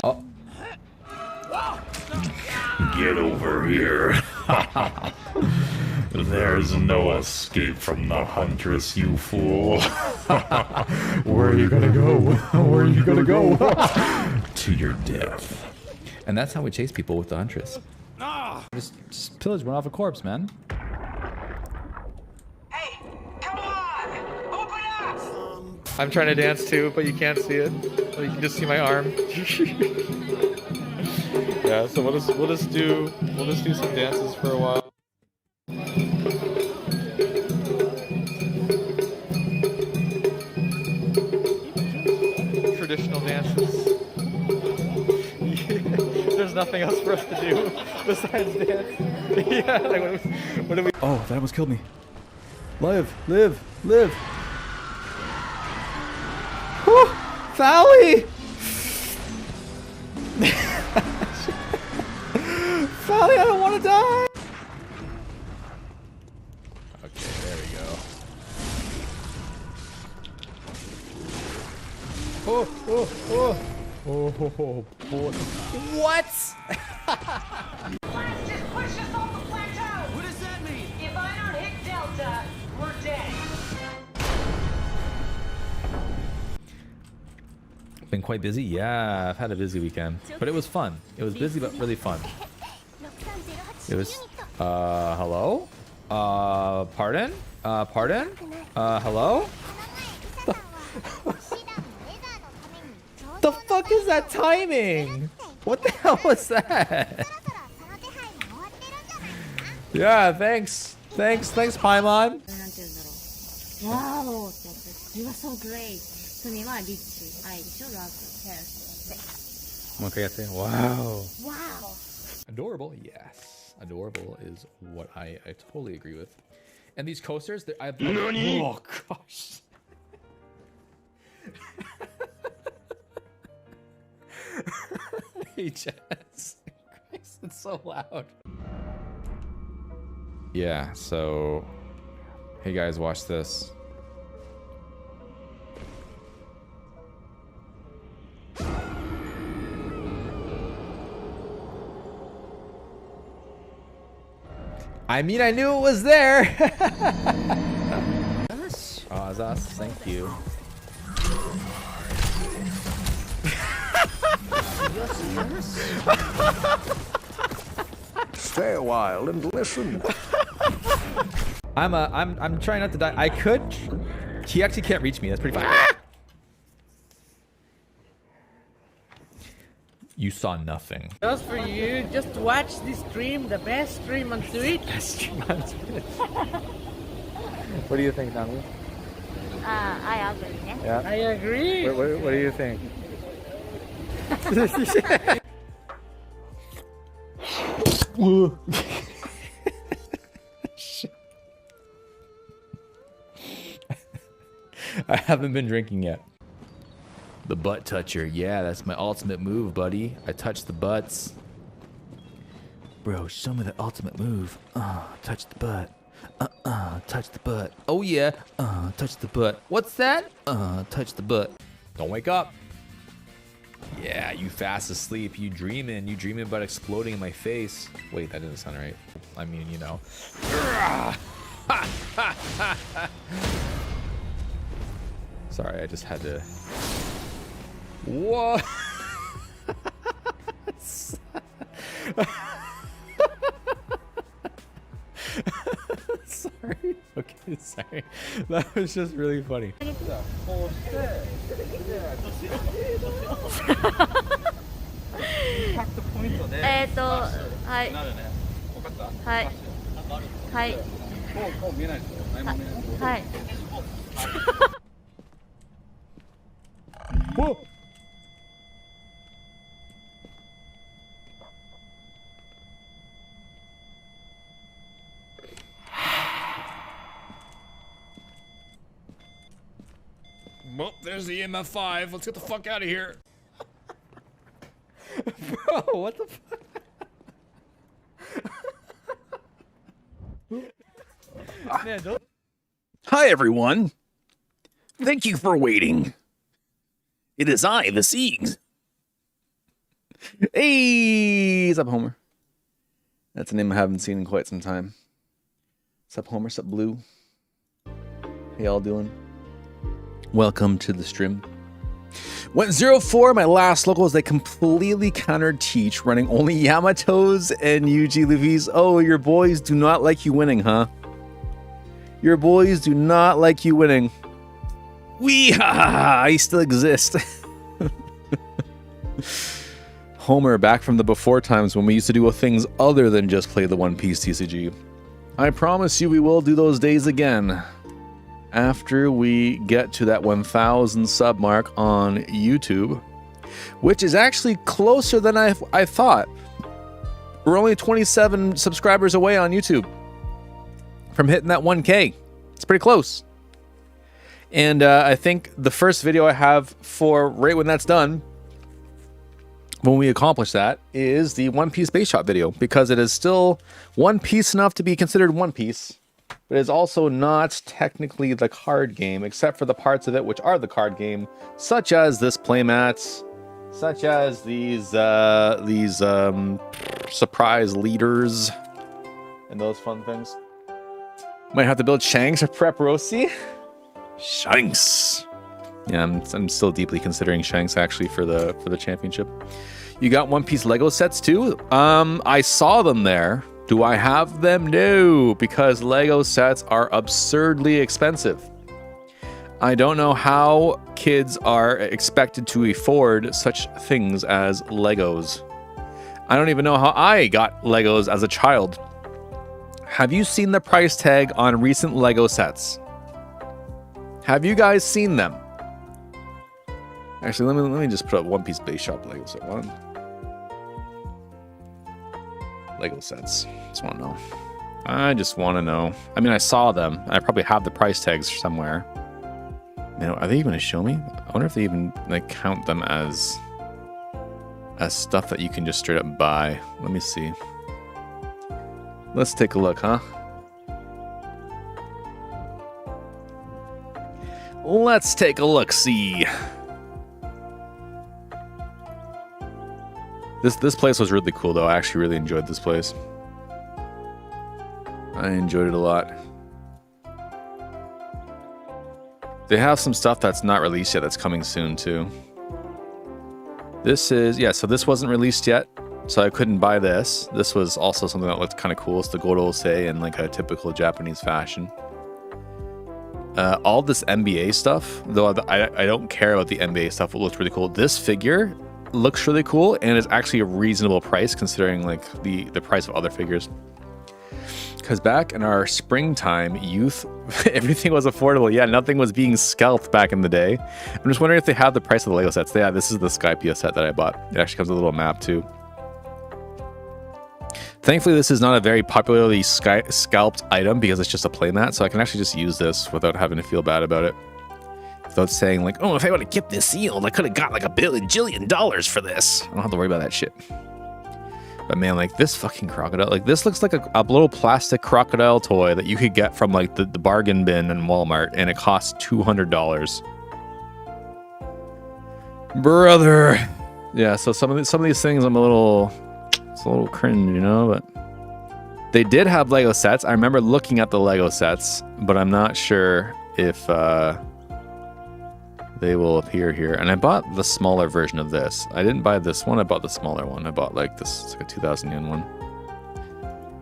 Oh. Get over here. There's no escape from the Huntress, you fool. Where are you gonna go? Where are you gonna go? To your death. And that's how we chase people with the Huntress. Just pillage one off a corpse, man. Hey, come on! Open up! I'm trying to dance too, but you can't see it. You can just see my arm. Yeah, so we'll just do some dances for a while. Traditional dances. There's nothing else for us to do besides dance. Yeah, like what do we? Oh, that almost killed me. Live, live, live. Whew, Fally! Fally, I don't want to die. Okay, there we go. Oh, oh, oh. Oh, boy. What? Blast just pushed us off the plateau! What does that mean? If I don't hit Delta, we're dead. Been quite busy? Yeah, I've had a busy weekend. But it was fun. It was busy, but really fun. It was, hello? Pardon? Pardon? Hello? The fuck is that timing? What the hell was that? Yeah, thanks. Thanks, Paimon. Wow, you are so great. とにはリッチ、愛でしょ、ラブ、ヘルス。もう一回やって。Wow. Wow. Adorable, yes. Adorable is what I totally agree with. And these coasters, I've... Oh, gosh. Hey, Jess. Christ, it's so loud. Yeah, so... Hey, guys, watch this. I mean, I knew it was there. Azas, thank you. Stay a while and listen. I'm trying not to die. I could. He actually can't reach me. That's pretty fun. Ah! You saw nothing. Just for you, just watch this stream, the best stream on Twitch. Best stream on Twitch. What do you think, Nami? I agree. Yeah. I agree. What do you think? I haven't been drinking yet. The butt toucher. Yeah, that's my ultimate move, buddy. I touch the butts. Bro, show me the ultimate move. Touch the butt. Touch the butt. Oh yeah. Touch the butt. What's that? Touch the butt. Don't wake up. Yeah, you fast asleep. You dreaming about exploding in my face. Wait, that didn't sound right. I mean, you know. Sorry, I just had to. What? Sorry. Okay, sorry. That was just really funny. Whoa! Well, there's the MF5. Let's get the fuck out of here. Bro, what the fuck? Man, don't... Hi, everyone. Thank you for waiting. It is I, the Siegs. Hey, what's up, Homer? That's a name I haven't seen in quite some time. What's up, Homer? What's up, Blue? How y'all doing? Welcome to the stream. Went 0-4, my last locals, they completely countered Teach, running only Yamatos and Yuji Luffy's. Oh, your boys do not like you winning, huh? Your boys do not like you winning. Wee ha ha ha, I still exist. Homer, back from the before times when we used to do things other than just play the One Piece TCG. I promise you we will do those days again. After we get to that 1,000 sub mark on YouTube, which is actually closer than I thought. We're only 27 subscribers away on YouTube from hitting that 1K. It's pretty close. And I think the first video I have for right when that's done, when we accomplish that, is the One Piece base shot video, because it is still One Piece enough to be considered One Piece. But it's also not technically the card game, except for the parts of it which are the card game, such as this playmats, such as these surprise leaders, and those fun things. Might have to build Shanks or prep Rossi. Shanks. Yeah, I'm still deeply considering Shanks actually for the championship. You got One Piece Lego sets too. I saw them there. Do I have them? No, because Lego sets are absurdly expensive. I don't know how kids are expected to afford such things as Legos. I don't even know how I got Legos as a child. Have you seen the price tag on recent Lego sets? Have you guys seen them? Actually, let me just put up One Piece base shop Lego set one. Lego sets. Just want to know. I just want to know. I mean, I saw them. I probably have the price tags somewhere. Man, are they even going to show me? I wonder if they even like count them as stuff that you can just straight up buy. Let me see. Let's take a look, huh? Let's take a look. See. This place was really cool, though. I actually really enjoyed this place. I enjoyed it a lot. They have some stuff that's not released yet that's coming soon, too. This is... Yeah, so this wasn't released yet, so I couldn't buy this. This was also something that looked kind of cool. It's the Gorosei in like a typical Japanese fashion. All this NBA stuff, though I don't care about the NBA stuff, it looks really cool. This figure looks really cool and is actually a reasonable price considering like the price of other figures. Because back in our springtime youth, everything was affordable. Yeah, nothing was being scalped back in the day. I'm just wondering if they have the price of the Lego sets. Yeah, this is the Skypia set that I bought. It actually comes with a little map too. Thankfully, this is not a very popularly scalped item because it's just a playmat, so I can actually just use this without having to feel bad about it. Without saying like, oh, if I would have kept this sealed, I could have got like $1 billion for this. I don't have to worry about that shit. But man, like this fucking crocodile, like this looks like a little plastic crocodile toy that you could get from like the bargain bin in Walmart, and it costs $200. Brother. Yeah, so some of these things it's a little cringe, you know, but they did have Lego sets. I remember looking at the Lego sets, but I'm not sure if they will appear here. And I bought the smaller version of this. I didn't buy this one, I bought the smaller one. I bought like this, it's like a 2,000 yen one.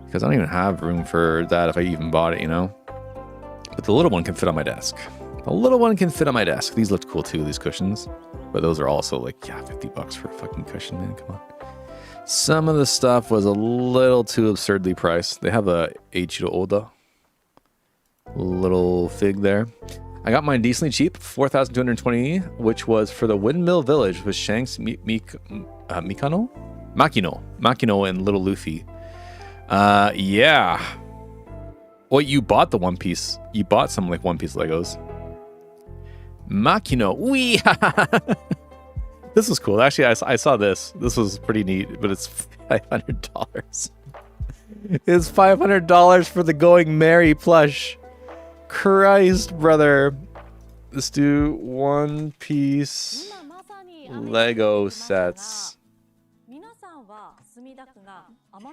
Because I don't even have room for that if I even bought it, you know? But the little one can fit on my desk. The little one can fit on my desk. These looked cool too, these cushions. But those are also like, yeah, $50 for a fucking cushion, man, come on. Some of the stuff was a little too absurdly priced. They have a Eiichiro Oda little fig there. I got mine decently cheap, 4,220, which was for the Windmill Village with Shanks, Makino, and Little Luffy. Yeah. Well, you bought the One Piece. You bought some like One Piece Legos. Makino. Wee. This was cool. Actually, I saw this. This was pretty neat, but it's $500. It's $500 for the Going Merry plush. Christ, brother. Let's do One Piece Lego sets.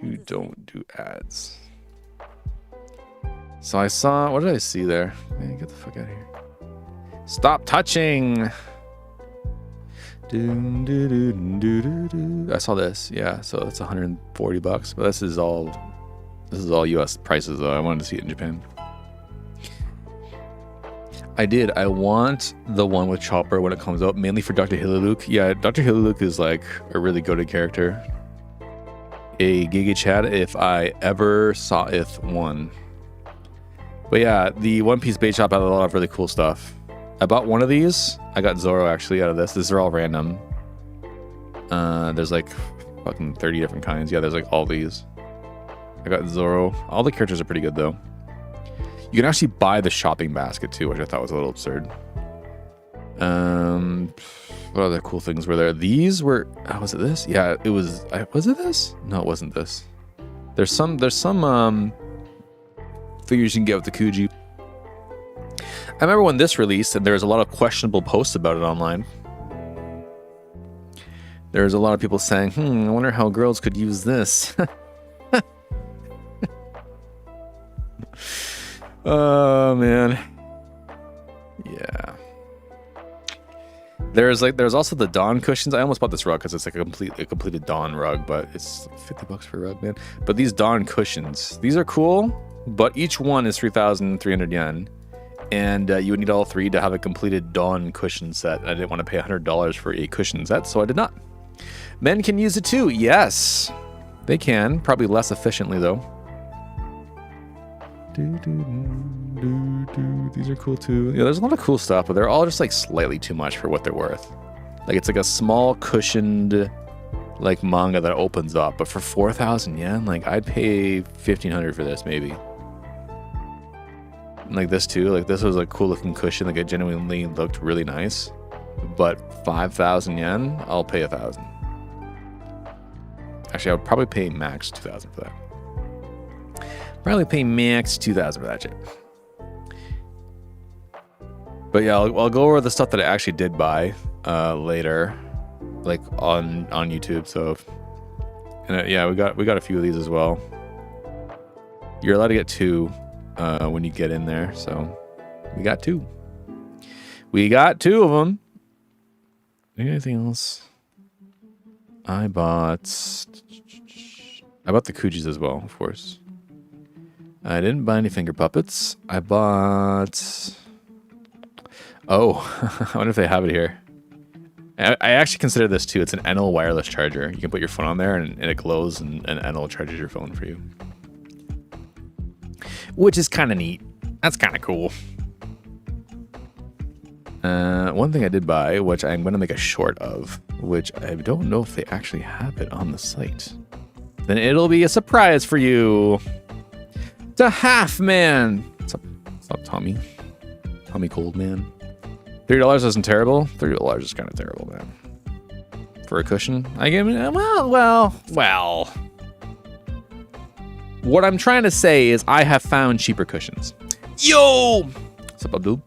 You don't do ads. So I saw, what did I see there? Man, get the fuck out of here. Stop touching. I saw this. Yeah, so it's $140, but this is all US prices though. I wanted to see it in Japan. I want the one with Chopper when it comes out, mainly for Dr. Hiluluke. Yeah, Dr. Hiluluke is like a really goated character. A Giga Chad if I ever saw it one. But yeah, the One Piece bait shop had a lot of really cool stuff. I bought one of these. I got Zoro actually out of this. These are all random. There's like fucking 30 different kinds. Yeah, there's like all these. I got Zoro. All the characters are pretty good though. You can actually buy the shopping basket too, which I thought was a little absurd. What other cool things were there? These were, was it this? Yeah, it was. Was it this? No, it wasn't this. There's some figures you can get with the Kuji. I remember when this released, and there was a lot of questionable posts about it online. There's a lot of people saying, I wonder how girls could use this. Oh man. Yeah. There's also the Dawn cushions. I almost bought this rug because it's like a completed Dawn rug, but it's like $50 for a rug, man. But these Dawn cushions, these are cool, but each one is 3,300 yen. And you would need all three to have a completed Dawn cushion set. I didn't want to pay $100 for a cushion set, so I did not. Men can use it too. Yes, they can. Probably less efficiently though. These are cool too. Yeah, there's a lot of cool stuff, but they're all just like slightly too much for what they're worth. Like it's like a small cushioned like manga that opens up, but for 4,000 yen, like I'd pay 1,500 for this maybe. And like this too, like this was a cool looking cushion, like it genuinely looked really nice. But 5,000 yen, I'll pay 1,000. Actually, I would probably pay max 2,000 for that. Probably pay max 2,000 for that shit. But yeah, I'll go over the stuff that I actually did buy later, like on YouTube. So, yeah, we got a few of these as well. You're allowed to get two when you get in there. So we got two. We got two of them. Anything else? I bought the Kujis as well, of course. I didn't buy any finger puppets. I bought... Oh, I wonder if they have it here. I actually consider this too. It's an Enel wireless charger. You can put your phone on there and it glows and Enel charges your phone for you. Which is kind of neat. That's kind of cool. One thing I did buy, which I'm going to make a short of, which I don't know if they actually have it on the site. Then it'll be a surprise for you. The Half Man. What's up, Tommy? Tommy Cold Man. $30 isn't terrible. $30 is kind of terrible, man. For a cushion, I give it. Well. What I'm trying to say is I have found cheaper cushions. Yo! What's up, Abdul?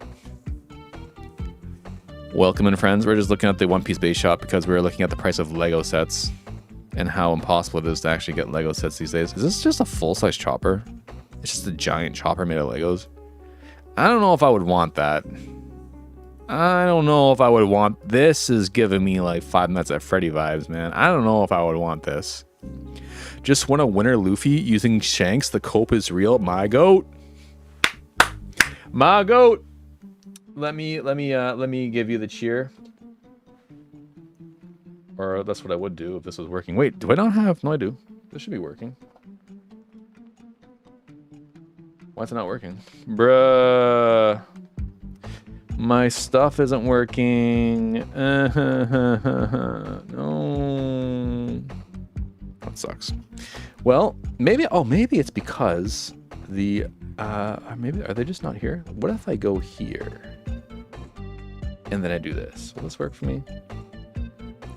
Welcome in, friends. We're just looking at the One Piece base shop because we were looking at the price of Lego sets and how impossible it is to actually get Lego sets these days. Is this just a full-size chopper? It's just a giant chopper made of Legos. I don't know if I would want that. I don't know if I would want... This is giving me like Five Nights at Freddy vibes, man. I don't know if I would want this. Just want a winner Luffy using Shanks. The cope is real. My goat. My goat. Let me give you the cheer. Or that's what I would do if this was working. Wait, do I not have... No, I do. This should be working. Why is it not working? Bruh. My stuff isn't working. No. That sucks. Well, maybe... Oh, maybe it's because the... maybe... Are they just not here? What if I go here? And then I do this. Will this work for me?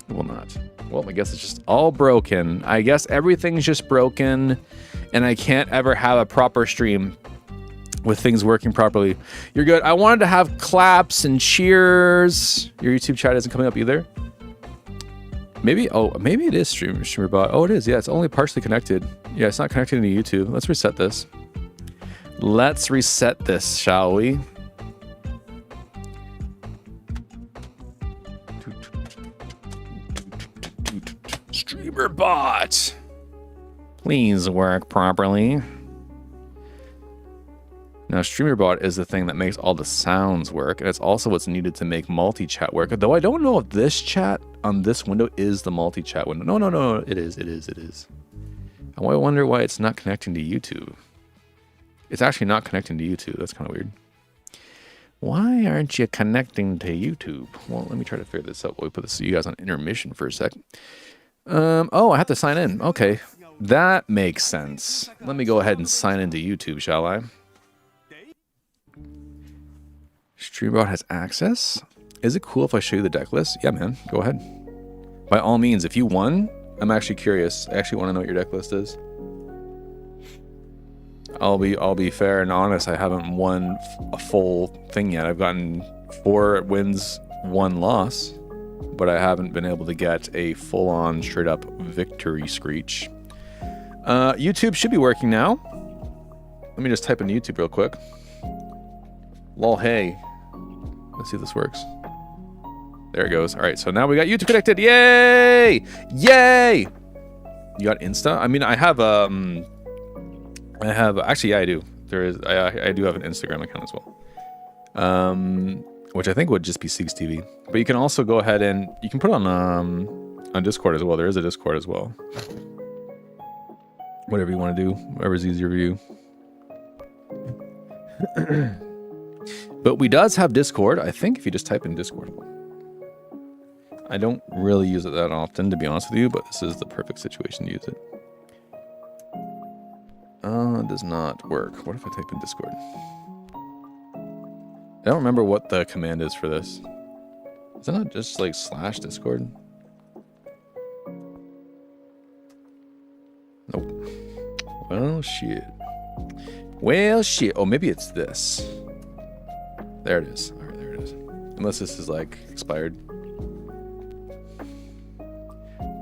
It will not. Well, I guess it's just all broken. I guess everything's just broken. And I can't ever have a proper stream with things working properly. You're good. I wanted to have claps and cheers. Your YouTube chat isn't coming up either. Maybe, oh, maybe it is StreamerBot. Oh, it is. Yeah, it's only partially connected. Yeah, it's not connected to YouTube. Let's reset this. Let's reset this, shall we? StreamerBot, please work properly. Now, StreamerBot is the thing that makes all the sounds work, and it's also what's needed to make multi-chat work. Though I don't know if this chat on this window is the multi-chat window. No, it is. I wonder why it's not connecting to YouTube. It's actually not connecting to YouTube. That's kind of weird. Why aren't you connecting to YouTube? Well, let me try to figure this out while we put this so you guys on intermission for a sec. Oh, I have to sign in. Okay, that makes sense. Let me go ahead and sign into YouTube, shall I? StreamBot has access? Is it cool if I show you the deck list? Yeah, man, go ahead. By all means, if you won, I'm actually curious. I actually want to know what your deck list is. I'll be fair and honest. I haven't won a full thing yet. I've gotten 4 wins, 1 loss, but I haven't been able to get a full-on, straight-up victory screech. YouTube should be working now. Let me just type in YouTube real quick. Lol, hey. Let's see if this works. There it goes. All right, so now we got YouTube connected. Yay! Yay! You got Insta? I mean, I have actually, yeah, I do. I do have an Instagram account as well. Which I think would just be Siegs TV. But you can also go ahead and you can put it on Discord as well. There is a Discord as well. Whatever you want to do, whatever's easier for you. But we does have Discord. I think if you just type in Discord. I don't really use it that often, to be honest with you, but this is the perfect situation to use it. It does not work. What if I type in Discord? I don't remember what the command is for this. Is it not just like /Discord? Nope. Well, shit. Well, shit. Oh, maybe it's this. There it is. All right, there it is. Unless this is like expired.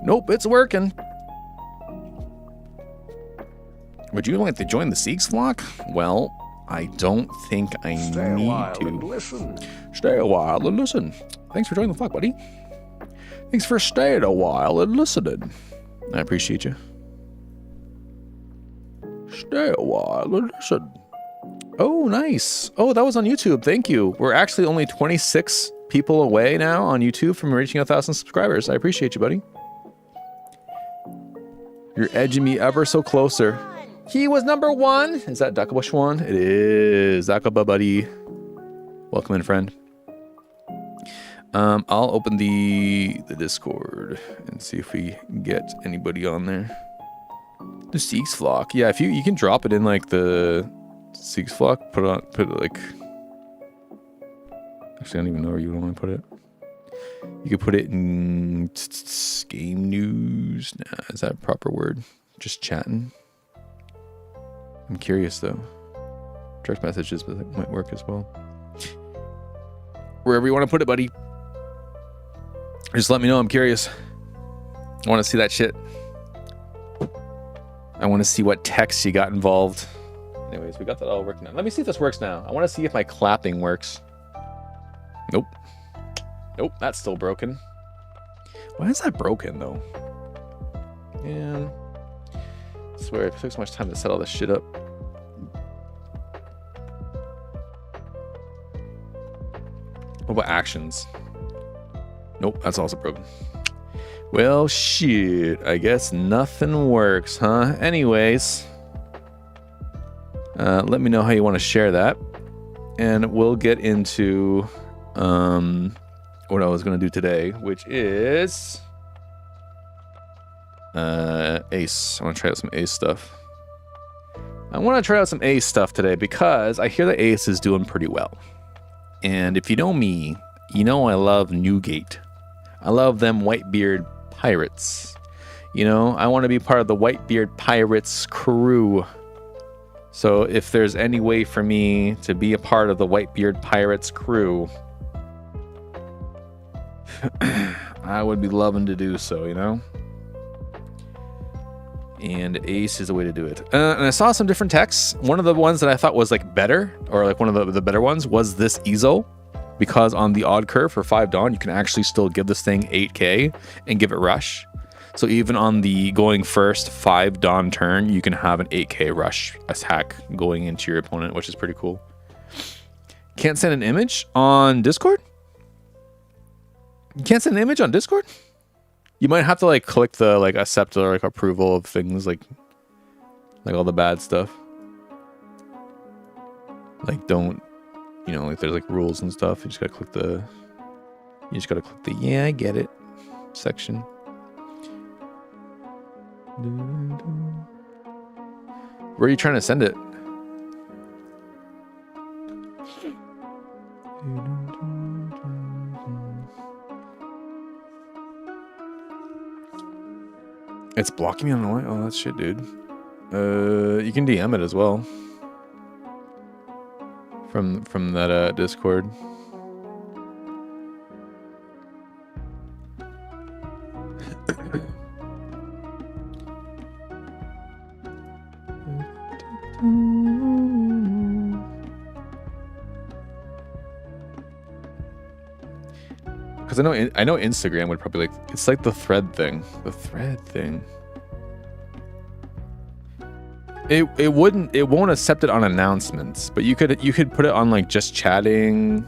Nope, it's working. Would you like to join the Siegs flock? Well, I don't think I need to. Stay a while and listen. Thanks for joining the flock, buddy. Thanks for staying a while and listening. I appreciate you. Stay a while and listen. Oh, nice. Oh, that was on YouTube. Thank you. We're actually only 26 people away now on YouTube from reaching 1,000 subscribers. I appreciate you, buddy. You're edging me ever so closer. He was number 1. Is that Dakabush 1? It is. Dakaba, buddy. Welcome in, friend. I'll open the Discord and see if we get anybody on there. The Siegs flock. Yeah, if you can drop it in like the Siegs flock. Put it like. Actually, I don't even know where you want to put it. You could put it in game news. Nah, is that a proper word? Just chatting. I'm curious though. Direct messages might work as well. Wherever you want to put it, buddy. Just let me know. I'm curious. I want to see that shit. I want to see what text you got involved. Anyways, we got that all working now. Let me see if this works now. I want to see if my clapping works. Nope. Nope, that's still broken. Why is that broken though? Man, I swear it took so much time to set all this shit up. What about actions? Nope, that's also broken. Well, shit. I guess nothing works, huh? Anyways, let me know how you want to share that, and we'll get into what I was going to do today, which is Ace. I want to try out some Ace stuff. I want to try out some Ace stuff today because I hear that Ace is doing pretty well. And if you know me, you know I love Newgate. I love them Whitebeard pirates. You know, I want to be part of the Whitebeard pirates crew. So if there's any way for me to be a part of the Whitebeard pirates crew, I would be loving to do so, you know? And ace is a way to do it. And I saw some different texts. One of the ones that I thought was like better, or like one of the better ones, was this Ezo. Because on the odd curve for 5 Dawn, you can actually still give this thing 8k and give it rush. So even on the going first 5 Dawn turn, you can have an 8k rush attack going into your opponent, which is pretty cool. Can't send an image on Discord? You can't send an image on Discord? You might have to like click the like accept or like approval of things like all the bad stuff. Like don't, you know, like there's like rules and stuff. You just gotta click the yeah, I get it section. Where are you trying to send it? It's blocking me on the way. Oh, that's shit, dude. You can DM it as well. From that Discord. Because I know Instagram would probably like, it's like the thread thing. It won't accept it on announcements, but you could put it on like just chatting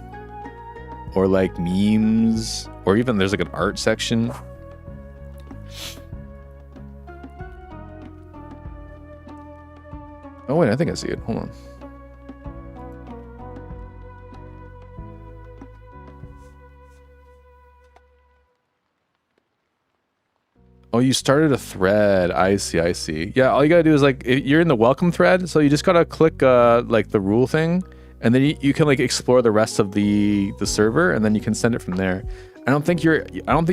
or like memes, or even there's like an art section. Oh wait, I think I see it. Hold on. Oh, you started a thread. I see. Yeah, all you gotta do is like, you're in the welcome thread, so you just gotta click like the rule thing, and then you can like explore the rest of the server, and then you can send it from there. I don't think you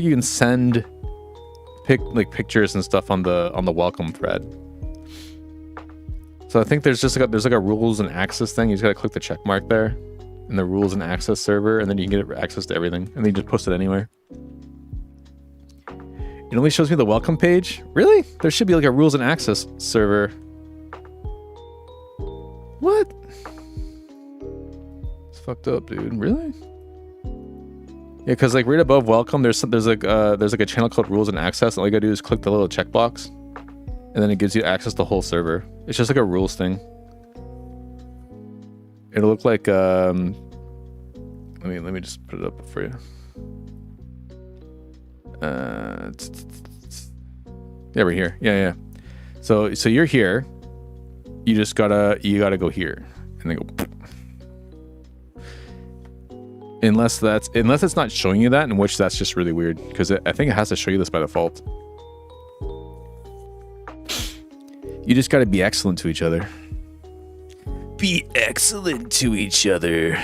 can send pictures and stuff on the welcome thread. So I think there's just there's a rules and access thing. You just gotta click the check mark there in the rules and access server, and then you can get access to everything, and then you just post it anywhere. It only shows me the welcome page? Really? There should be like a rules and access server. What? It's fucked up, dude. Really? Yeah, because like right above welcome, there's like a channel called rules and access, and all you gotta do is click the little checkbox, and then it gives you access to the whole server. It's just like a rules thing. It'll look like let me just put it up for you. Yeah, right here. Yeah. So you're here. You just gotta go here, and then go. Unless it's not showing you that, in which that's just really weird, because I think it has to show you this by default. You just gotta be excellent to each other. Be excellent to each other.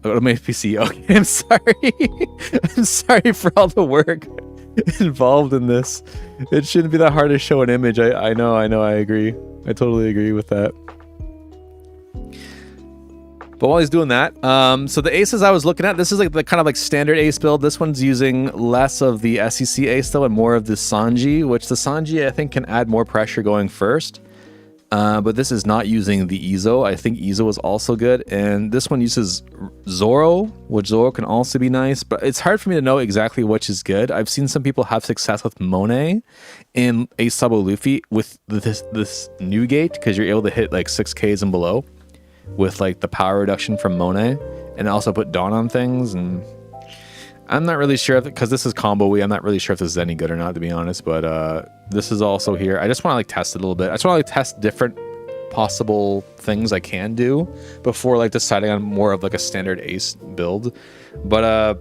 Oh, my PC. Okay, I'm sorry. I'm sorry for all the work involved in this. It shouldn't be that hard to show an image. I know. I agree. I totally agree with that. But while he's doing that, so the aces I was looking at, this is like the kind of like standard ace build. This one's using less of the SEC ace though, and more of the Sanji, which the Sanji I think can add more pressure going first. But this is not using the Ezo. I think Ezo is also good. And this one uses Zoro, which Zoro can also be nice. But it's hard for me to know exactly which is good. I've seen some people have success with Monet in Ace Sabo Luffy with this new gate, because you're able to hit like 6Ks and below with like the power reduction from Monet, and also put Dawn on things. And I'm not really sure, because this is combo-y, I'm not really sure if this is any good or not, to be honest. But this is also here. I just want to like test it a little bit. I just want to like test different possible things I can do before like deciding on more of like a standard ace build. But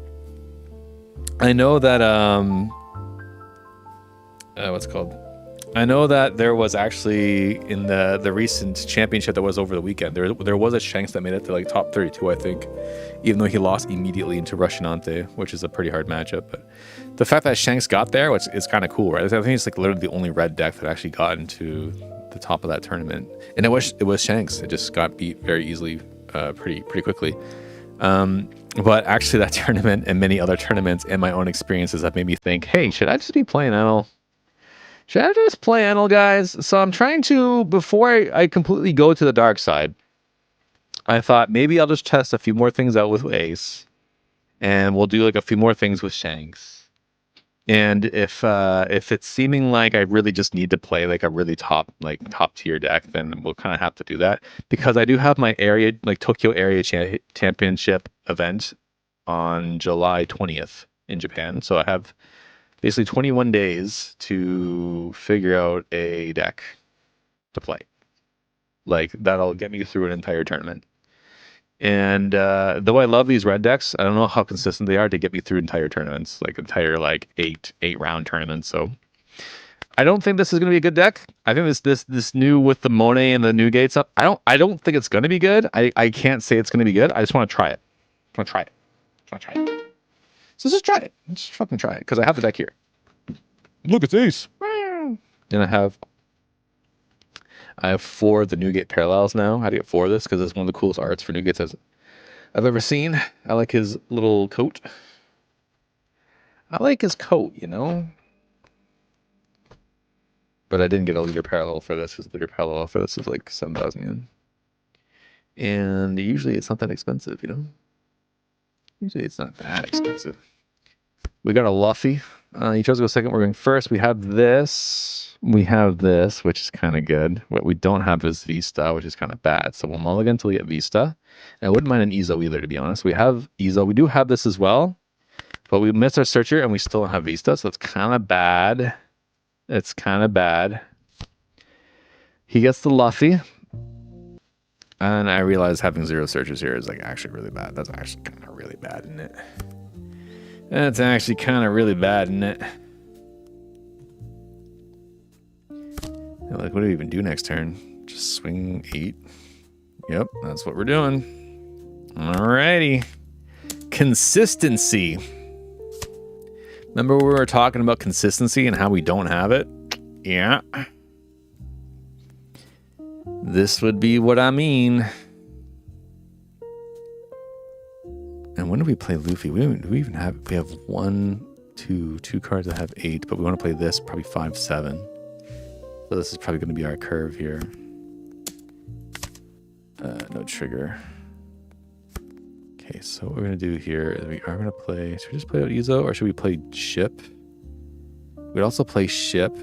I know that what's it called? I know that there was actually in the recent championship that was over the weekend, there was a Shanks that made it to like top 32, I think, even though he lost immediately into Rushinante, which is a pretty hard matchup. But the fact that Shanks got there, which is kind of cool, right? I think it's like literally the only red deck that actually got into the top of that tournament, and it was Shanks. It just got beat very easily pretty quickly. But actually, that tournament and many other tournaments and my own experiences have made me think, hey, should I just be playing Enel? Should I just play Enel, guys? So I'm trying to, before I completely go to the dark side, I thought maybe I'll just test a few more things out with Ace, and we'll do like a few more things with Shanks. And if it's seeming like I really just need to play like a really top tier deck, then we'll kind of have to do that, because I do have my area, like Tokyo Area Championship event on July 20th in Japan. So I have basically 21 days to figure out a deck to play. Like, that'll get me through an entire tournament. And though I love these red decks, I don't know how consistent they are to get me through entire tournaments, like entire like eight round tournaments. So I don't think this is going to be a good deck. I think this new with the Monet and the new gates up, I don't think it's going to be good. I can't say it's going to be good. I just want to try it. I want to try it. So just try it. Just fucking try it, because I have the deck here. Look, it's Ace. And I have 4 of the Newgate parallels now. How to get 4 of this, because it's one of the coolest arts for Newgates I've ever seen. I like his little coat. I like his coat, you know. But I didn't get a leader parallel for this, because the leader parallel for this is like 7,000 yen. And usually it's not that expensive, you know. Usually it's not that expensive. We got a Luffy. You chose to go second. We're going first. We have this. We have this, which is kind of good. What we don't have is Vista, which is kind of bad. So we'll mulligan until we get Vista. And I wouldn't mind an Ezo either, to be honest. We have Ezo. We do have this as well. But we missed our searcher and we still don't have Vista. So it's kind of bad. It's kind of bad. He gets the Luffy. And I realize having 0 searches here is like actually really bad. That's actually kind of really bad, isn't it? That's actually kind of really bad, isn't it? Like, what do we even do next turn? Just swing 8. Yep, that's what we're doing. Alrighty. Consistency. Remember we were talking about consistency and how we don't have it? Yeah. This would be what I mean. And when do we play Luffy? We have 1, 2 cards that have 8, but we want to play this probably 5, 7. So this is probably going to be our curve here. No trigger. Okay, so what we're going to do here is we are going to play... Should we just play out Ezo, or should we play Ship? We'd also play Ship.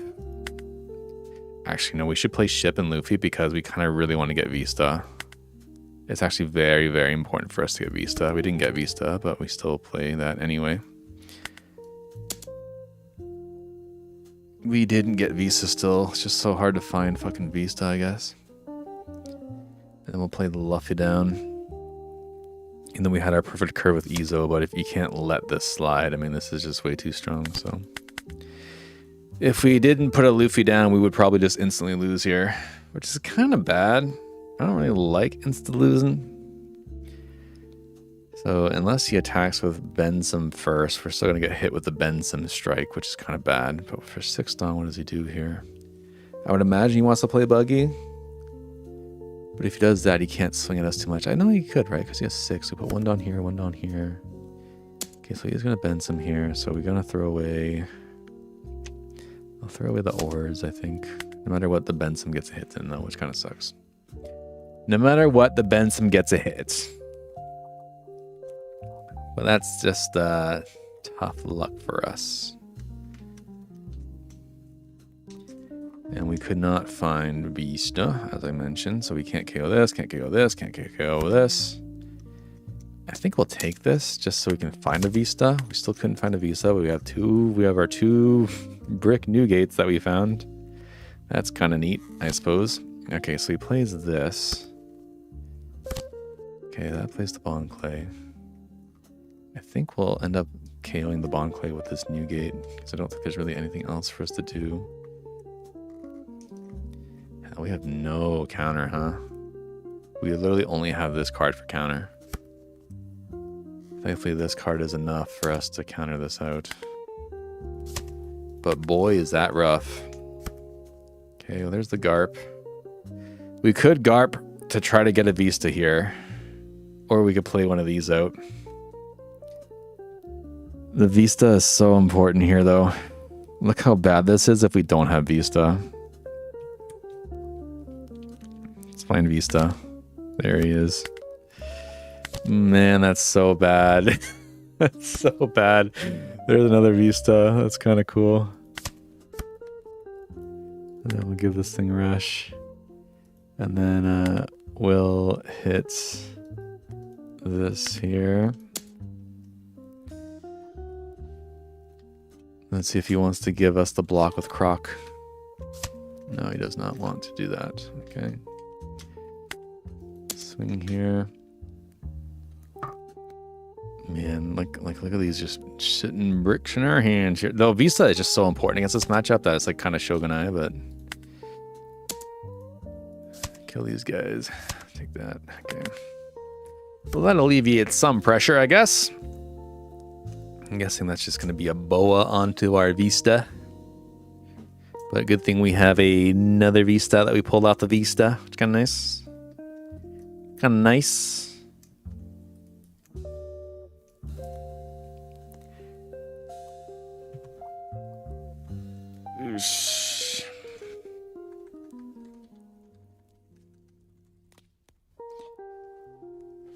Actually, no, we should play Ship and Luffy, because we kind of really want to get Vista. It's actually very, very important for us to get Vista. We didn't get Vista, but we still play that anyway. We didn't get Vista still. It's just so hard to find fucking Vista, I guess. And then we'll play the Luffy down. And then we had our perfect curve with Ezo, but if you can't let this slide, I mean, this is just way too strong, so... If we didn't put a Luffy down, we would probably just instantly lose here, which is kind of bad. I don't really like instant losing. So unless he attacks with Bensum first, we're still going to get hit with the Bensum strike, which is kind of bad. But for 6 Dawn, what does he do here? I would imagine he wants to play Buggy. But if he does that, he can't swing at us too much. I know he could, right? Because he has 6. We put 1 down here, 1 down here. Okay, so he's going to Bensum here. So we're going to throw away... I'll throw away the ores, I think. No matter what, the Bensum gets a hit in, though, which kind of sucks. No matter what, the Bensum gets a hit. But that's just tough luck for us. And we could not find Vista, as I mentioned, so we can't KO this, can't KO this, can't KO this. I think we'll take this just so we can find a Vista. We still couldn't find a Vista, but we have our 2 brick Newgates that we found. That's kind of neat, I suppose. Okay, so he plays this. Okay, that plays the Bond Clay. I think we'll end up KOing the Bond Clay with this Newgate, because I don't think there's really anything else for us to do. Hell, we have no counter, huh? We literally only have this card for counter. Thankfully, this card is enough for us to counter this out. But boy, is that rough. Okay, well, there's the Garp. We could Garp to try to get a Vista here. Or we could play one of these out. The Vista is so important here, though. Look how bad this is if we don't have Vista. Let's find Vista. There he is. Man, that's so bad. That's so bad. There's another Vista. That's kind of cool. And then we'll give this thing a rush. And then we'll hit this here. Let's see if he wants to give us the block with Croc. No, he does not want to do that. Okay. Swing here. Man, like look at these just sitting bricks in our hands here. Though Vista is just so important against this matchup that it's like kind of Shogunai, but kill these guys. Take that. Okay. Well, that alleviates some pressure, I guess. I'm guessing that's just going to be a boa onto our Vista. But good thing we have another Vista that we pulled off the Vista. It's kind of nice. Kind of nice.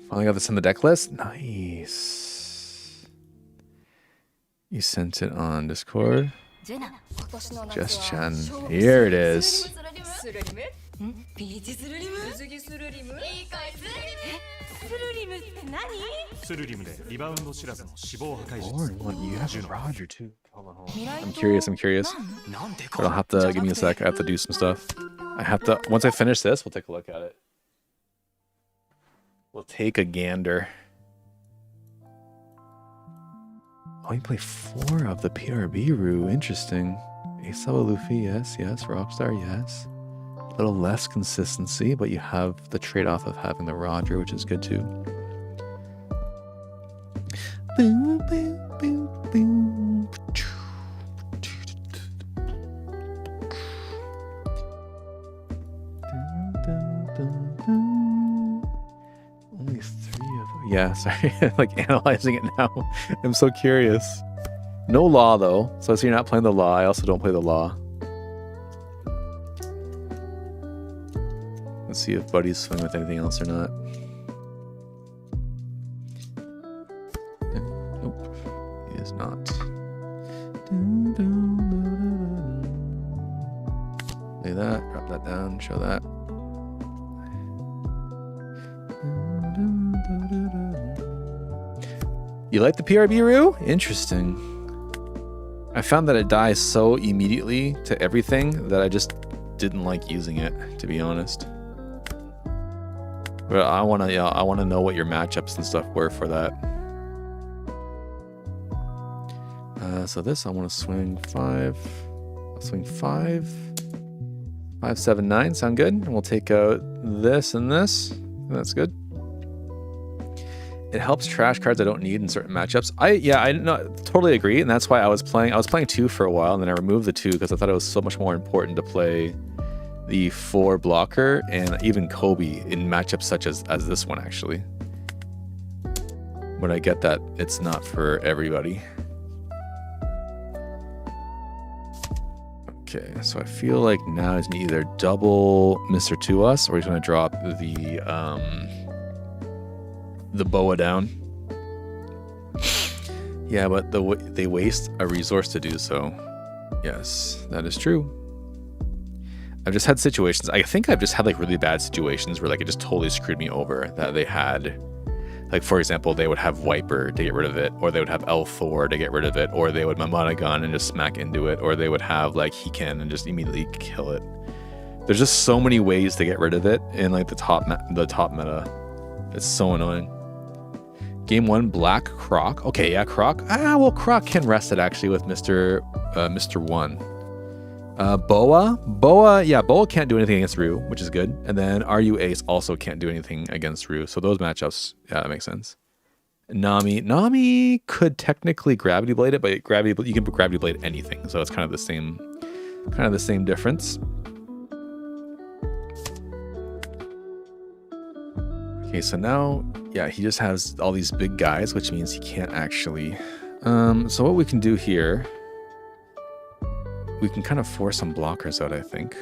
Finally got this in the deck list. Nice. You sent it on Discord. Just Chan. Here it is. Lord, you have Roger too. I'm curious. But I'll have to give me a sec. I have to do some stuff. I have to. Once I finish this, we'll take a look at it. We'll take a gander. Oh, you play 4 of the PRB Rue. Interesting. Asawa Luffy, yes. Rockstar, yes. A little less consistency, but you have the trade-off of having the Roger, which is good too. Only 3 of them. Yeah, sorry. Like analyzing it now. I'm so curious. No law though. So you're not playing the law. I also don't play the law. Let's see if Buddy's swing with anything else or not. Nope. He is not. Lay that, drop that down, show that. You like the PRB Rue? Interesting. I found that it dies so immediately to everything that I just didn't like using it, to be honest. But I want to know what your matchups and stuff were for that. So this, I want to swing 5. I'll swing 5. 5, 7, 9. Sound good? And we'll take out this and this. That's good. It helps trash cards I don't need in certain matchups. I totally agree, and that's why I was playing 2 for a while, and then I removed the 2 because I thought it was so much more important to play the 4 blocker and even Kobe in matchups such as this one, actually. But I get that it's not for everybody. Okay, so I feel like now he's gonna either double Mr. To Us or he's gonna drop the boa down. Yeah, but they waste a resource to do so. Yes, that is true. I've just had situations. I think I've just had like really bad situations where like it just totally screwed me over. That they had, like for example, they would have Wiper to get rid of it, or they would have L4 to get rid of it, or they would Mamata Gun and just smack into it, or they would have like Hiken and just immediately kill it. There's just so many ways to get rid of it in like the top meta. It's so annoying. Game 1, Black Croc. Okay, yeah, Croc. Well, Croc can rest it actually with Mr. 1. Boa, yeah, Boa can't do anything against Ryu, which is good. And then RU Ace also can't do anything against Ryu. So those matchups, yeah, that makes sense. Nami could technically Gravity Blade it, but you can Gravity Blade anything. So it's kind of the same difference. Okay, so now, yeah, he just has all these big guys, which means he can't actually... so what we can do here, we can kind of force some blockers out, I think.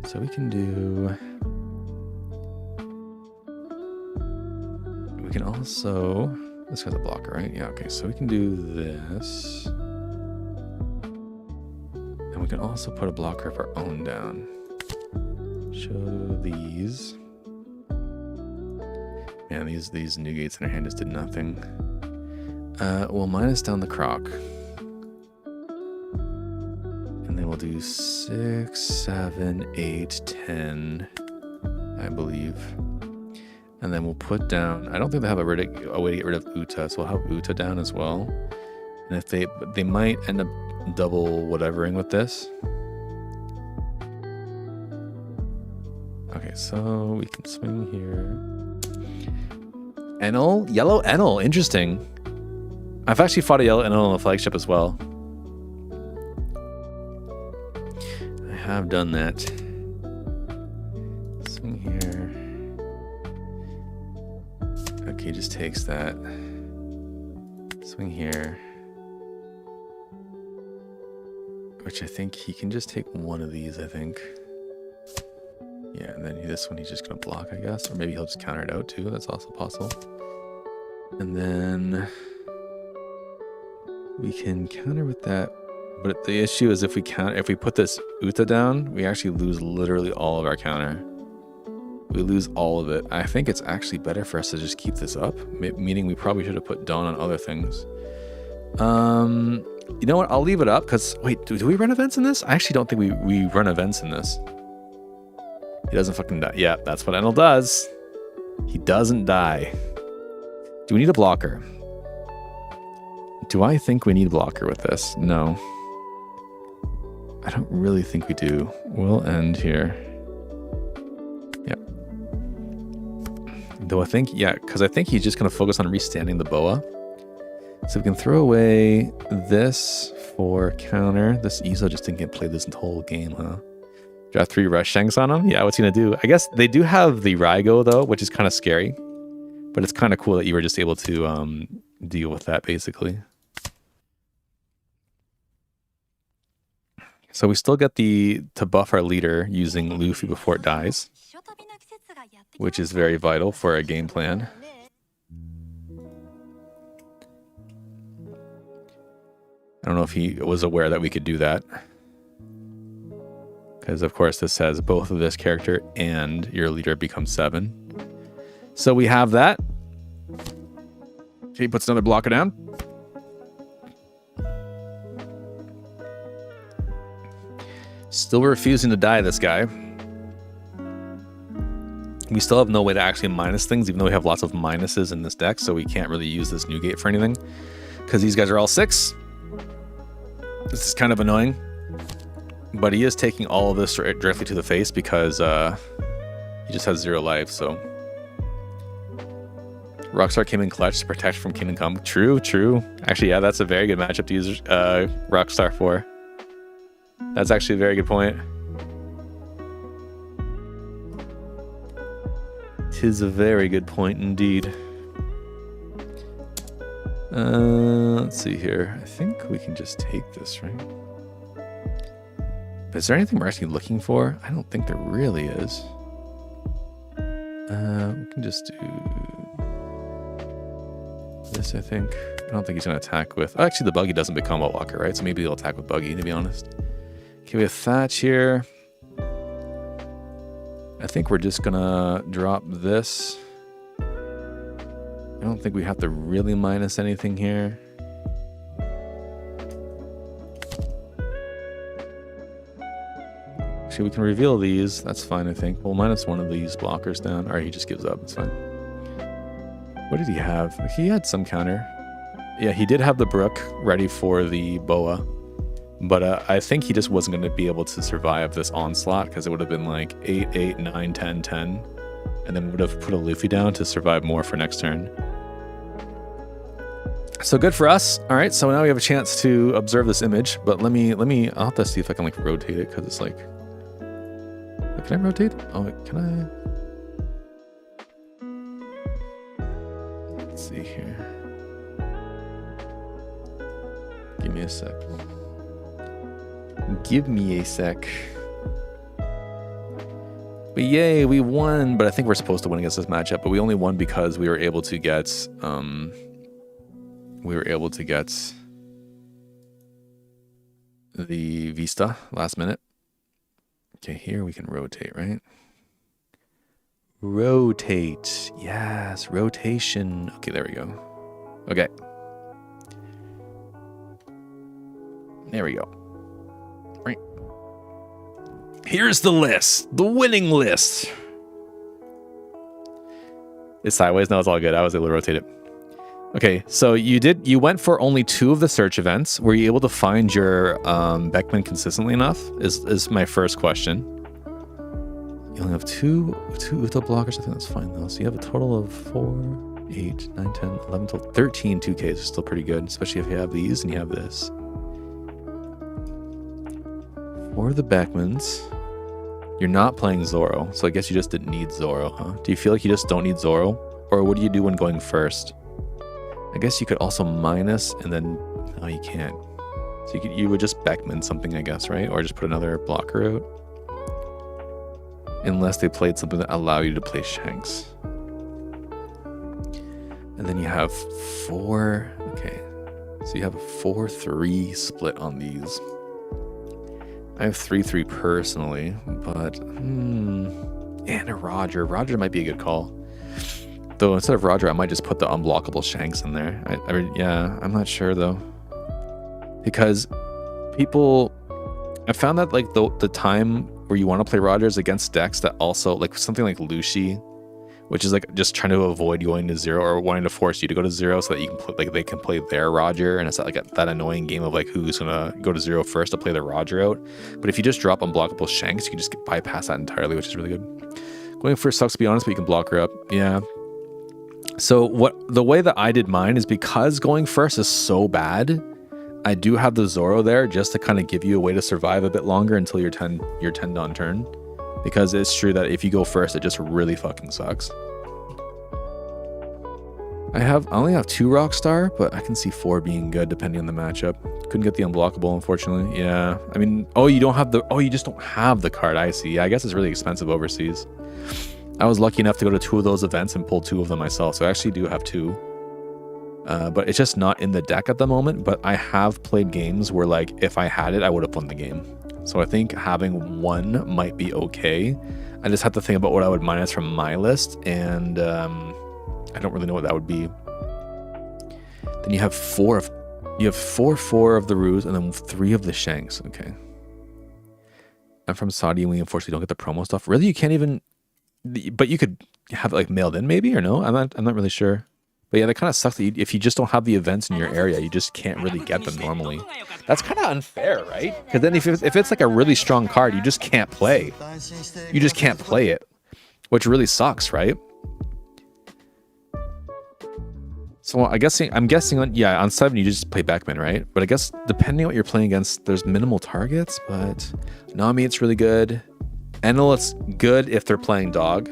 So we can do... We can also... This guy's a blocker, right? Yeah, okay, so we can do this. And we can also put a blocker of our own down. Show these. Man, these new gates in our hand just did nothing. We'll minus down the croc. And then we'll do 6, 7, 8, 10, I believe. And then we'll put down... I don't think they have a way to get rid of Uta, so we'll have Uta down as well. And if they might end up double whatevering with this. Okay, so we can swing here. Enel? Yellow Enel. Interesting. I've actually fought a yellow Enel on the flagship as well. I have done that. Swing here. Okay, just takes that. Swing here. Which I think he can just take one of these, I think. Yeah, and then this one he's just going to block, I guess. Or maybe he'll just counter it out too. That's also possible. And then we can counter with that. But the issue is if we put this Uta down, we actually lose literally all of our counter. We lose all of it. I think it's actually better for us to just keep this up. Meaning we probably should have put Dawn on other things. You know what? I'll leave it up because... Wait, do we run events in this? I actually don't think we run events in this. He doesn't fucking die. Yeah, that's what Enel does. He doesn't die. Do we need a blocker? Do I think we need a blocker with this? No. I don't really think we do. We'll end here. Yep. Though I think, yeah, because I think he's just going to focus on restanding the boa. So we can throw away this for counter. This Izo just didn't get played this whole game, huh? Got 3 Rush Shanks on him? Yeah, what's he gonna do? I guess they do have the Raigo though, which is kind of scary. But it's kind of cool that you were just able to deal with that basically. So we still get to buff our leader using Luffy before it dies, which is very vital for a game plan. I don't know if he was aware that we could do that. Because, of course, this says both of this character and your leader become 7. So we have that. Okay, he puts another blocker down. Still refusing to die, this guy. We still have no way to actually minus things, even though we have lots of minuses in this deck, so we can't really use this new gate for anything. Because these guys are all 6. This is kind of annoying. But he is taking all of this directly to the face because he just has 0 life, so... Rockstar came in clutch to protect from Kingdom Come. True, true. Actually, yeah, that's a very good matchup to use Rockstar for. That's actually a very good point. Tis a very good point indeed. Let's see here. I think we can just take this, right? But is there anything we're actually looking for? I don't think there really is. We can just do this, I think. I don't think he's going to attack with... Oh, actually, the Buggy doesn't become a walker, right? So maybe he'll attack with Buggy, to be honest. Okay, we have Thatch here. I think we're just going to drop this. I don't think we have to really minus anything here. Actually, we can reveal these. That's fine, I think. We'll minus one of these blockers down. Alright, he just gives up. It's fine. What did he have? He had some counter. Yeah, he did have the Brook ready for the Boa. But I think he just wasn't going to be able to survive this onslaught because it would have been like 8, 8, 9, 10, 10. And then we would have put a Luffy down to survive more for next turn. So good for us. All right, so now we have a chance to observe this image. But let me. I'll have to see if I can like rotate it because it's like. Can I rotate? Oh, can I? Give me a sec. Give me a sec. But yay, we won. But I think we're supposed to win against this matchup. But we only won because we were able to get the Vista last minute. Okay, here we can rotate, right? Rotate. Yes, rotation. Okay, there we go. Okay. There we go. Right. Here's the list. The winning list. It's sideways. No, it's all good. I was able to rotate it. Okay, so you went for only 2 of the search events. Were you able to find your Beckman consistently enough? Is my first question. You only have two Uta blockers. I think that's fine though. So you have a total of 4, 8, 9, 10, 11, 12, 13 2Ks is still pretty good, especially if you have these and you have this. For the Beckmans, you're not playing Zoro, so I guess you just didn't need Zoro, huh? Do you feel like you just don't need Zoro? Or what do you do when going first? I guess you could also minus and then... No, you can't. So you would just Beckman something, I guess, right? Or just put another blocker out. Unless they played something that allow you to play Shanks. And then you have 4... Okay. So you have a 4-3 split on these. I have 3-3 personally, but... And a Roger. Roger might be a good call. Though instead of Roger, I might just put the unblockable Shanks in there. Yeah, I'm not sure though. Because people... I found that like the time where you want to play Rogers against decks that also... Like something like Lucy, which is like just trying to avoid going to 0 or wanting to force you to go to 0 so that you can play, like they can play their Roger, and it's not like that annoying game of like who's gonna go to 0 first to play the Roger out. But if you just drop unblockable Shanks, you can just bypass that entirely, which is really good. Going first sucks to be honest, but you can block her up. Yeah. So the way that I did mine is because going first is so bad, I do have the Zoro there just to kind of give you a way to survive a bit longer until you're 10 on turn. Because it's true that if you go first, it just really fucking sucks. I only have 2 Rockstar, but I can see 4 being good depending on the matchup. Couldn't get the unblockable, unfortunately. Yeah, I mean, you just don't have the card. I see. I guess it's really expensive overseas. I was lucky enough to go to 2 of those events and pull 2 of them myself, so I actually do have 2. But it's just not in the deck at the moment, but I have played games where, like, if I had it, I would have won the game. So I think having 1 might be okay. I just have to think about what I would minus from my list, and I don't really know what that would be. Then you have 4 of the Roos and then 3 of the Shanks. Okay. I'm from Saudi and we unfortunately don't get the promo stuff. Really, you can't even... But you could have it like mailed in maybe, or no? I'm not really sure. But yeah, that kind of sucks that if you just don't have the events in your area, you just can't really get them normally. That's kind of unfair, right? Because then if it's like a really strong card, you just can't play. You just can't play it, which really sucks, right? So I'm guessing on 7 you just play Beckman, right? But I guess depending on what you're playing against, there's minimal targets. But Nami, it's really good. Enel, it's good if they're playing Dog.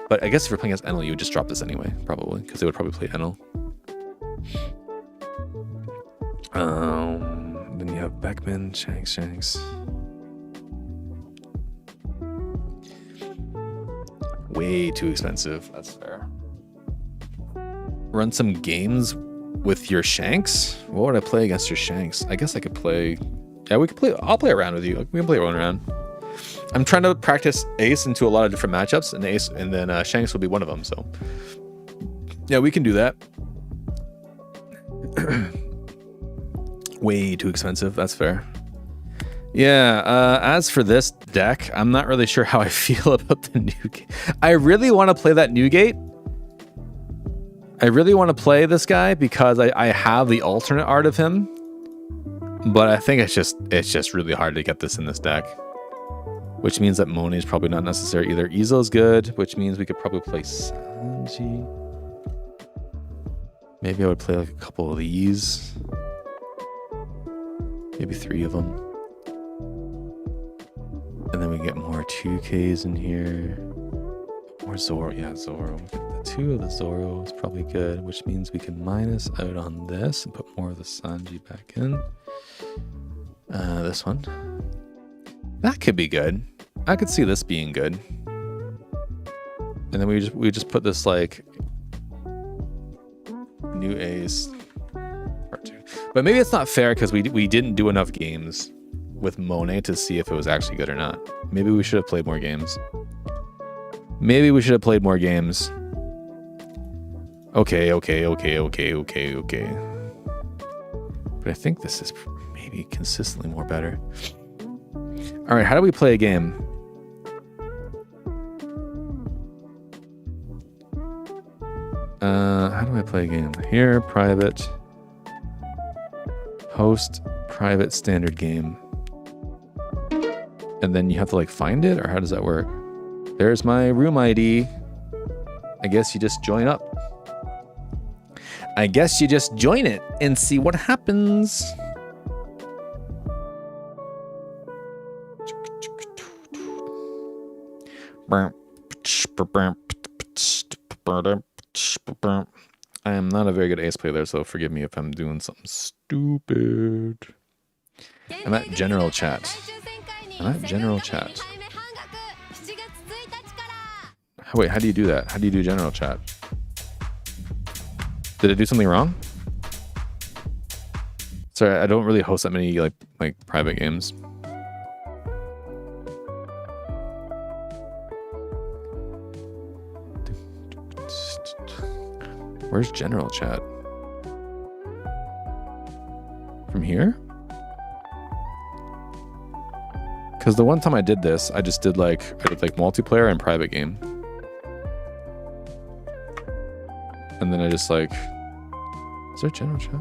But I guess if you're playing against Enel, you would just drop this anyway, probably, because they would probably play Enel. Then you have Beckman, Shanks. Way too expensive. That's fair. Run some games with your Shanks? What would I play against your Shanks? I guess I could play... Yeah, we could play... I'll play around with you. We can play one round. I'm trying to practice Ace into a lot of different matchups, and Ace, and then Shanks will be one of them, so... Yeah, we can do that. Way too expensive. That's fair. Yeah, as for this deck, I'm not really sure how I feel about the Newgate. I really want to play that Newgate. I really want to play this guy because I have the alternate art of him. But I think it's just really hard to get this in this deck. Which means that Monet is probably not necessary either. Izo's good, which means we could probably play Sanji. Maybe I would play like a couple of these. Maybe 3 of them. And then we get more 2Ks in here. Or Zoro. Yeah, Zoro. 2 of the Zoro is probably good, which means we can minus out on this and put more of the Sanji back in. This one. That could be good. I could see this being good. And then we just put this like new Ace part 2. But maybe it's not fair because we didn't do enough games with Monet to see if it was actually good or not. Maybe we should have played more games. Maybe we should have played more games. Okay. But I think this is maybe consistently more better. All right, how do we play a game? How do I play a game? Here, private. Host, private, standard game. And then you have to like find it, or how does that work? There's my room ID. I guess you just join up. I guess you just join it and see what happens. I am not a very good Ace player, so forgive me if I'm doing something stupid. I'm at general chat. Wait, how do you do that? How do you do general chat? Did I do something wrong? Sorry, I don't really host that many like private games. Where's general chat? From here? Because the one time I did this, I did multiplayer and private game. And then I just like, is there general chat?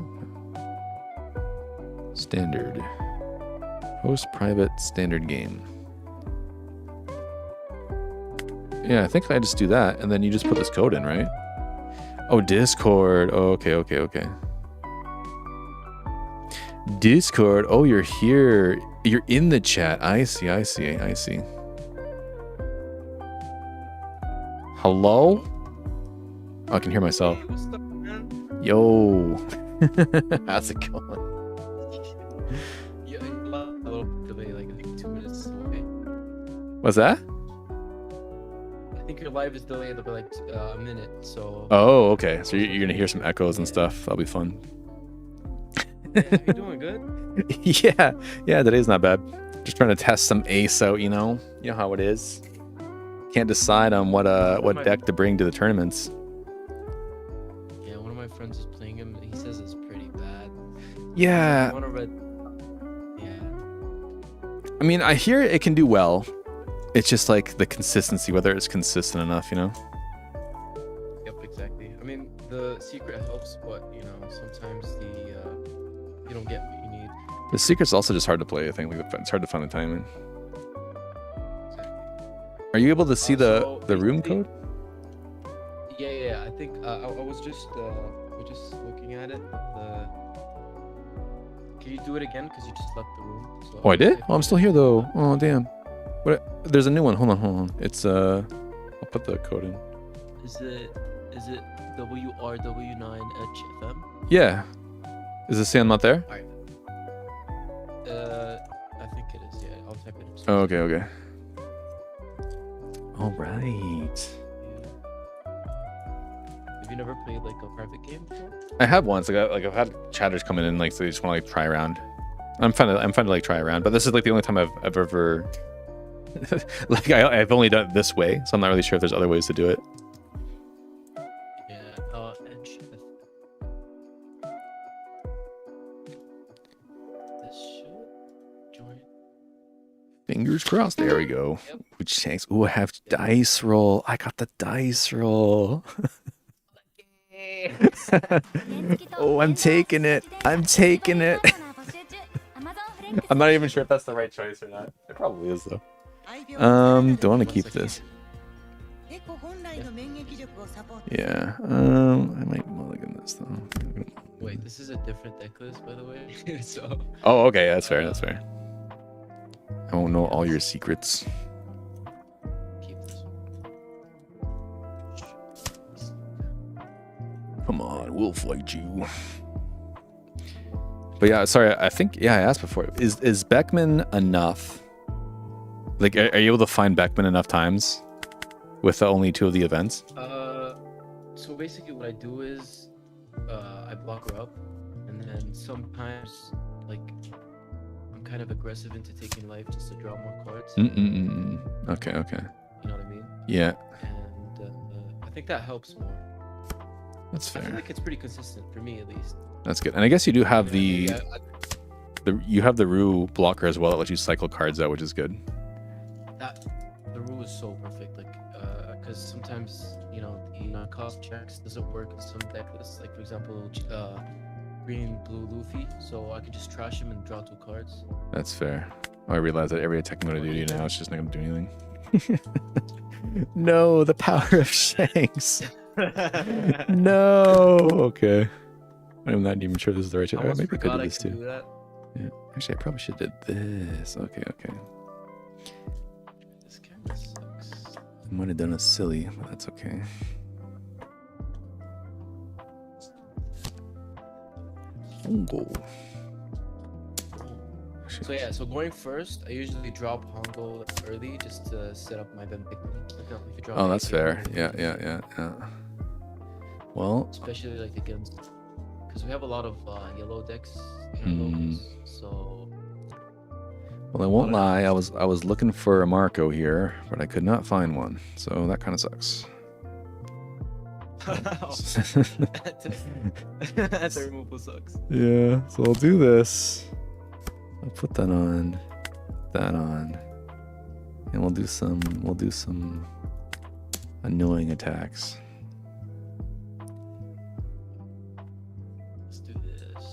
Standard. Host private standard game. Yeah, I think I just do that, and then you just put this code in, right? Oh, Discord. Oh, okay. Discord. Oh, you're here. You're in the chat. I see. Hello? Oh, I can hear myself. Hey, what's up, man? Yo. How's it going? Yeah, a little delay, like I think 2 minutes away. What's that? I think your live is delayed by like a minute, so. Oh, okay. So you're gonna hear some echoes and stuff. That'll be fun. Yeah, how you doing? Good? yeah. Today's not bad. Just trying to test some Ace out. You know how it is. Can't decide on what deck to bring to the tournaments. Yeah, one of my friends is playing him. He says it's pretty bad. Yeah. I wanna read. Yeah. I mean, I hear it can do well. It's just like the consistency, whether it's consistent enough, you know? Yep, exactly. I mean, the secret helps, but sometimes you don't get what you need. The secret's also just hard to play. I think it's hard to find the timing. Exactly. Are you able to see So the room code? Yeah. I think I was just we're just looking at it. Can you do it again? Because you just left the room. So Oh, I did? Oh, I'm still here though. Oh, damn. What? There's a new one. Hold on. It's I'll put the code in. Is it WRW9HFM? Yeah. Is it say I'm not there? I think it is. Yeah, I'll type it in. Oh, okay. All right. Have you never played like a private game before? I have once. I've had chatters coming in so they just want to try around. I'm fine to try around, but this is like the only time I've ever I've only done it this way, so I'm not really sure if there's other ways to do it. Yeah. Edge. This should join. Fingers crossed. There we go. Yep. Which tanks? Ooh, I have dice roll. I got the dice roll. Oh, I'm taking it. I'm not even sure if that's the right choice or not. It probably is though. Don't want to keep this. Yeah. I might mulligan this though. Wait, this is a different deck list, by the way. So. Oh, okay. That's fair. I won't know all your secrets. Keep this one. Come on, we'll fight you. But yeah, sorry, I think, yeah, I asked before. Is Beckman enough? Like, are you able to find Beckman enough times with only 2 of the events? So basically what I do is, I block her up, and then sometimes, like, I'm kind of aggressive into taking life just to draw more cards. Okay, okay. You know what I mean? Yeah, And I think that helps more. that's I feel fair. like it's pretty consistent for me, at least. That's good. And I guess you do have Yeah, you have the Rue blocker as well that lets you cycle cards out, which is good. the rule is so perfect, like, because sometimes, you know, the non-cost checks doesn't work in some deck lists. Like, for example, green, blue Luffy, so I can just trash him and draw 2 cards. That's fair. Oh, I realize that every attack mode I do now, it's just not going to do anything. No, the power of Shanks. No. Okay. I'm not even sure this is the right shit. I almost Maybe I could forgot do I this can too. do that. Yeah. Actually, I probably should have did this. Okay, okay. This camera sucks. I might have done a silly, but that's okay. Hongo. So yeah, so going first, I usually drop Hongo early just to set up my Bempic. Oh, that's fair. Yeah. Well, Especially like against, because we have a lot of yellow decks in our locals, so I won't lie. I was looking for a Marco here, but I could not find one. So that kind of sucks. that removal sucks. Yeah. So I'll do this. I'll put that on, and we'll do some annoying attacks. Let's do this.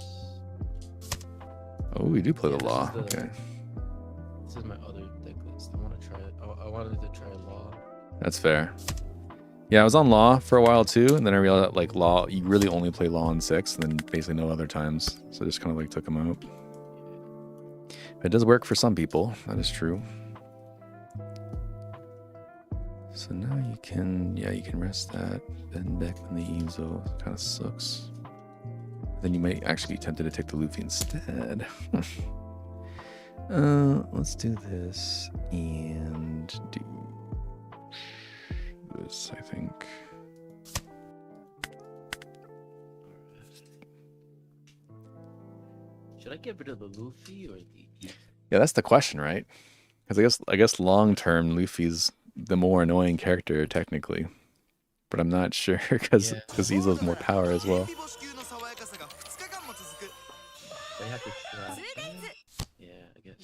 Oh, we do play Yeah, the this law. is the- Okay, This is my other deck list. I want to try it. I wanted to try law. that's fair. Yeah, I was on law for a while too, and then I realized that like law, you really only play law on 6, and then basically no other times. So I just kind of like took them out. It does work for some people. That is true. So now you can rest that. Then back in the Ezo kind of sucks. Then you might actually be tempted to take the Luffy instead. Let's do this and do this, I think. Should I get rid of the Luffy or the? Yeah, that's the question, right? Because I guess long term, Luffy's the more annoying character technically, but I'm not sure because Yeah. Ezo's more power as well. I have to try. Yeah, I guess.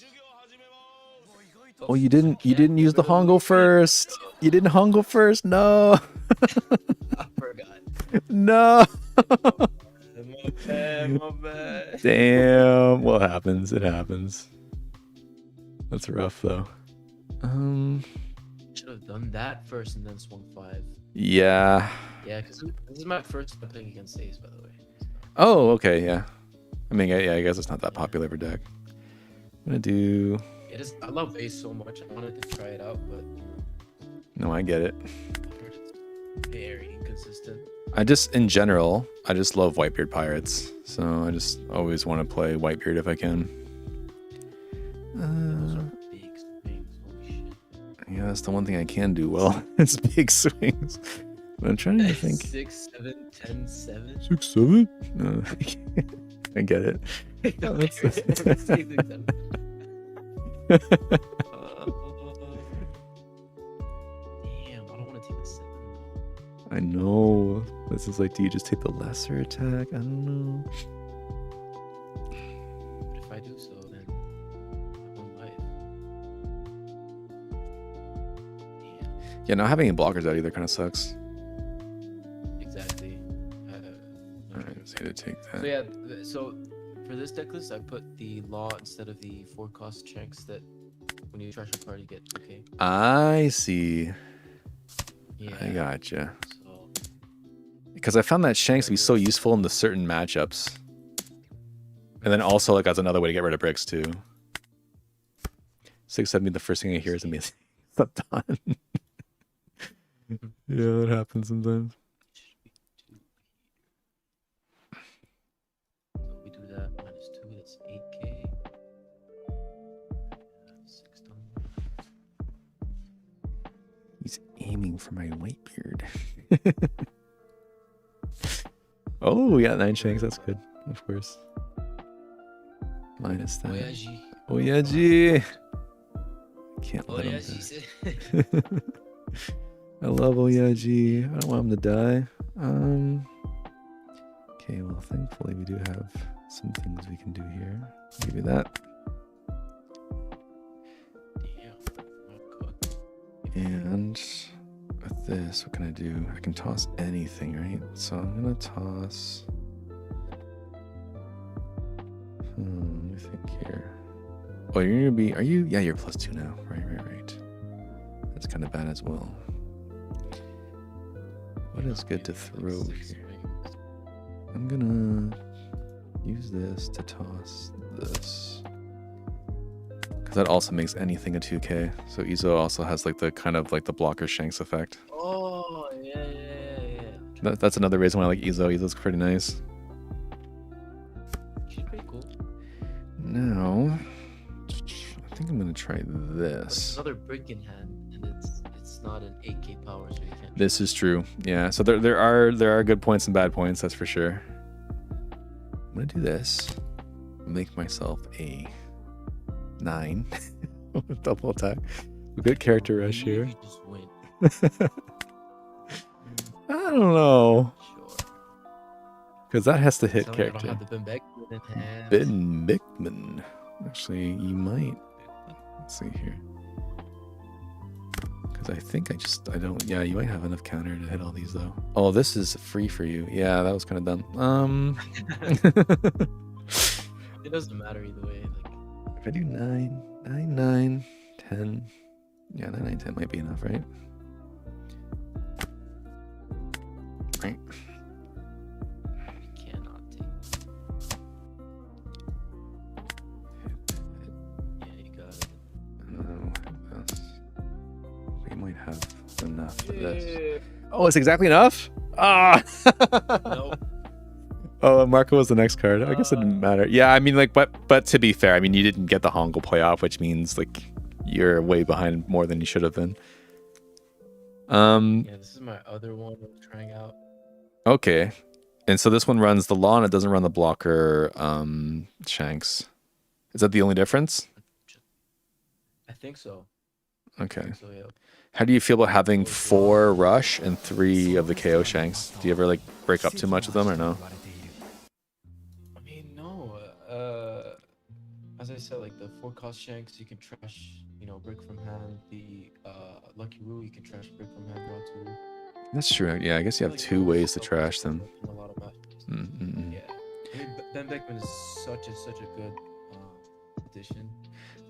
Oh, you didn't use the Hongo first. You didn't Hongo first. No, I forgot. no. My bad. My bad. Damn. Well, it happens. It happens. That's rough though. Should have done that first and then swung 5. Yeah. Yeah, because this is my first time playing against Ace, by the way. Oh, okay. Yeah. I mean, yeah. I guess it's not that popular of a deck. I'm gonna do. It is. I love Ace so much. I wanted to try it out, but No, I get it. I've heard it's very inconsistent. In general, I just love Whitebeard Pirates. So I just always want to play Whitebeard if I can. Those are big swings. Holy shit. Yeah, that's the one thing I can do well. It's big swings. But I'm trying to think. 6, 7, 10, 7. 6, 7? No, I get it. Damn, I don't want to take the 7 though. I know. This is like, do you just take the lesser attack? I don't know. But if I do so, then I won't life. Damn, Yeah, not having any blockers out either kind of sucks. exactly. Alright, let's to take that. So yeah, so for this deck list, I put the law instead of the 4 cost checks that when you trash a card, you get 2k. I see. Yeah. I gotcha. So Because I found that Shanks to be so useful in the certain matchups. And then also like as another way to get rid of bricks too. 670, the first thing I hear is amazing. It's not done. Yeah, that happens sometimes. That's 8K. 6 done. He's aiming for my white beard. Oh, we got 9 shanks. That's good, of course. Minus that. Oyaji. Oyaji. Can't let him Oyaji. die. I love Oyaji. I don't want him to die. Okay, well, thankfully we do have some things we can do here. Give me that. Damn. Oh, God. And with this, what can I do? I can toss anything, right? So I'm gonna toss. Let me think here. Oh, you're gonna be. Are you? Yeah, you're +2 now. Right. That's kind of bad as well. What is good to throw here? I'm gonna use this to toss this. Because that also makes anything a 2K. So Izo also has like the kind of like the blocker shanks effect. Oh, yeah. That's another reason why I like Izo. Izo's pretty nice. She's pretty cool. Now, I think I'm gonna try But this. another brick in hand, and it's not an 8K power, so you can't. This is true. Yeah. So there are good points and bad points. That's for sure. I'm gonna do this. Make myself a 9. Double attack. Good character rush You here. just win. I don't know. Sure. Because that has to hit Tell me I don't character. have the Ben Beckman in hand. Ben Bickman. Actually, you might. Let's see here. Because I think I don't. Yeah, you might have enough counter to hit all these though. Oh, this is free for you. Yeah, that was kind of dumb. It doesn't matter either way. Like, If I do 9, 9, 10. Yeah, 9, 9, 10 might be enough, right? Right. you cannot take. Yeah, you got it. No, we might have enough for this. Oh, it's exactly enough? Ah! Nope. Oh, Marco was the next card. I guess it didn't matter. Yeah, I mean, like, but to be fair, I mean, you didn't get the Hongo playoff, which means like you're way behind more than you should have been. Yeah, this is my other one I'm trying out. Okay, and so this one runs the law and it doesn't run the blocker shanks. Is that the only difference? I think so. Okay. So yeah. How do you feel about having 4 rush and 3 of the KO shanks? Do you ever like break up too much with them or no? I mean, no. As I said, like the 4 cost shanks, you can trash, brick from hand. The Lucky Roo, you can trash brick from hand draw 2. That's true. Yeah, I guess you have 2 ways to trash them. In a lot of matches. Mm-mm. Yeah. I mean, Ben Beckman is such a good addition.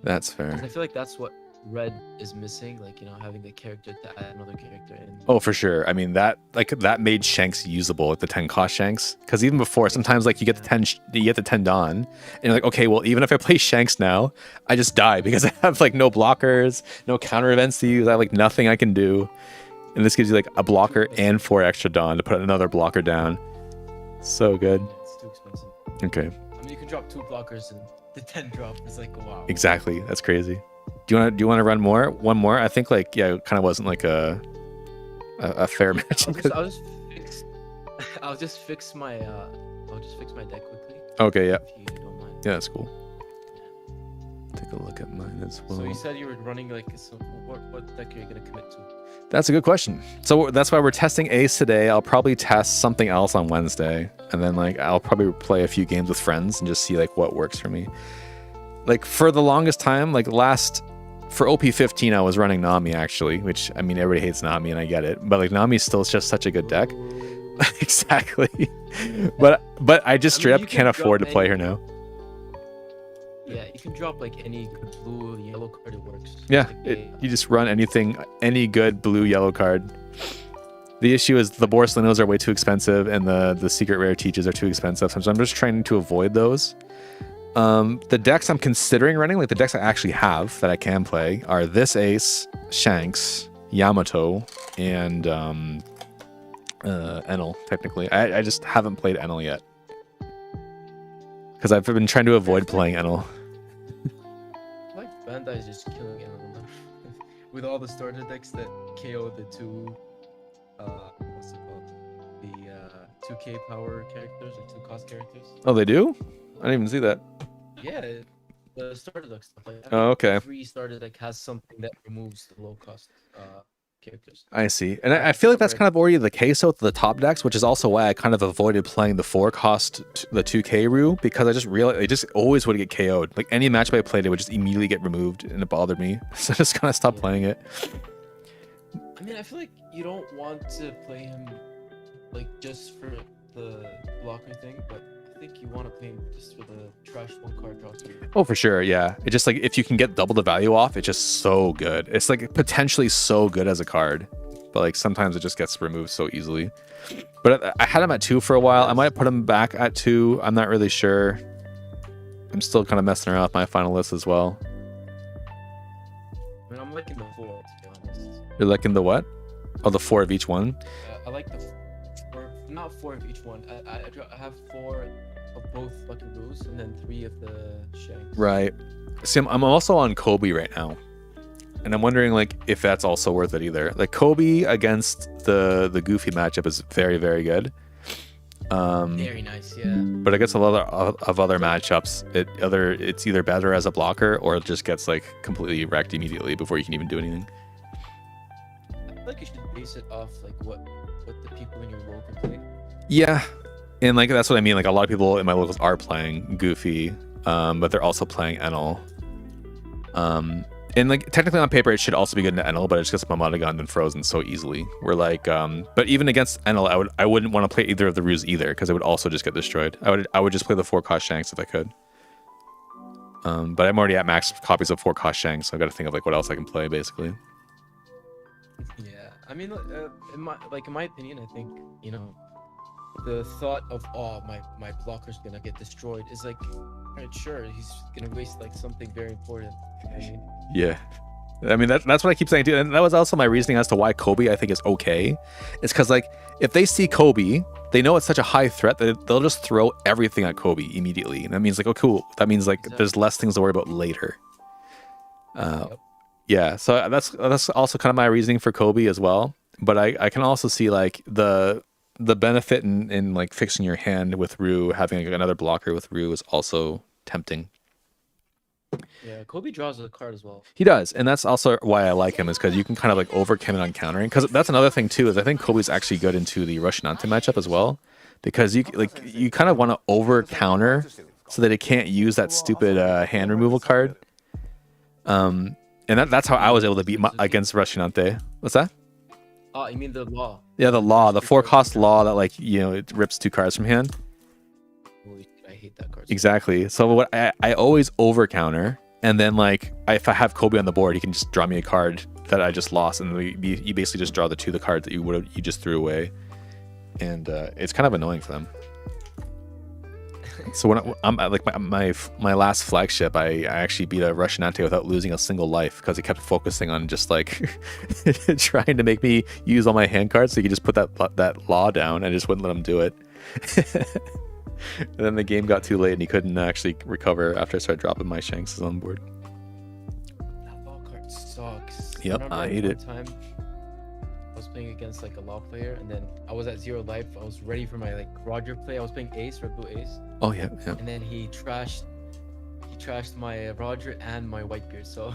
That's 'Cause I fair. feel like that's what Red is missing, like having the character to add another character in. Oh, for sure. I mean, that made shanks usable with the 10 cost shanks. Because even before, sometimes like you get the 10 Dawn, and you're like, okay, well, even if I play shanks now, I just die because I have like no blockers, no counter events to use. I have like nothing I can do, and this gives you like a blocker and 4 extra Dawn to put another blocker down. So good. It's too expensive. Okay, I mean, you can drop 2 blockers and the 10 drop is like, wow. exactly. That's crazy. Do you want to run more? One more? I think like it kind of wasn't like a fair match. I'll just fix my deck quickly. Okay, yeah. If you don't mind. Yeah, that's cool. Take a look at mine as well. So you said you were running like what deck are you gonna commit to? That's a good question. So that's why we're testing Ace today. I'll probably test something else on Wednesday, and then like I'll probably play a few games with friends and just see like what works for me. Like for the longest time, like for OP15, I was running Nami actually, which I mean everybody hates Nami and I get it, but like Nami's still just such a good deck. Exactly. But I just straight up you can't can afford to drop play any- her now. Yeah, you can drop like any good blue or yellow card, it works. Yeah, Like, you just run any good blue yellow card. The issue is the Borsalinos are way too expensive and the secret rare teaches are too expensive. So I'm just trying to avoid those. The decks I'm considering running, like the decks I actually have that I can play, are this Ace, Shanks, Yamato, and Enel, technically. I just haven't played Enel yet. because I've been trying to avoid playing Enel. Like Bandai is just killing Enel now. With all the starter decks that KO the two, what's it called? The 2K power characters or 2 cost characters. Oh, they do? I didn't even see that. Yeah, the starter deck stuff. Like, Oh, okay. Every starter deck has something that removes the low cost characters. I see. And I feel like that's kind of already the case with the top decks, which is also why I kind of avoided playing the 4-cost, the 2K Rue, because I just realized it just always would get KO'd. Like any matchup I played, it would just immediately get removed, and it bothered me. So I just kind of stopped playing it. I mean, I feel like you don't want to play him like just for the blocker thing, but I think you want to play him just for the trash 1 card draw. Oh, for sure, yeah. It just like if you can get double the value off, it's just so good. It's like potentially so good as a card, but like sometimes it just gets removed so easily. But I had him at 2 for a while. I might put him back at 2. I'm not really sure. I'm still kind of messing around with my final list as well. I mean, I'm liking the 4, to be honest. You're liking the what? Oh, the 4 of each one. I like the 4, not 4 of each one. I have 4 of both Lucky Rules and then 3 of the Shanks. Right. See, I'm also on Kobe right now, and I'm wondering like if that's also worth it either. Like Kobe against the Goofy matchup is very, very good. Very nice, yeah. But against a lot of other matchups, it's either better as a blocker or it just gets like completely wrecked immediately before you can even do anything. I feel like you should base it off like what the people in your local play. Yeah, and like that's what I mean. Like a lot of people in my locals are playing Goofy, but they're also playing Enel. And like technically on paper it should also be good into Enel, but it just gets Mamadagan and frozen so easily. We're like, but even against Enel, I wouldn't want to play either of the Ruse either because it would also just get destroyed. I would just play the 4-cost Shanks if I could. But I'm already at max copies of 4-cost Shanks, so I got to think of like what else I can play basically. Yeah, I mean, in my opinion, I think the thought of my blocker's gonna get destroyed is like, alright, sure, he's gonna waste like something very important. I mean, Yeah. I mean, that's what I keep saying too. And that was also my reasoning as to why Kobe I think is okay. It's because like if they see Kobe, they know it's such a high threat that they'll just throw everything at Kobe immediately. And that means like, oh cool. That means like there's less things to worry about later. Yeah, so that's also kind of my reasoning for Kobe as well. But I can also see like the benefit in like fixing your hand with Rue, having like, another blocker with Rue is also tempting. yeah, Kobe draws a card as well. He does, and that's also why I like him, is because you can kind of like overcome it on countering. Because that's another thing too, is I think Kobe's actually good into the Rushinante matchup as well, because you kind of want to over counter so that it can't use that stupid hand removal card. And that's how I was able to beat against Rushinante. What's that? Oh, you mean the law? Yeah, the 4-cost law that like it rips 2 cards from hand. Holy shit, I hate that card. Exactly. So what I always over counter, and then like if I have Kobe on the board, he can just draw me a card that I just lost, and you basically just draw the cards that you just threw away, and it's kind of annoying for them. So when I'm like my last flagship, I actually beat a Rushinante without losing a single life because he kept focusing on just like trying to make me use all my hand cards, so he could just put that law down and I just wouldn't let him do it. And then the game got too late and he couldn't actually recover after I started dropping my Shanks on board. That law card sucks. Yep, I hate it. Time I was playing against like a law player, and then I was at 0 life. I was ready for my like Roger play. I was playing Ace, Red Blue Ace. Oh yeah. And then he trashed my Roger and my Whitebeard, so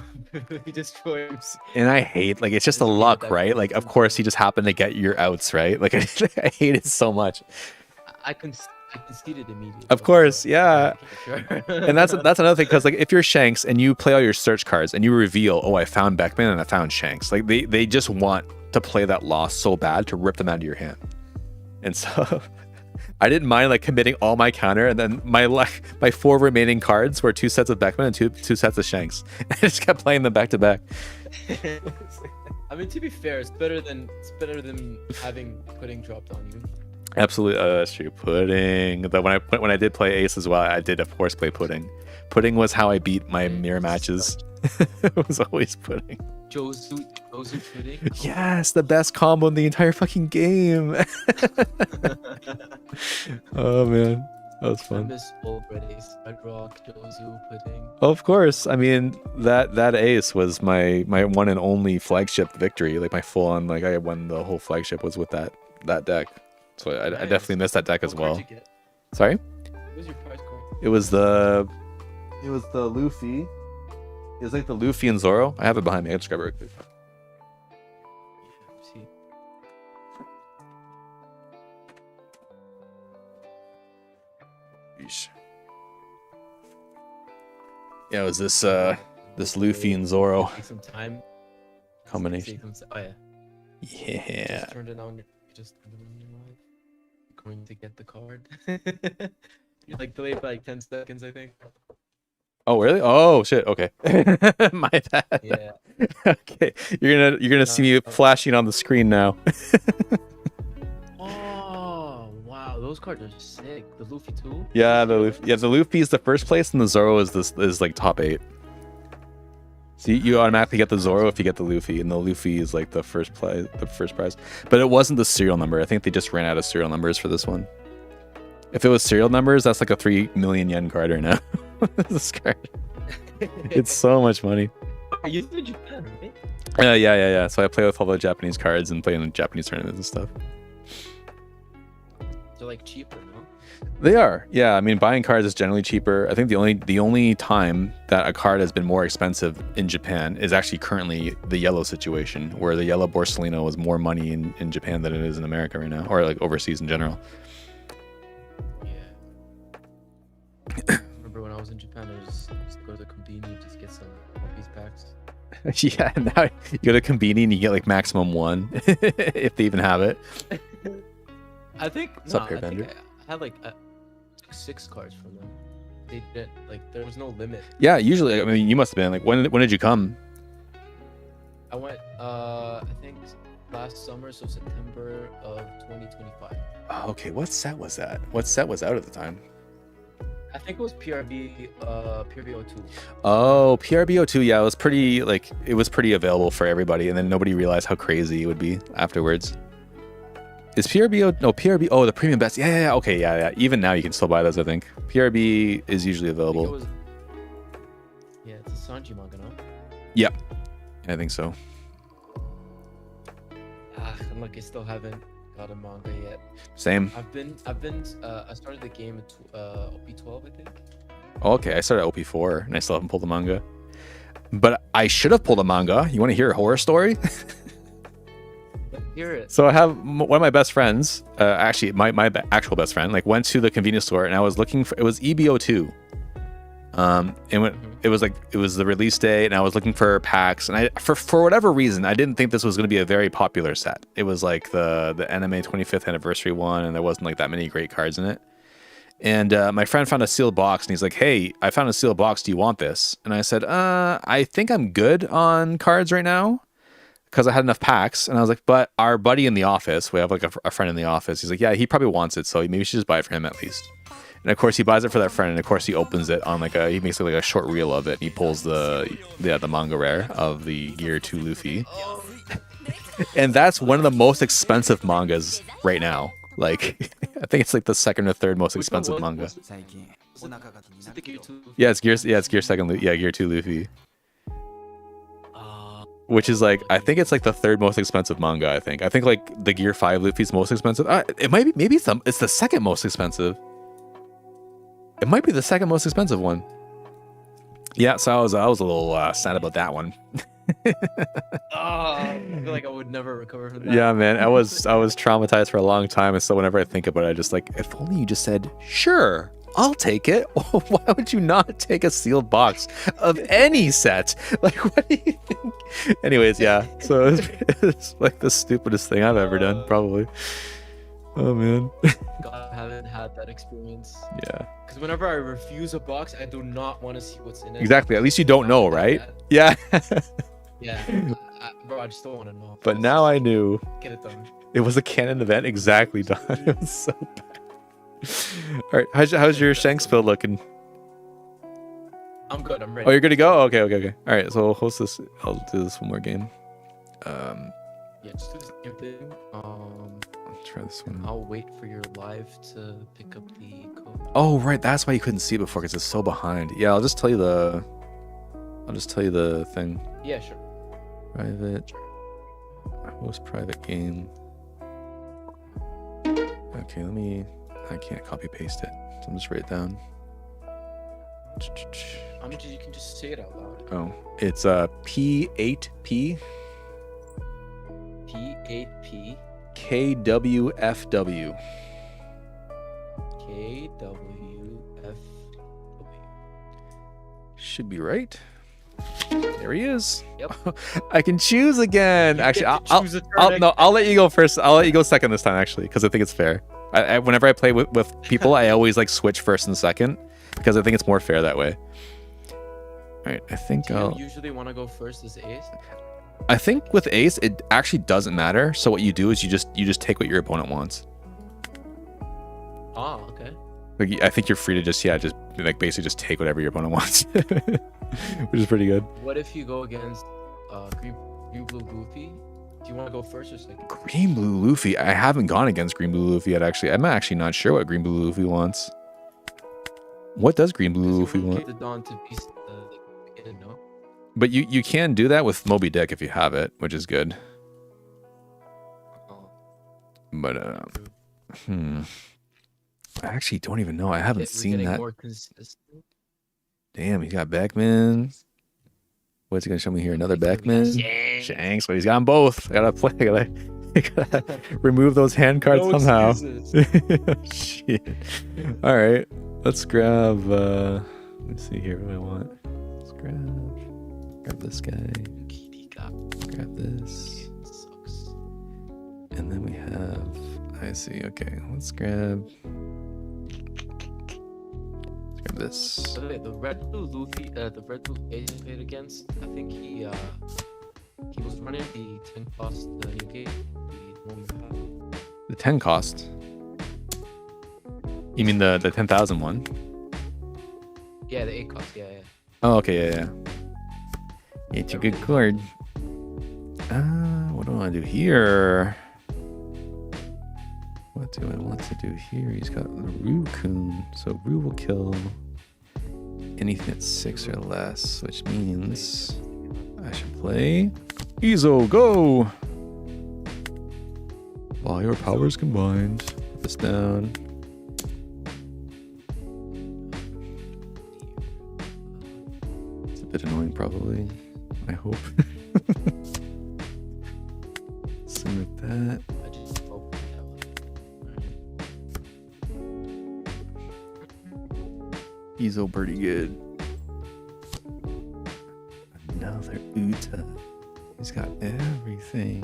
he destroyed him. And I hate like it's just a luck, right? Like of course he just happened to get your outs, right? Like I hate it so much. I conceded immediately. Of course, yeah. Sure. And that's another thing, because like if you're Shanks and you play all your search cards and you reveal, oh, I found Beckman and I found Shanks, like they just want to play that loss so bad to rip them out of your hand. And so I didn't mind like committing all my counter, and then my 4 remaining cards were 2 sets of Beckman and two sets of Shanks. I just kept playing them back to back. I mean, to be fair, it's better than having pudding dropped on you. Absolutely, that's true. Pudding. But when I did play Ace as well, I did of course play Pudding. Pudding was how I beat my mirror matches. It was always Pudding. Josu pudding. Yes, the best combo in the entire fucking game. Oh man. That was I fun. miss old red ace, red rock, Jozu, pudding. Of course. I mean, that ace was my one and only flagship victory. Like my full on, like I won the whole flagship was with that deck. So I Nice. definitely missed that deck as What card well. you get? Sorry? What was your prize card? It was the Luffy. It was like the Luffy and Zoro. I have it behind me. I'll just grab it real quick. Yeah, see. Yeesh. Yeah, it was this Luffy and Zoro Take some time. combination. Take some, oh yeah. Yeah. Just turned it on. You just turned it on your live. Going to get the card. You're like delayed by like 10 seconds, I think. Oh really? Oh shit. Okay. My bad. Yeah. Okay. You're gonna see me flashing on the screen now. Oh wow, those cards are sick. The Luffy too. Yeah, the Luffy is the first place, and the Zoro is like top 8. So you automatically get the Zoro if you get the Luffy, and the Luffy is like the first prize. But it wasn't the serial number. I think they just ran out of serial numbers for this one. If it was serial numbers, that's like a 3 million yen card right now. This card. It's so much money. Are you in Japan, right? Yeah. So I play with all the Japanese cards and play in Japanese tournaments and stuff. They're like cheaper, no? They are. Yeah, I mean buying cards is generally cheaper. I think the only time that a card has been more expensive in Japan is actually currently the yellow situation, where the yellow Borsalino is more money in Japan than it is in America right now, or like overseas in general. Yeah. Remember when I was in Japan, I just go to the convenience, just get some One Piece packs. Yeah, now you go to Konbini and you get like maximum 1 if they even have it. I think What's up, I Airbender? think I had like 6 cards from them. They didn't like there was no limit. Yeah, usually. I mean, you must have been like when did you come? I went I think last summer, so September of 2025. Oh, okay, what set was that? What set was out at the time? I think it was PRB 02. Oh, PRBO2. Yeah, it was pretty available for everybody, and then nobody realized how crazy it would be afterwards. Is PRBO no PRB? Oh, the premium best. Yeah. Okay, yeah. Even now you can still buy those. I think PRB is usually I think available. it was, yeah, it's a Sanji manga, no? Yep, I think so. I'm like I still haven't got a manga yet. Same. I started the game at OP12, I think. Oh, okay, I started at OP4 and I still haven't pulled a manga. But I should have pulled a manga. You want to hear a horror story? Hear it. So I have one of my best friends, actually my actual best friend, like went to the convenience store and I was looking for, it was EBO2. And it was the release day and I was looking for packs and I for whatever reason I didn't think this was going to be a very popular set. It was like the anime 25th anniversary one and there wasn't like that many great cards in it. And my friend found a sealed box and he's like, "Hey, I found a sealed box. Do you want this?" And I said, I think I'm good on cards right now because I had enough packs." And I was like, "But our buddy in the office, we have like a friend in the office. He's like, yeah, he probably wants it. So maybe we should just buy it for him at least." And of course he buys it for that friend. And of course he opens it on he makes like a short reel of it. And he pulls the manga rare of the Gear 2 Luffy. And that's one of the most expensive mangas right now. Like, I think it's like the second or third most expensive manga. Is it the Gear 2? Yeah, it's Gear 2 Gear 2 Luffy. Which is like, I think it's like the third most expensive manga, I think. I think like the Gear 5 Luffy's most expensive. It might be, maybe it's the second most expensive. It might be the second most expensive one. Yeah, so I was a little sad about that one. I feel like I would never recover from that. Yeah, man, I was traumatized for a long time, and so whenever I think about it, I just like, if only you just said, "Sure, I'll take it." Why would you not take a sealed box of any set? Like, what do you think? Anyways, yeah. So it's like the stupidest thing I've ever done, probably. Oh man. God, I haven't had that experience. Yeah. Because whenever I refuse a box, I do not want to see what's in it. Exactly. At least you don't know, right? Yeah. Yeah. Bro, I just don't want to know. But now I knew. Get it done. It was a canon event. Exactly, Don. It was so bad. All right. How's your Shanks build looking? I'm good. I'm ready. Oh, you're good to go? Okay. All right. So I'll host this. I'll do this one more game. Yeah, just do the same thing. I'll try this one. I'll wait for your live to pick up the code. Oh, right. That's why you couldn't see it before, because it's so behind. Yeah, I'll just tell you the thing. Yeah, sure. Private. Host private game. Okay, I can't copy paste it. So I'm just write it down. I mean, you can just say it out loud. Oh, it's P8P P8P KWFW. KWFW. Should be right. There he is. Yep. I can choose again. You Actually, get to I'll, choose a turn I'll, no, again. I'll let you go first. I'll let you go second this time, actually, because I think it's fair. Whenever I play with people, I always like switch first and second because I think it's more fair that way. All right, I think Do you I'll. usually want to go first as ace? I think with ace, it actually doesn't matter. So what you do is you just take what your opponent wants. Ah, okay. Like I think you're free to just like basically just take whatever your opponent wants, which is pretty good. What if you go against green blue Goofy? Do you want to go first or second? Green blue Luffy. I haven't gone against green blue Luffy yet. Actually, I'm actually not sure what green blue Luffy wants. What does green blue Luffy want? The Dawn to be in, no? But you can do that with Moby Dick if you have it, which is good. Oh, But I actually don't even know. I haven't we're seen getting that. more consistent. Damn, he's got Beckman. What's he gonna show me here? Another Beckman? Shanks. Well, he's got them both. I gotta play. I gotta remove those hand cards No somehow. excuses. Shit. All right. Let's grab. Let's see here what I want. Let's grab this guy. Kitty got Grab this. sucks. And then we have. I see. Okay. Let's grab this. By the way, the red blue Luffy, the red blue ace I played against, I think he was running the 10 cost new game. The one you have. The 10 cost. You mean the 10,000 one? Yeah, the 8 cost. Yeah, yeah. Oh, okay, yeah. It's a good card. What do I want to do here? What do I want to do here? He's got the Roo-kun, so Roo will kill anything at 6 or less, which means I should play Izo, go! All your powers combined. Put this down. It's a bit annoying, probably. I hope. Same with that. I just hope that one. Izo pretty good. Another Uta. He's got everything.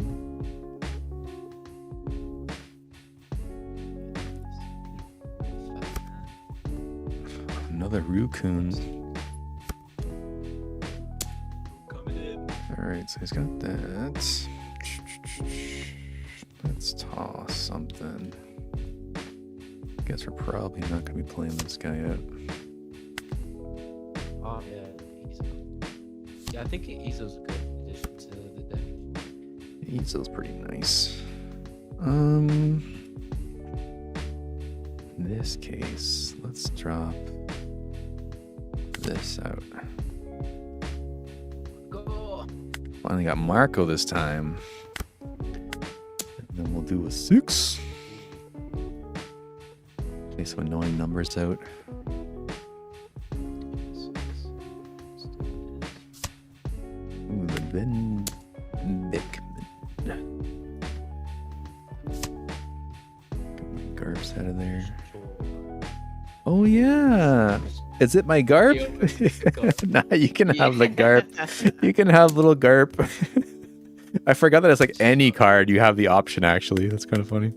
Another Roo-kun. Alright, so he's got that. Let's toss something. Guess we're probably not going to be playing this guy out. Oh yeah, Izo. Yeah, I think Izo's a good addition to the deck. Izo's pretty nice. In this case, let's drop this out. Go. Finally got Marco this time. And then we'll do a 6. Play some annoying numbers out. Ooh, the Ben Dickman. Got my Garps out of there. Oh yeah. Is it my Garp? Nah, you can have the Garp. You can have little Garp. I forgot that it's like any card you have the option actually. That's kind of funny.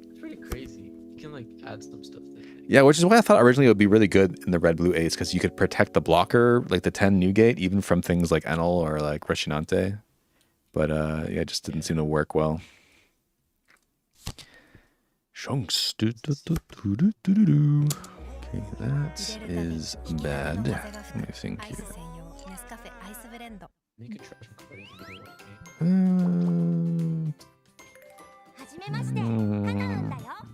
It's pretty crazy. You can like add some stuff to it. Yeah, which is why I thought originally it would be really good in the red blue ace because you could protect the blocker, like the 10 Newgate, even from things like Enel or like Reshinante. But yeah, it just didn't seem to work well. Shunks. Okay, that is bad. Let me think here. Make a trash card into the one, okay?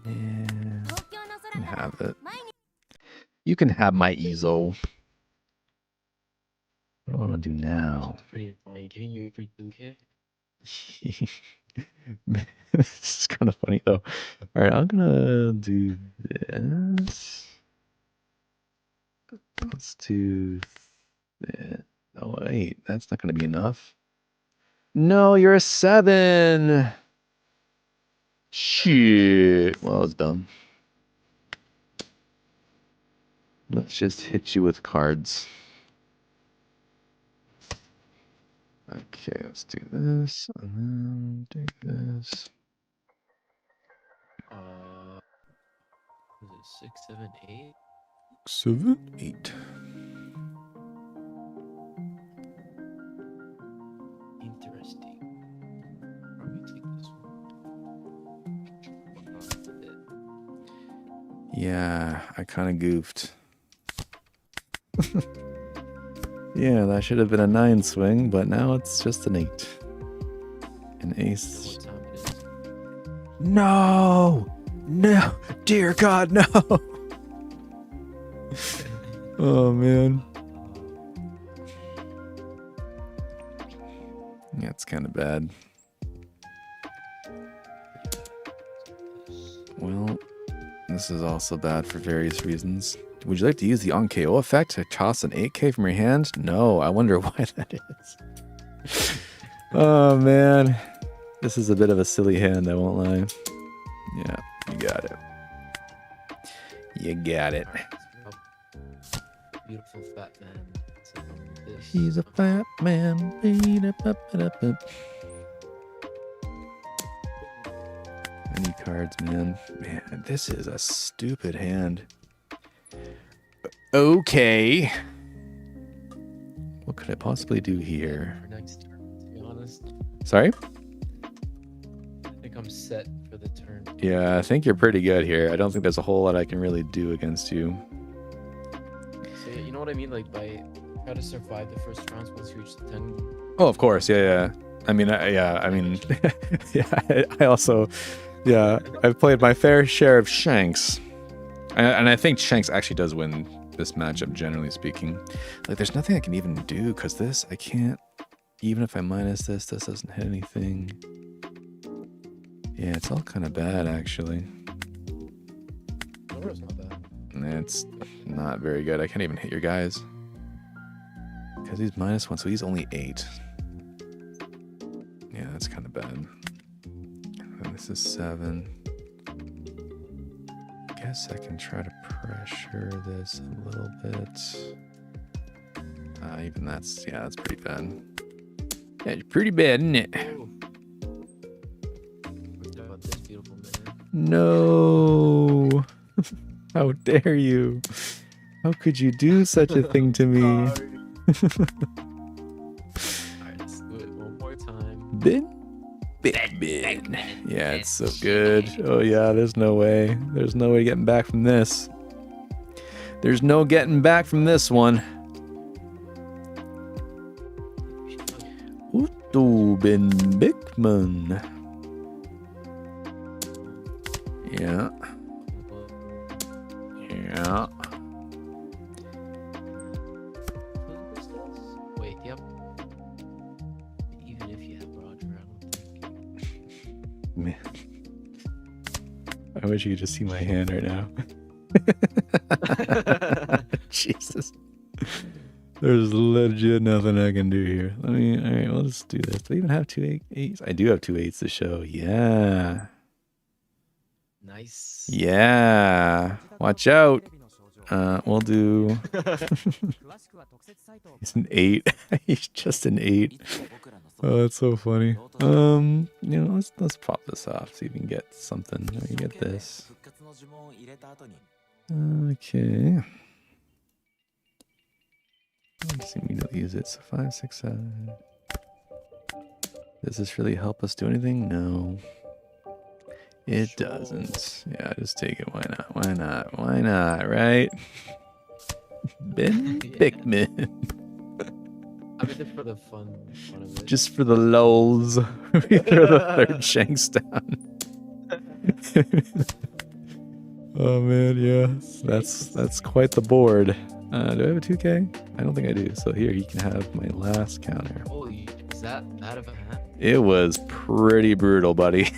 Yeah, can have it. You can have my Ezo. What do I want to do now? Pretty funny. Giving you a free 2K. This is kind of funny though. All right, I'm gonna do this. Let's do that. Oh wait, that's not gonna be enough. No, you're a 7. Shit. Well, it's dumb. Let's just hit you with cards. Okay, let's do this, and then do this. Was it 6, 7, 8? 7, 8. Interesting. Let me take this one. Yeah, I kind of goofed. Yeah, that should have been a 9 swing, but now it's just an 8. An ace. What time it is? No! No! Dear God, no! Oh, man. Yeah, it's kind of bad. Well, this is also bad for various reasons. Would you like to use the on KO effect to toss an 8K from your hand? No, I wonder why that is. Oh, man. This is a bit of a silly hand, I won't lie. Yeah, you got it. You got it. Beautiful fat man. So, this. He's a fat man. I need cards, man. Man, this is a stupid hand. Okay. What could I possibly do here? For next turn, to be honest. Sorry? I think I'm set for the turn. Yeah, I think you're pretty good here. I don't think there's a whole lot I can really do against you. So, you know what I mean? Like, by try to survive the first rounds once you reach the 10. Oh, of course. Yeah. I mean, yeah, I also, yeah, I've played my fair share of Shanks. And I think Shanks actually does win this matchup, generally speaking. Like, there's nothing I can even do, because this, I can't, even if I minus this doesn't hit anything. Yeah, it's all kind of bad, actually. It's not bad. It's not very good. I can't even hit your guys. Because he's -1, so he's only 8. Yeah, that's kind of bad. And this is 7. Guess I can try to pressure this a little bit. Even that's pretty bad. Yeah, it's pretty bad, isn't it? What about this beautiful man? No. How dare you? How could you do such a thing to me? Alright, let's do it one more time. Bin. Yeah, it's so good. Oh yeah, there's no way. There's no way getting back from this. There's no getting back from this one. Otto Ben Bickman. Yeah. Yeah. Wait, yep. Even if you have Roger, I don't think. Man. I wish you could just see my hand right now. Jesus. There's legit nothing I can do here. Alright, we'll just do this. Do I even have 2 8s? I do have 2 8s to show. Yeah. Nice. Yeah. Watch out. We'll do. He's an 8. He's just an 8. Oh, that's so funny. Let's pop this off. See if we can get something. We can get this. Okay. Let's see, we don't use it. So 5, 6, 7. Does this really help us do anything? No. It doesn't. Yeah, just take it. Why not? Why not? Why not? Right? Ben Bickman. I mean, for the fun of it. Just for the lulz. We throw the third Shanks down. Oh man, yeah, that's quite the board. Do I have a 2K? I don't think I do. So here, you can have my last counter. Holy, is that out of a hat? It was pretty brutal, buddy.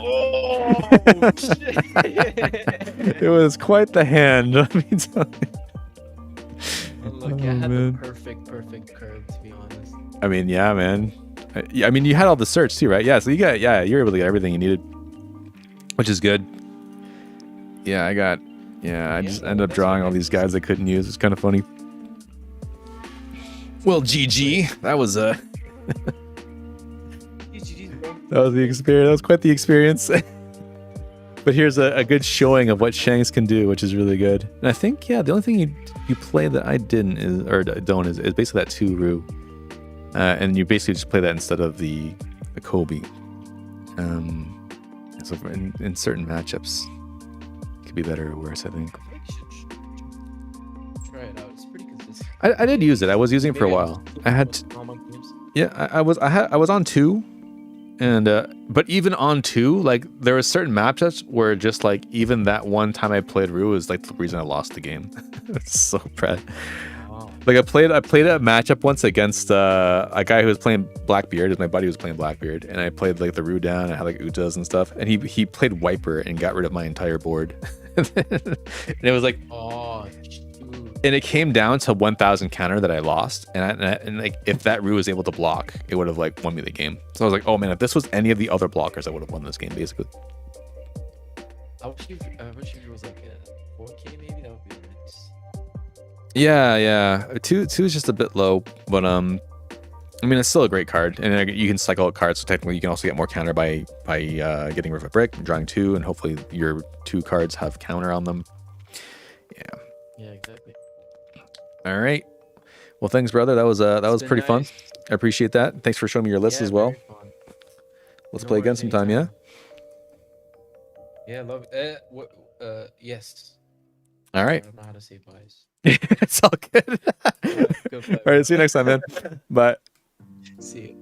Oh shit! It was quite the hand. Let me tell you. Look, I had the perfect curve, to be honest. I mean, yeah, man. I mean, you had all the search too, right? Yeah, so you're able to get everything you needed, which is good. Yeah, I just ended up drawing all these guys I couldn't use. It's kind of funny. Well, GG. That was that was the experience. That was quite the experience. But here's a good showing of what Shanks can do, which is really good. And I think, yeah, the only thing you play that I didn't is basically that 2 Rue. And you basically just play that instead of the Kobe. So in certain matchups, it could be better or worse, I think. Try it out. It's pretty consistent. I did use it. I was using it for a while. I had, I was on 2. And but even on 2, like there were certain matchups where just like even that one time I played Rue is like the reason I lost the game. It's so bad. Wow. Like I played a matchup once against a guy who was playing Blackbeard. My buddy was playing Blackbeard, and I played like the Rue down. I had like Utas and stuff, and he played Wiper and got rid of my entire board. And it was like, oh, shoot. And it came down to 1,000 counter that I lost, and like if that Rue was able to block, it would have like won me the game. So I was like, oh man, if this was any of the other blockers, I would have won this game basically. I wish it was like a 4K maybe. That would be nice. Yeah. 2 is just a bit low, but I mean it's still a great card, and you can cycle out cards. So technically, you can also get more counter by getting rid of a brick, drawing 2, and hopefully your 2 cards have counter on them. Yeah, exactly. All right. Well, thanks, brother. That was pretty fun. I appreciate that. Thanks for showing me your list as well. Let's play again sometime, yeah? Yeah, love yes. All right. I don't know how to say buys. It's all good. All right. See you next time, man. Bye. See you.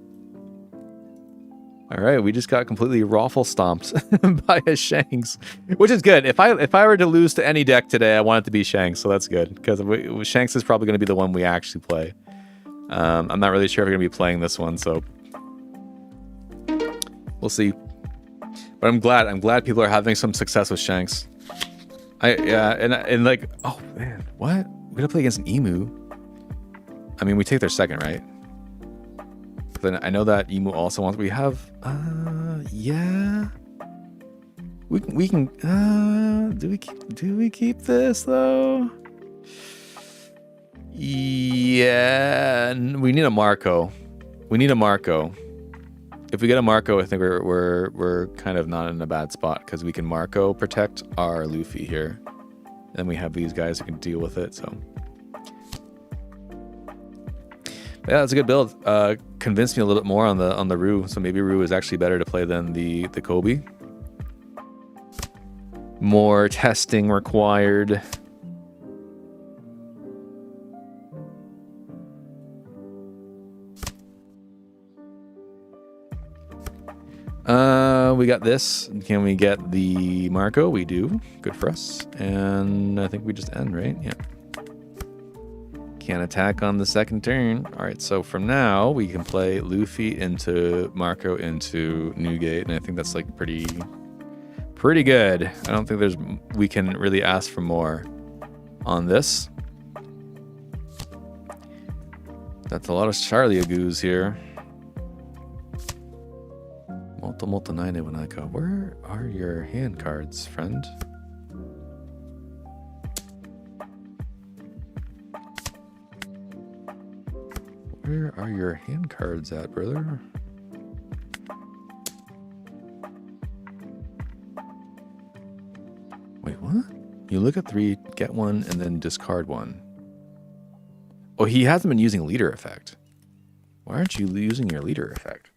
All right, we just got completely raffle stomped by a Shanks, which is good. If I were to lose to any deck today, I want it to be Shanks, so that's good because Shanks is probably going to be the one we actually play. I'm not really sure if we're going to be playing this one, so we'll see. But I'm glad people are having some success with Shanks. And like, oh man, what? We're gonna play against an Emu. I mean, we take their second, right? Then I know that Emu also wants. We have, yeah. We can. Do we keep this though? Yeah. We need a Marco. If we get a Marco, I think we're kind of not in a bad spot because we can Marco protect our Luffy here. Then we have these guys who can deal with it. So. Yeah, that's a good build. Convinced me a little bit more on the Rue. So maybe Rue is actually better to play than the Kobe. More testing required. We got this. Can we get the Marco? We do. Good for us. And I think we just end, right? Yeah. Can't attack on the second turn. All right, so from now we can play Luffy into Marco into Newgate, and I think that's like pretty good. I don't think we can really ask for more on this. That's a lot of Charlie Agoos here. Multi 9 when I go. Where are your hand cards, friend? Where are your hand cards at, brother? Wait, what? You look at 3, get 1, and then discard 1. Oh, he hasn't been using leader effect. Why aren't you using your leader effect?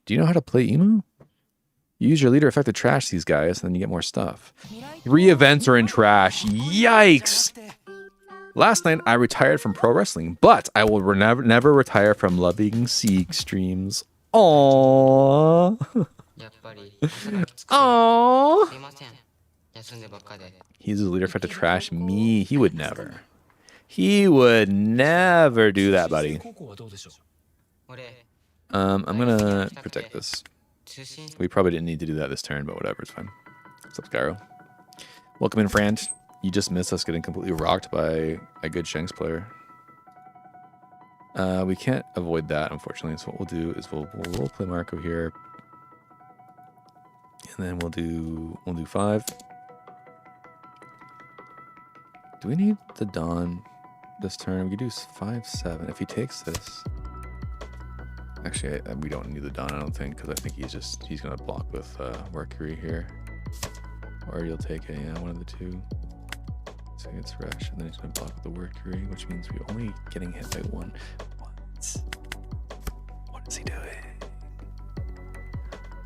Do you know how to play Emu? You use your leader effect to trash these guys, and then you get more stuff. 3 events are in trash. Yikes! Last night, I retired from pro wrestling, but I will never retire from loving Seek streams. Aww. Aww. He's his leader tried to trash me. He would never. He would never do that, buddy. I'm gonna protect this. We probably didn't need to do that this turn, but whatever, it's fine. What's up, Skyro? Welcome in, Fran. You just missed us getting completely rocked by a good Shanks player. We can't avoid that, unfortunately. So what we'll do is we'll role play Marco here, and then we'll do 5. Do we need the Dawn this turn? We could do 5-7 if he takes this. Actually, we don't need the Dawn, I don't think, because I think he's gonna block with Mercury here, or he'll take a one of the two. So he gets Resh, and then he's gonna block with the Mercury, which means we're only getting hit by 1. What is he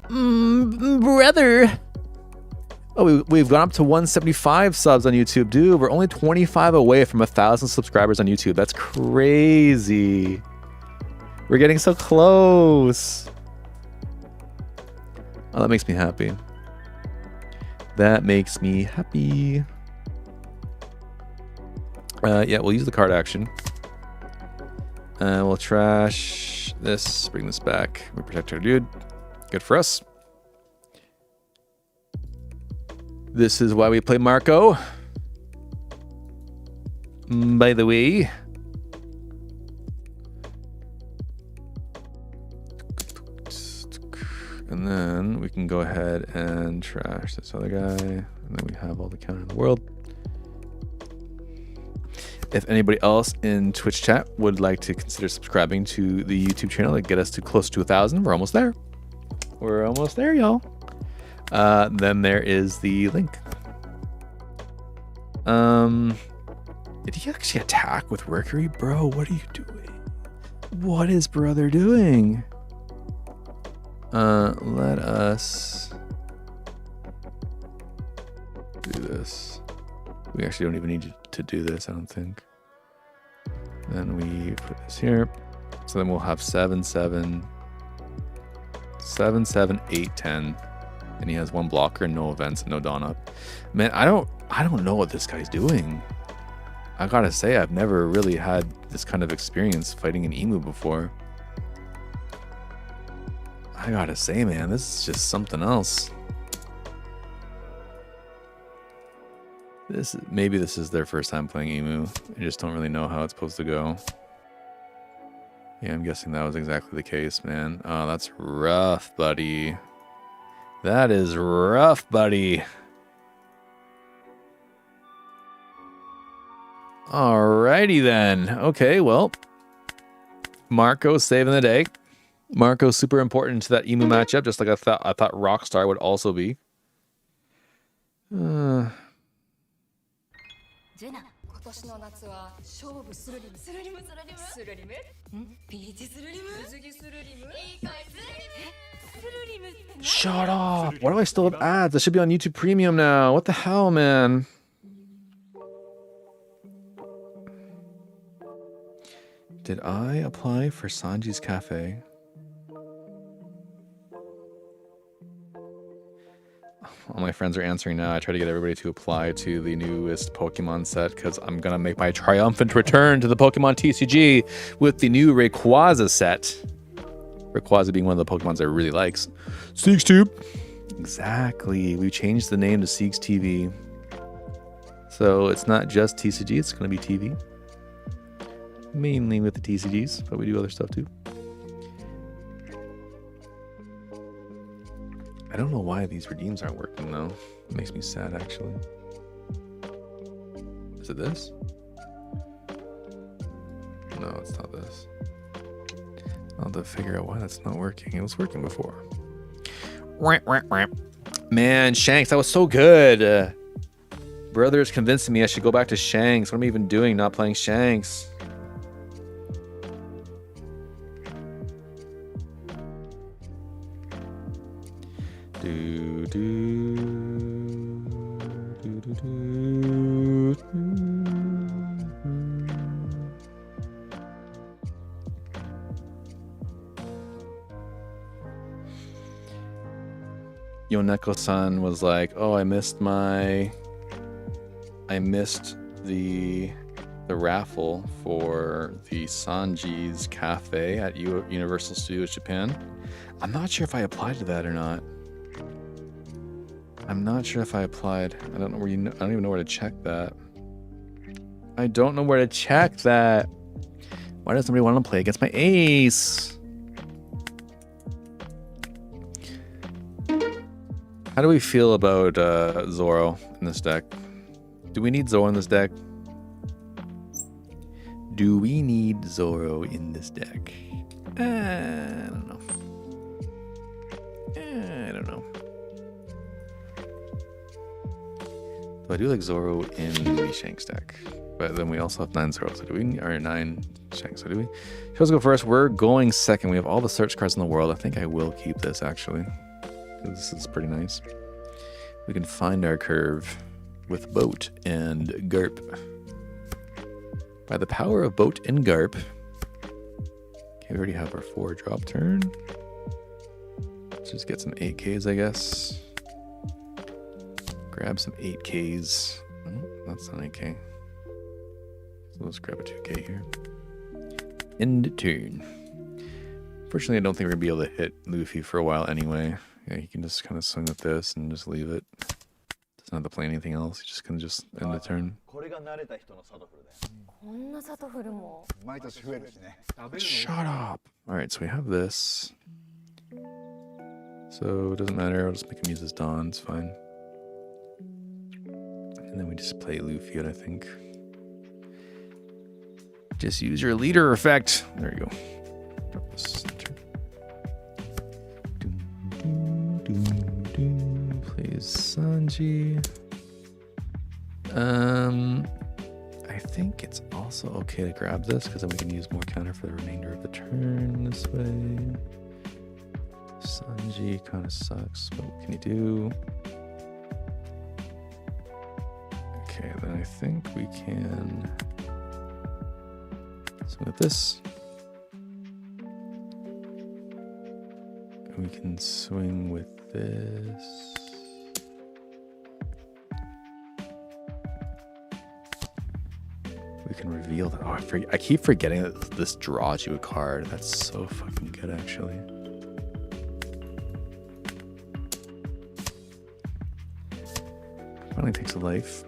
doing? Brother. Oh, we've gone up to 175 subs on YouTube, dude. We're only 25 away from 1,000 subscribers on YouTube. That's crazy. We're getting so close. Oh, that makes me happy. That makes me happy. Yeah, we'll use the card action. We'll trash this, bring this back. We protect our dude. Good for us. This is why we play Marco. By the way. And then we can go ahead and trash this other guy. And then we have all the counter in the world. If anybody else in Twitch chat would like to consider subscribing to the YouTube channel to get us to close to 1,000, we're almost there. We're almost there, y'all. Then there is the link. Did he actually attack with Mercury? Bro, what are you doing? What is brother doing? Let us do this. We actually don't even need to do this, I don't think. Then we put this here. So then we'll have 7, 7, 7, 7, 8, 10. And he has 1 blocker, no events, and no Dawn up. Man, I don't know what this guy's doing. I gotta say, I've never really had this kind of experience fighting an Emu before. I gotta say, man, this is just something else. Maybe this is their first time playing Emu. They just don't really know how it's supposed to go. Yeah, I'm guessing that was exactly the case, man. Oh, that's rough, buddy. That is rough, buddy. Alrighty then. Okay, well, Marco's saving the day. Marco's super important to that Emu matchup, just like I thought Rockstar would also be. Shut up! Why do I still have ads? That should be on YouTube Premium now. What the hell, man? Did I apply for Sanji's Cafe? All my friends are answering now. I try to get everybody to apply to the newest Pokemon set because I'm going to make my triumphant return to the Pokemon TCG with the new Rayquaza set. Rayquaza being one of the Pokemons I really like. SeegsTube. Exactly. We changed the name to Siegs TV. So it's not just TCG, it's going to be TV. Mainly with the TCGs, but we do other stuff too. I don't know why these redeems aren't working though. It makes me sad actually. Is it this? No, it's not this. I'll have to figure out why that's not working. It was working before. Man, Shanks, that was so good. Brother's convincing me I should go back to Shanks. What am I even doing not playing Shanks? Yoneko-san was like, "Oh, I missed the raffle for the Sanji's Cafe at Universal Studios Japan." I'm not sure if I applied to that or not. I'm not sure if I applied. I don't know where I don't even know where to check that. I don't know where to check that. Why does somebody want to play against my ace? How do we feel about Zoro in this deck? Do we need Zoro in this deck? Do we need Zoro in this deck? I don't know. I don't know. So I do like Zoro in the Shanks deck. But then we also have 9 Zoro. So do we, or 9 Shanks. So do we? Let's go first. We're going second. We have all the search cards in the world. I think I will keep this actually. This is pretty nice. We can find our curve with Boat and Garp. By the power of Boat and Garp. Okay, we already have our 4 drop turn. Let's just get some 8Ks, I guess. Grab some 8Ks. Oh, that's not 8K. So let's grab a 2K here. End turn. Fortunately, I don't think we're going to be able to hit Luffy for a while anyway. Yeah, you can just kind of swing with this and just leave it. Doesn't have to play anything else. You just can just end the turn. Shut up! Alright, so we have this. So it doesn't matter. I'll just make him use his Dawn. It's fine. And then we just play Luffy, I think. Just use your leader effect. There you go. Drop this. Plays Sanji. I think it's also okay to grab this because then we can use more counter for the remainder of the turn this way. Sanji kind of sucks, but what can you do? Okay, then I think we can swing with this. And we can swing with this. We can reveal that. Oh, I keep forgetting that this draws you a card. That's so fucking good, actually. Finally takes a life.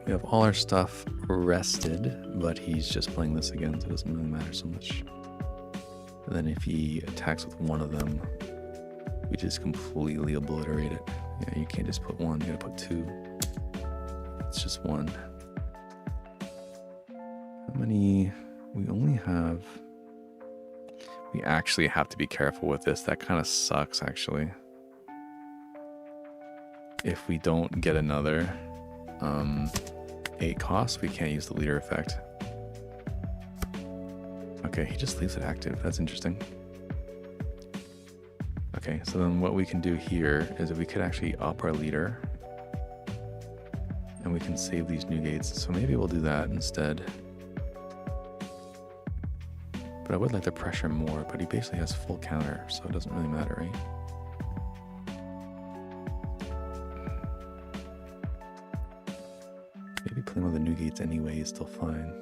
We have all our stuff rested, but he's just playing this again, so it doesn't really matter so much. And then if he attacks with one of them, we just completely obliterate it. Yeah, you can't just put 1, you gotta put 2. It's just 1. How many? We only have... We actually have to be careful with this. That kind of sucks, actually. If we don't get another 8 cost, we can't use the leader effect. Okay, he just leaves it active. That's interesting. Okay, so then what we can do here is that we could actually up our leader. And we can save these new gates. So maybe we'll do that instead. But I would like to pressure more, but he basically has full counter, so it doesn't really matter, right? Maybe playing with the new gates anyway is still fine.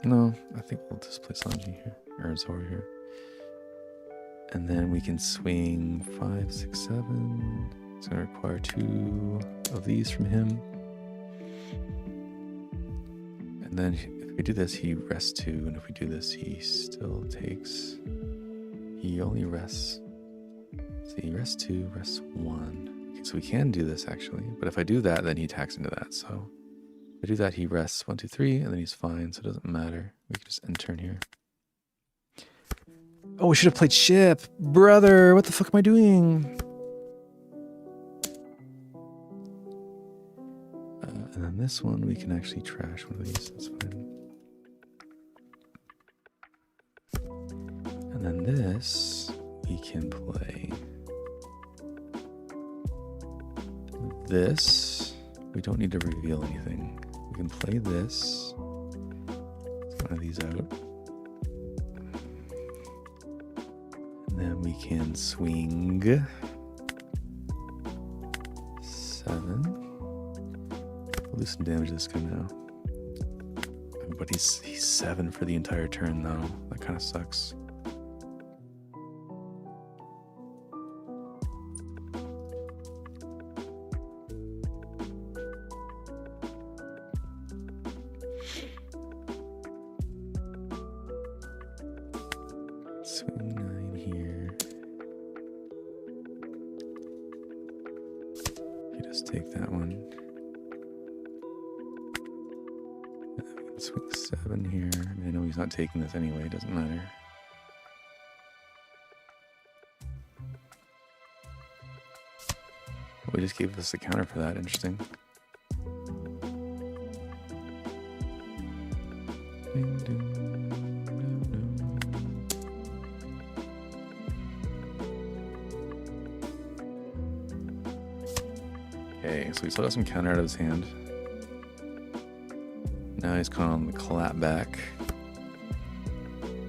No, I think we'll just play Sanji here, or Zoro here. And then we can swing 5, 6, 7. It's going to require 2 of these from him. And then if we do this, he rests 2. And if we do this, he still takes... He only rests... See, he rests 2, rests 1. Okay, so we can do this, actually. But if I do that, then he attacks into that, so... If I do that, he rests 1, 2, 3, and then he's fine, so it doesn't matter. We can just end turn here. Oh, we should have played ship! Brother, what the fuck am I doing? And then this one, we can actually trash one of these, that's fine. And then this, we can play this. We don't need to reveal anything. We can play this. Let's one of these out. And then we can swing 7. We'll do some damage to this guy now. But he's 7 for the entire turn though. That kind of sucks. Swing 9 here. You just take that one. And then we can swing 7 here. I mean, I know he's not taking this anyway, it doesn't matter. We just gave us the counter for that, interesting. Ding, ding. Okay, so we still got some counter out of his hand. Now he's kind of on the clap back.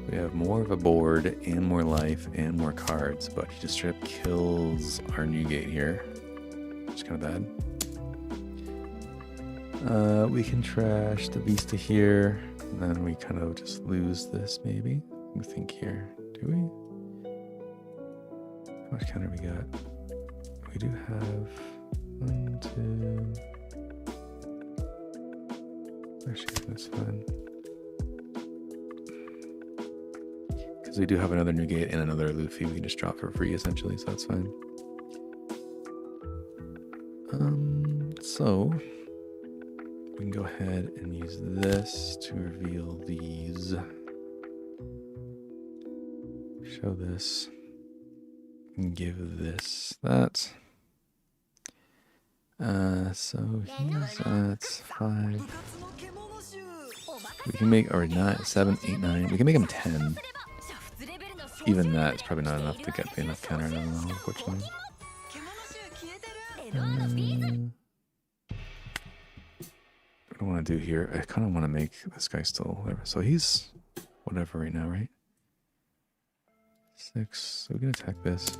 We have more of a board and more life and more cards, but he just straight up kills our new gate here. Which is kind of bad. We can trash the Vista here, and then we kind of just lose this maybe. Let me think here. Do we? How much counter we got? We do have 1, 2. Actually, that's fine. Because we do have another new gate and another Luffy we can just drop for free essentially, so that's fine. So we can go ahead and use this to reveal these. Show this. And give this that. So he's at 5. We can make, or 9, 7, 8, 9. We can make him 10. Even that is probably not enough to get me enough counter. I don't know, unfortunately. What do I want to do here? I kind of want to make this guy still whatever. So he's whatever right now, right? 6. So we can attack this.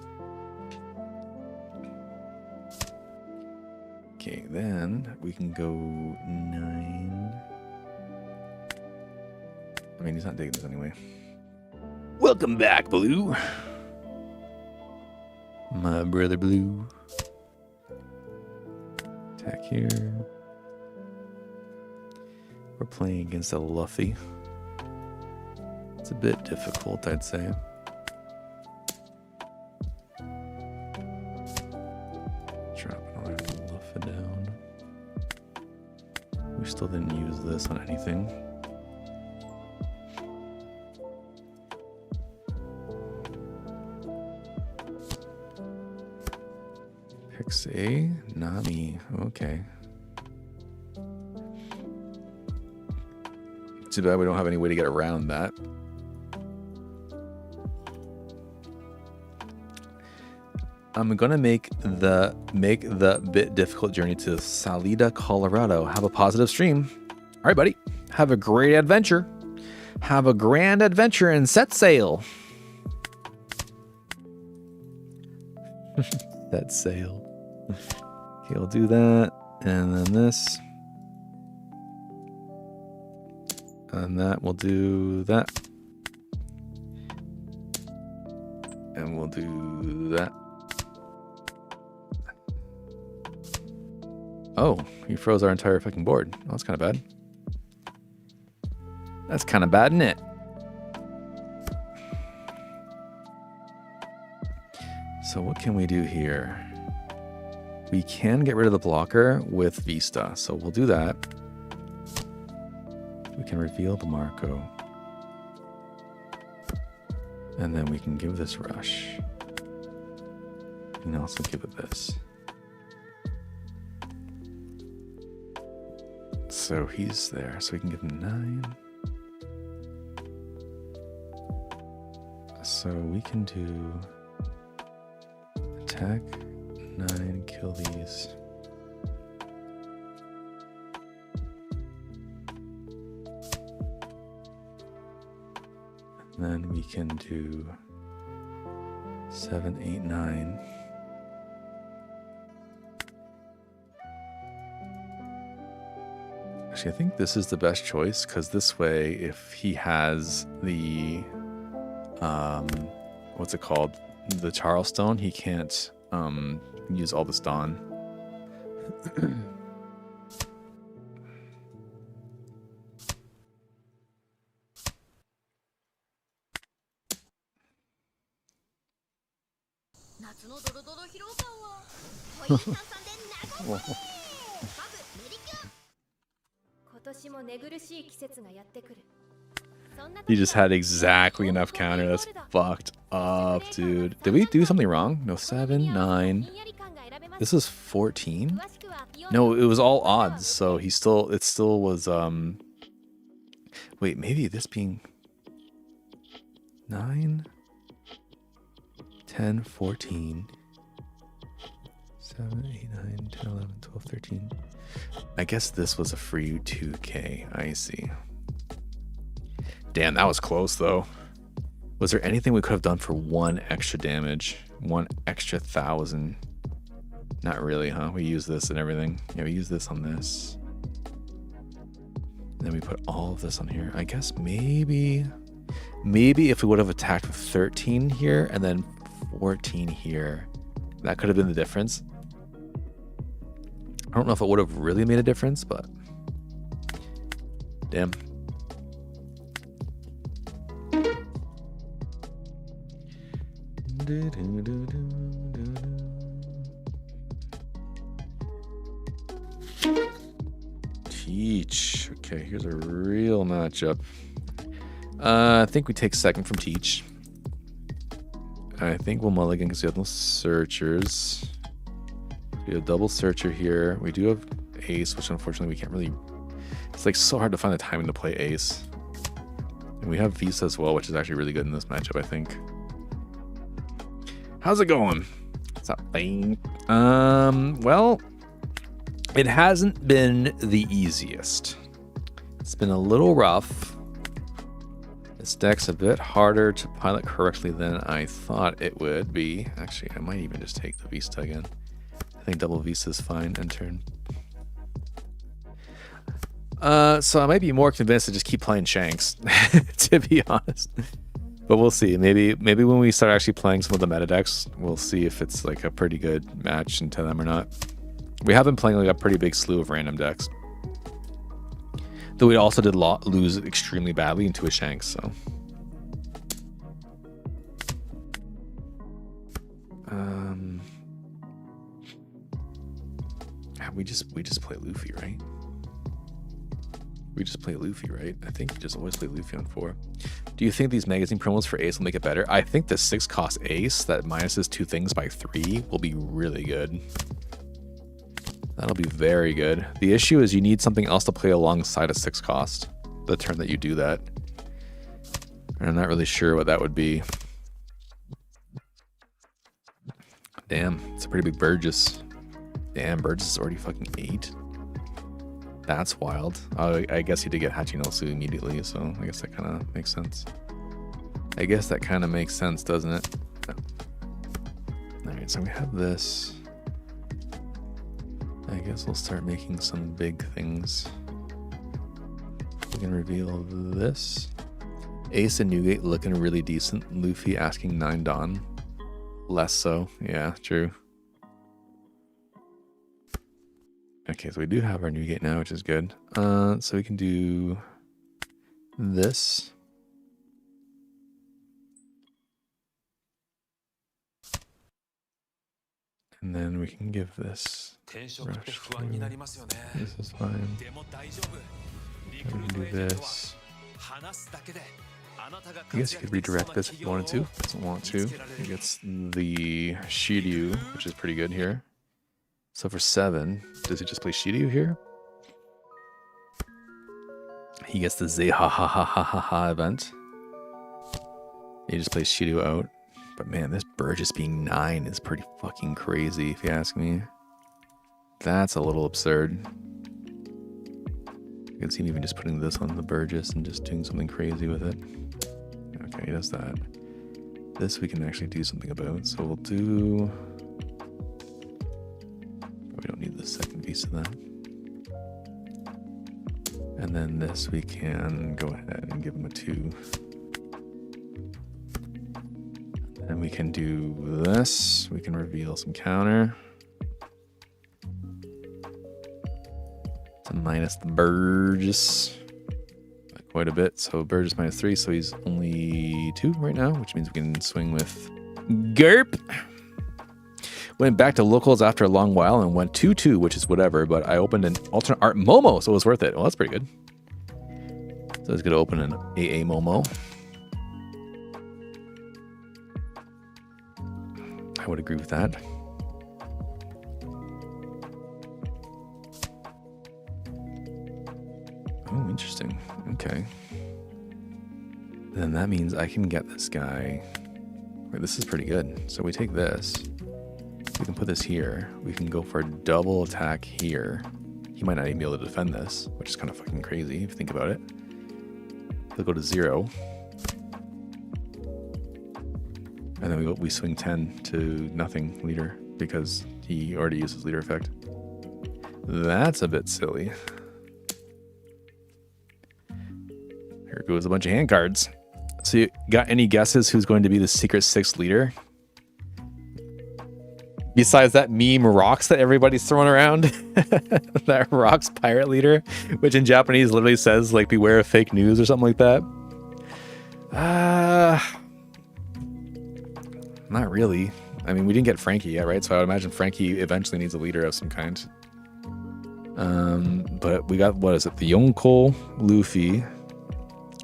Okay, then we can go 9. I mean, he's not digging this anyway. Welcome back, Blue. My brother Blue. Attack here. We're playing against a Luffy. It's a bit difficult, I'd say. Drop another Luffy down. We still didn't use this on anything. Pixie, Nami, okay. Too bad we don't have any way to get around that. I'm gonna make the bit difficult journey to Salida, Colorado. Have a positive stream. All right, buddy. Have a great adventure. Have a grand adventure and set sail. Set sail. Okay, we'll do that, and then this. And that, we'll do that. And we'll do that. Oh, he froze our entire fucking board. Oh, that's kind of bad. That's kind of bad, isn't it? So what can we do here? We can get rid of the blocker with Vista, so we'll do that. We can reveal the Marco. And then we can give this Rush. We can also give it this. So he's there, so we can give him 9. So we can do attack 9, kill these. And then we can do 7, 8, 9. Actually, I think this is the best choice because this way, if he has the, what's it called? The Charlestone, he can't use all this Dawn. You just had exactly enough counter. That's fucked up, dude. Did we do something wrong? No, 7, 9. This is 14? No, it was all odds, so it still was, wait, maybe this being 9, 10, 14, 7, 8, 9, 10, 11, 12, 13. I guess this was a free 2K. I see. Damn, that was close, though. Was there anything we could have done for 1 extra damage? 1 extra 1,000? Not really, huh? We use this and everything. Yeah, we use this on this. Then we put all of this on here. I guess maybe if we would have attacked with 13 here and then 14 here, that could have been the difference. I don't know if it would have really made a difference, but damn. Teach. Okay, here's a real matchup. I think we take second from Teach. I think we'll mulligan because we have no searchers. We have a double searcher here. We do have ace, which unfortunately we can't really... It's like so hard to find the timing to play ace. And we have Visa as well, which is actually really good in this matchup, I think. How's it going? What's up, Bane? Well, it hasn't been the easiest. It's been a little rough. This deck's a bit harder to pilot correctly than I thought it would be. Actually, I might even just take the Vista again. I think double Vista is fine and turn. So I might be more convinced to just keep playing Shanks, to be honest. But we'll see. Maybe when we start actually playing some of the meta decks, we'll see if it's like a pretty good match into them or not. We have been playing like a pretty big slew of random decks. Though we also did lose extremely badly into a Shanks, so. We just play Luffy, right? We just play Luffy, right? I think we just always play Luffy on 4. Do you think these magazine promos for Ace will make it better? I think the 6 cost Ace that minuses 2 things by 3 will be really good. That'll be very good. The issue is you need something else to play alongside a 6 cost the turn that you do that. And I'm not really sure what that would be. Damn, it's a pretty big Burgess. Damn, Burgess is already fucking 8. That's wild. I guess he did get Hachinosu immediately, so I guess that kind of makes sense. Doesn't it? No. Alright, so we have this. I guess we'll start making some big things. We can reveal this. Ace and Newgate looking really decent. Luffy asking 9 Dawn. Less so. Yeah, true. Okay, so we do have our Newgate now, which is good. So we can do this. And then we can give this rush through. This is fine. We can do this. I guess you could redirect this if you wanted to. Doesn't want to. He gets the Shiryu, which is pretty good here. So for 7, does he just play Shiryu here? He gets the Zehahahaha event. He just plays Shiryu out. But man, this Burgess being 9 is pretty fucking crazy, if you ask me. That's a little absurd. You can see him even just putting this on the Burgess and just doing something crazy with it. Okay, he does that. This we can actually do something about. So we'll do... We don't need the second piece of that. And then this we can go ahead and give him a 2. And we can do this. We can reveal some counter. To minus the Burgess. Quite a bit. So Burgess -3, so he's only 2 right now, which means we can swing with Gerp. Went back to locals after a long while and went 2-2, which is whatever, but I opened an alternate art Momo, so it was worth it. Well, that's pretty good. So I was going to open an AA Momo. I would agree with that. Oh, interesting. Okay. Then that means I can get this guy. Wait, this is pretty good. So we take this. We can put this here. We can go for a double attack here. He might not even be able to defend this, which is kind of fucking crazy if you think about it. He'll go to 0. And then we swing 10 to nothing leader because he already used his leader effect. That's a bit silly. Here goes a bunch of hand cards. So you got any guesses who's going to be the secret 6th leader? Besides that meme Rocks that everybody's throwing around. That Rocks pirate leader, which in Japanese literally says like beware of fake news or something like that. Not really. I mean, we didn't get Frankie yet, right? So I would imagine Frankie eventually needs a leader of some kind. But we got, what is it? The Yonko Luffy.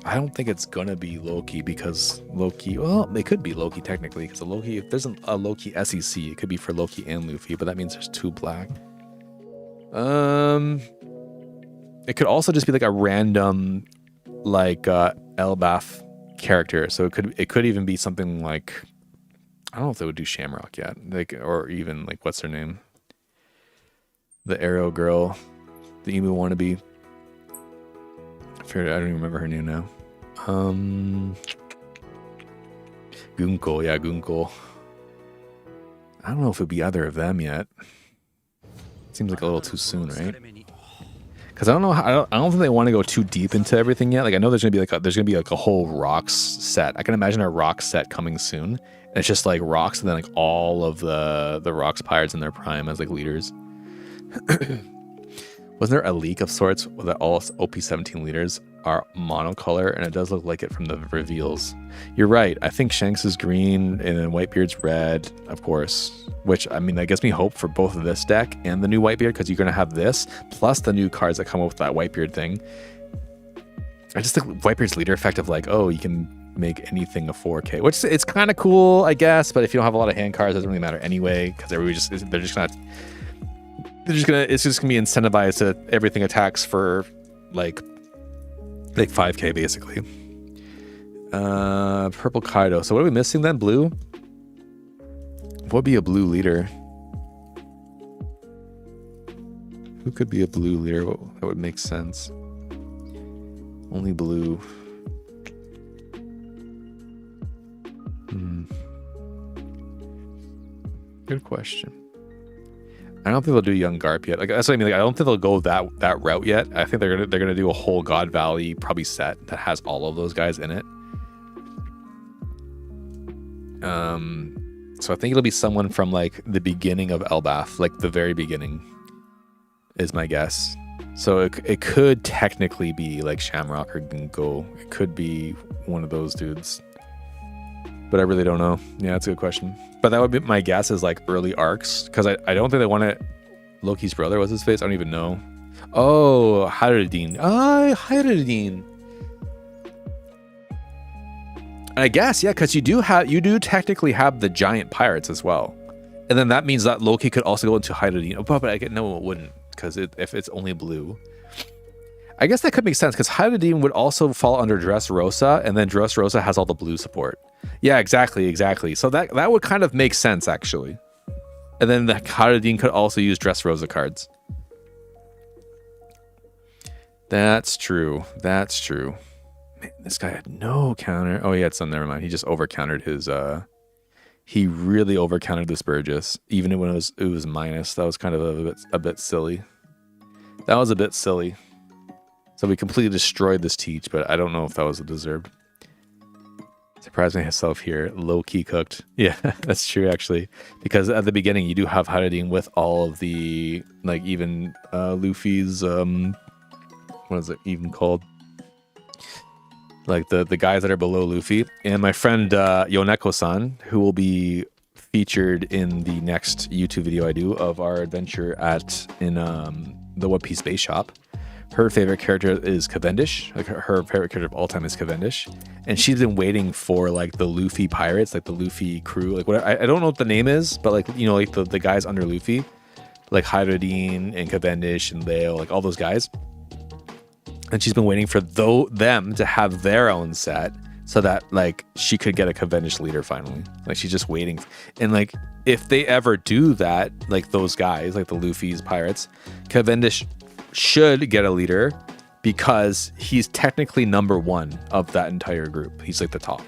I don't think it's gonna be Loki because Loki, well, it could be Loki technically because Loki, if there's a Loki SEC, it could be for Loki and Luffy, but that means there's 2 black. It could also just be like a random like Elbaf character. So it could even be something like, I don't know if they would do Shamrock yet, like, or even like what's her name, the Arrow girl, the emu wannabe. I don't even remember her name now. Gunko, yeah, Gunko. I don't know if it would be either of them yet. Seems like a little too soon, right? Because I don't know. I don't think they want to go too deep into everything yet. Like I know there's gonna be like a whole Rocks set. I can imagine a Rocks set coming soon. And it's just like Rocks and then like all of the Rocks pirates in their prime as like leaders. Wasn't there a leak of sorts that all OP-17 leaders are monocolor, and it does look like it from the reveals. You're right. I think Shanks is green and then Whitebeard's red, of course. Which, I mean, that gives me hope for both of this deck and the new Whitebeard, because you're going to have this, plus the new cards that come up with that Whitebeard thing. I just think Whitebeard's leader effect of like, oh, you can make anything a 4K, which it's kind of cool, I guess, but if you don't have a lot of hand cards, it doesn't really matter anyway, because it's just gonna be incentivized to everything attacks for like 5K basically. Purple Kaido. So what are we missing then? Blue? What would be a blue leader? Who could be a blue leader? That would make sense. Only blue. Good question. I don't think they'll do Young Garp yet. Like that's what I mean. Like I don't think they'll go that route yet. I think they're gonna do a whole God Valley probably set that has all of those guys in it. So I think it'll be someone from like the beginning of Elbaf, like the very beginning, is my guess. So it could technically be like Shamrock or Gunko. It could be one of those dudes. But I really don't know. Yeah, that's a good question. But that would be my guess is like early arcs, because I don't think they want it. Loki's brother, what's his face? I don't even know. Oh, Hyruddin. Hyruddin. I guess, yeah, because you do technically have the giant pirates as well. And then that means that Loki could also go into Hyruddin. Oh, but no, it wouldn't, because if it's only blue. I guess that could make sense, because Hyruddin would also fall under Dressrosa, and then Dressrosa has all the blue support. Yeah, exactly. So that would kind of make sense, actually. And then the Hyruddin could also use Dressrosa cards. That's true. Man, this guy had no counter. Oh, he had some. Never mind. He just over countered his. He really over countered this Burgess, even when it was minus. That was kind of a bit silly. That was a bit silly. So we completely destroyed this teach, but I don't know if that was deserved. Surprised myself here. Low key cooked. Yeah, that's true actually. Because at the beginning you do have Haradin with all of the like even Luffy's what is it even called? Like the guys that are below Luffy. And my friend Yoneko-san, who will be featured in the next YouTube video I do of our adventure in the One Piece base shop. Her favorite character is Cavendish. Like her favorite character of all time is Cavendish. And she's been waiting for like the Luffy pirates, like the Luffy crew. Like what I don't know what the name is, but like, you know, like the guys under Luffy. Like Haradin and Cavendish and Leo, like all those guys. And she's been waiting for them to have their own set so that like she could get a Cavendish leader finally. Like she's just waiting. And like if they ever do that, like those guys, like the Luffy's pirates, Cavendish should get a leader because he's technically number one of that entire group. He's like the top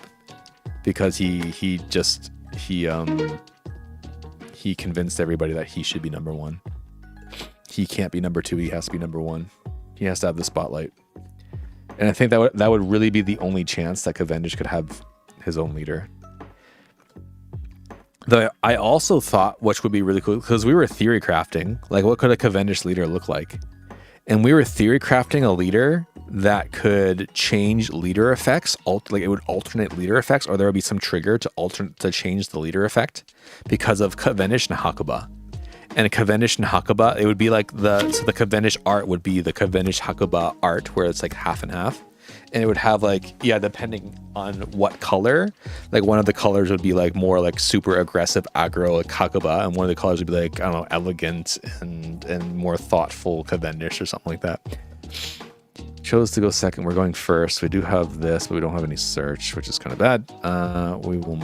because he convinced everybody that he should be number one. He can't be number two. He has to be number one. He has to have the spotlight. And I think that would really be the only chance that Cavendish could have his own leader. Though I also thought, which would be really cool, because we were theory crafting, like what could a Cavendish leader look like? And we were theory crafting a leader that could change leader effects, like it would alternate leader effects, or there would be some trigger to change the leader effect because of Cavendish and Hakuba. And a Cavendish and Hakuba, it would be like the Cavendish art would be the Cavendish Hakuba art where it's like half and half. And it would have like, yeah, depending on what color, like one of the colors would be like more like super aggressive aggro like Hakuba, and one of the colors would be like, I don't know, elegant and more thoughtful Cavendish or something like that. Chose to go second. We're going first. We do have this, but we don't have any search, which is kind of bad. We will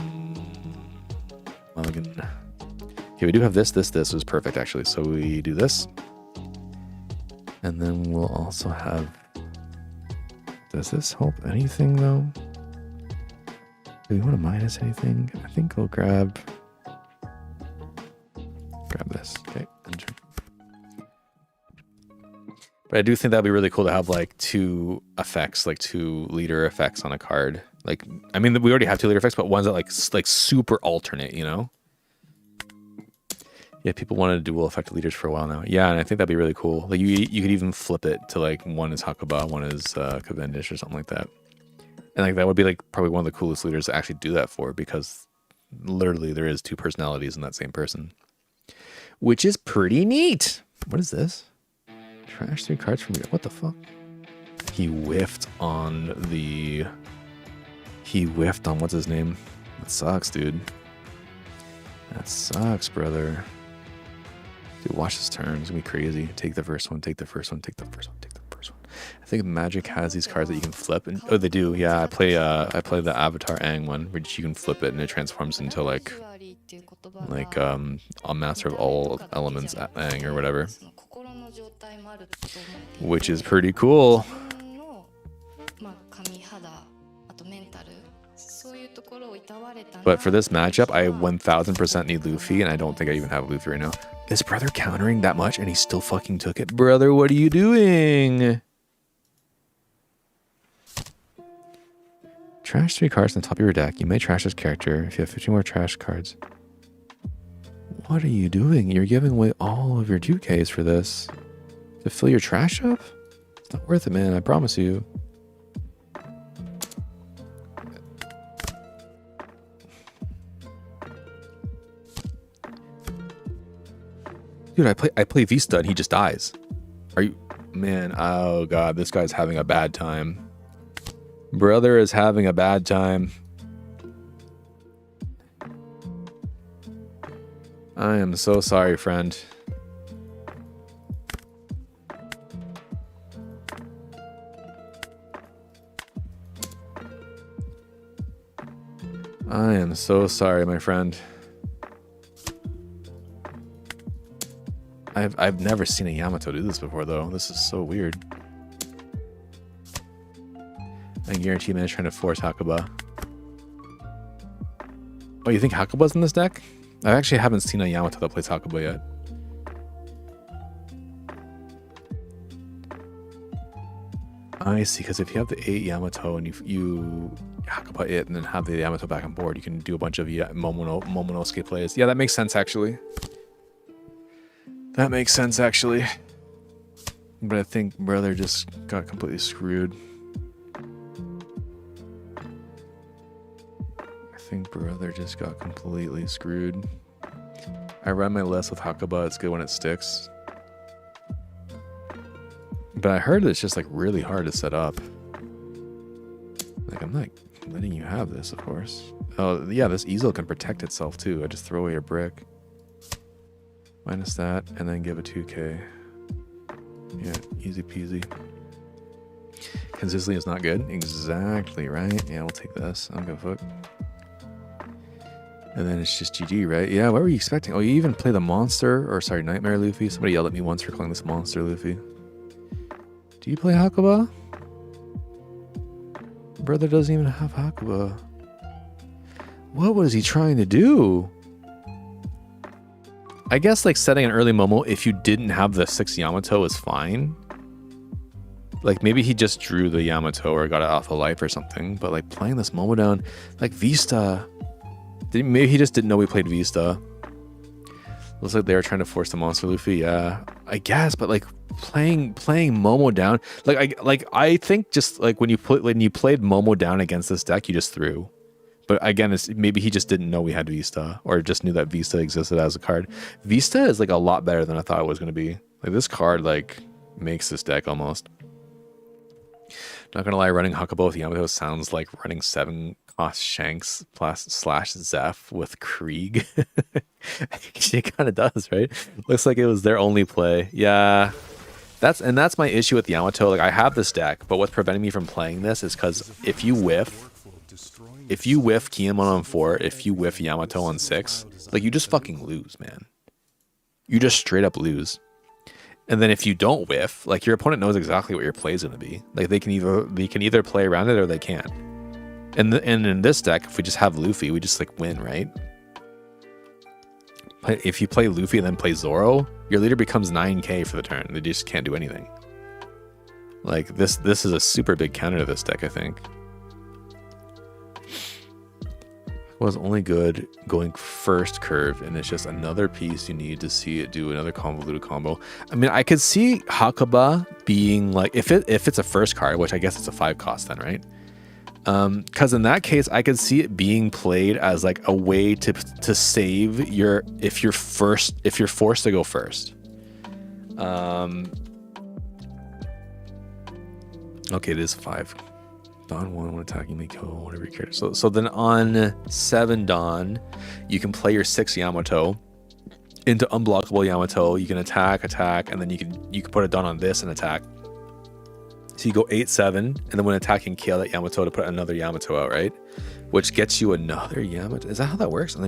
mulligan. Okay, we do have this. This was perfect actually. So we do this. And then we'll also have, does this help anything though? Do we want to minus anything? I think we'll grab this. Okay, enter. But I do think that'd be really cool to have like two effects, like two leader effects on a card. Like, I mean, we already have two leader effects, but ones that like super alternate, you know? Yeah, people wanted dual effect leaders for a while now. Yeah, and I think that'd be really cool. Like you could even flip it to like one is Hakuba, one is Cavendish or something like that. And like that would be like probably one of the coolest leaders to actually do that for, because literally there is two personalities in that same person, which is pretty neat. What is this? Trash 3 cards from you. What the fuck? He whiffed on what's his name? That sucks, dude. That sucks, brother. Dude, watch his turn. It's gonna be crazy. Take the first one, take the first one, take the first one, take the first one. I think Magic has these cards that you can flip. And oh, they do. Yeah, I play the Avatar Aang one, which you can flip it and it transforms into like a master of all elements Aang or whatever, which is pretty cool. But for this matchup, I 1000% need Luffy, and I don't think I even have Luffy right now. Is brother countering that much and he still fucking took it? Brother, what are you doing? Trash 3 cards on the top of your deck. You may trash this character if you have 15 more trash cards. What are you doing? You're giving away all of your 2Ks for this. To fill your trash up? It's not worth it, man. I promise you. Dude, I play Vista and he just dies. Are you, man? Oh god, this guy's having a bad time. Brother is having a bad time. I am so sorry, friend. I am so sorry, my friend. I've never seen a Yamato do this before, though. This is so weird. I guarantee man's trying to force Hakuba. Oh, you think Hakuba's in this deck? I actually haven't seen a Yamato that plays Hakuba yet. I see, because if you have the 8 Yamato and you Hakuba it and then have the Yamato back on board, you can do a bunch of Momonosuke plays. Yeah, that makes sense, actually. That makes sense, actually. But I think brother just got completely screwed. I run my list with Hakuba. It's good when it sticks. But I heard it's just like really hard to set up. Like, I'm not letting you have this, of course. Oh, yeah, this easel can protect itself too. I just throw away your brick. Minus that, and then give a 2k. Yeah, easy peasy. Consistency is not good. Exactly, right? Yeah, we'll take this. I don't give a fuck. And then it's just GG, right? Yeah, what were you expecting? Oh, you even play the monster, or sorry, Nightmare Luffy. Somebody yelled at me once for calling this monster Luffy. Do you play Hakuba? Brother doesn't even have Hakuba. What was he trying to do? I guess like setting an early Momo if you didn't have the 6 Yamato is fine. Like maybe he just drew the Yamato or got it off a life or something. But like playing this Momo down, like Vista. Maybe he just didn't know we played Vista. Looks like they were trying to force the monster Luffy. Yeah, I guess. But like playing Momo down, I think just like when you played Momo down against this deck, you just threw. But again, maybe he just didn't know we had Vista, or just knew that Vista existed as a card. Vista is like a lot better than I thought it was going to be. Like this card like makes this deck almost. Not gonna lie, running Hakuba with Yamato sounds like running 7-cost Shanks / Zeph with Krieg. It kind of does, right? Looks like it was their only play. Yeah, that's my issue with Yamato. Like I have this deck, but what's preventing me from playing this is because if you whiff Kiyomon on 4, if you whiff Yamato on 6, like you just fucking lose, man. You just straight up lose. And then if you don't whiff, like your opponent knows exactly what your play is going to be. Like they can either play around it or they can't. And in this deck, if we just have Luffy, we just like win, right? But if you play Luffy and then play Zoro, your leader becomes 9k for the turn. They just can't do anything. Like this is a super big counter to this deck, I think. Was only good going first curve, and it's just another piece you need to see it do another convoluted combo. I mean, I could see Hakuba being like, if it's a first card, which I guess it's a 5 cost then, right? Because in that case, I could see it being played as like a way to save if you're forced to go first. Okay, it is 5. Dawn 1 when attacking may kill whatever you care. So then on 7 Dawn, you can play your 6 Yamato into unblockable Yamato. You can attack, and then you can put a Dawn on this and attack. So you go 8-7, and then when attacking, kill that Yamato to put another Yamato out, right? Which gets you another Yamato. Is that how that works? And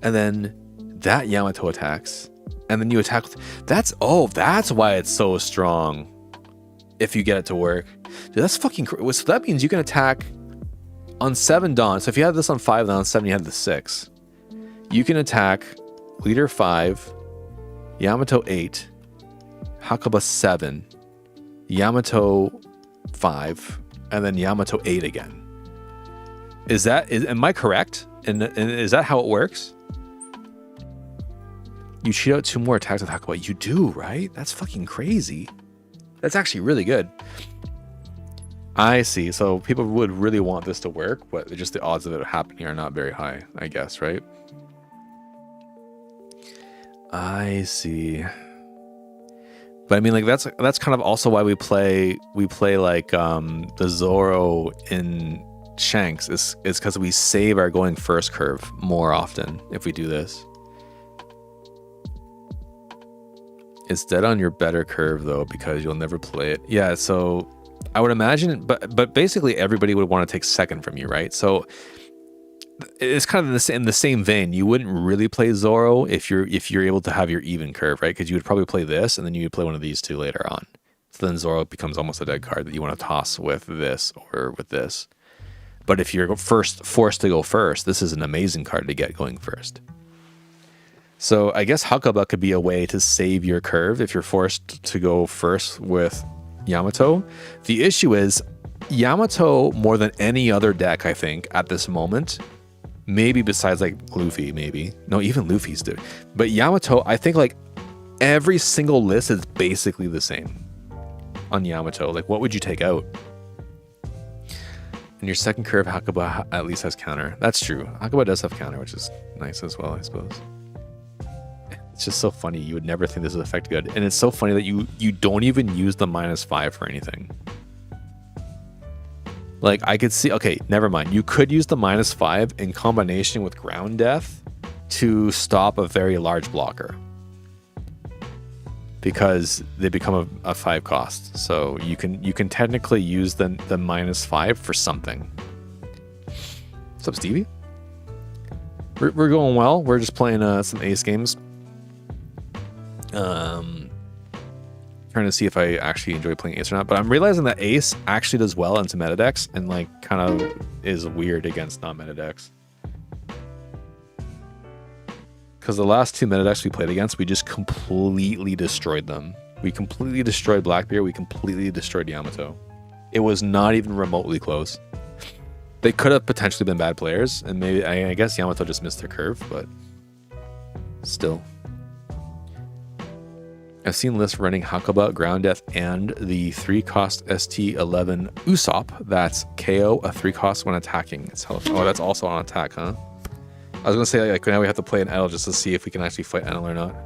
then that Yamato attacks, and then you attack. That's why it's so strong. If you get it to work. Dude, that's fucking crazy. So that means you can attack on 7 Dawn. So if you had this on 5, then on 7 you had the 6. You can attack leader 5, Yamato 8, Hakuba 7, Yamato 5, and then Yamato 8 again. Am I correct? And is that how it works? You cheat out 2 more attacks with Hakuba. You do, right? That's fucking crazy. That's actually really good. I see. So people would really want this to work, but just the odds of it happening are not very high, I guess, right? I see. But I mean, like that's kind of also why we play like the Zoro in Shanks is because we save our going first curve more often if we do this. It's dead on your better curve though because you'll never play it. Yeah, so I would imagine, but basically everybody would want to take second from you, right? So it's kind of in the same vein. You wouldn't really play Zoro if you're able to have your even curve, right? Because you would probably play this and then you would play one of these two later on. So then Zoro becomes almost a dead card that you want to toss with this or with this. But if you're forced to go first, this is an amazing card to get going first. So I guess Hakuba could be a way to save your curve if you're forced to go first with Yamato. The issue is Yamato, more than any other deck, I think, at this moment, maybe besides like Luffy, maybe. No, even Luffy's dude. But Yamato, I think like every single list is basically the same on Yamato. Like, what would you take out? And your second curve, Hakuba at least has counter. That's true. Hakuba does have counter, which is nice as well, I suppose. It's just so funny. You would never think this would affect good. And it's so funny that you don't even use the -5 for anything. Like, I could see... Okay, never mind. You could use the -5 in combination with Ground Death to stop a very large blocker. Because they become a 5 cost. So you can technically use the -5 for something. What's up, Stevie? We're going well. We're just playing some Ace games. Trying to see if I actually enjoy playing Ace or not, but I'm realizing that Ace actually does well into meta decks and like kind of is weird against non-meta decks. Because the last 2 meta decks we played against, we just completely destroyed them. We completely destroyed Blackbeard, we completely destroyed Yamato. It was not even remotely close. They could have potentially been bad players, and maybe I guess Yamato just missed their curve, but still. I've seen lists running Hakuba, Ground Death, and the 3-cost ST11 Usopp. That's KO, a 3-cost when attacking. It's hella, oh, that's also on attack, huh? I was gonna say, like, now we have to play an Enel just to see if we can actually fight Enel or not.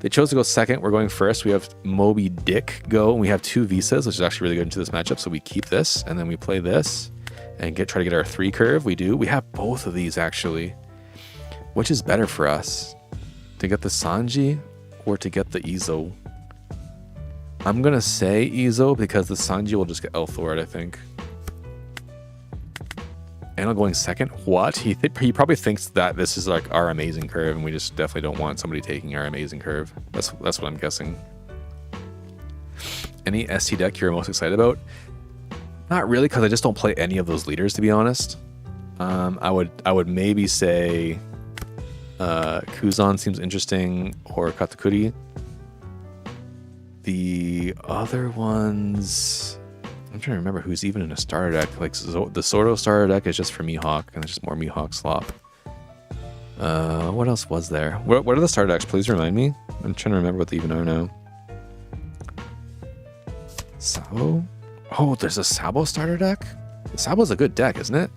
They chose to go second. We're going first. We have Moby Dick go, and we have 2 Visas, which is actually really good into this matchup. So we keep this, and then we play this, and try to get our 3 curve. We do. We have both of these actually. Which is better for us, to get the Sanji or to get the Izo? I'm gonna say Izo because the Sanji will just get Elthord, I think. Enel going second? What? He probably thinks that this is like our amazing curve, and we just definitely don't want somebody taking our amazing curve. That's what I'm guessing. Any ST deck you're most excited about? Not really, because I just don't play any of those leaders, to be honest. I would maybe say Kuzan seems interesting, or Katakuri. The other ones, I'm trying to remember who's even in a starter deck. Like the Sordo starter deck is just for Mihawk, and it's just more Mihawk slop. What else was there? What are the starter decks? Please remind me. I'm trying to remember what they even are now. Sabo? Oh, there's a Sabo starter deck? Sabo's a good deck, isn't it?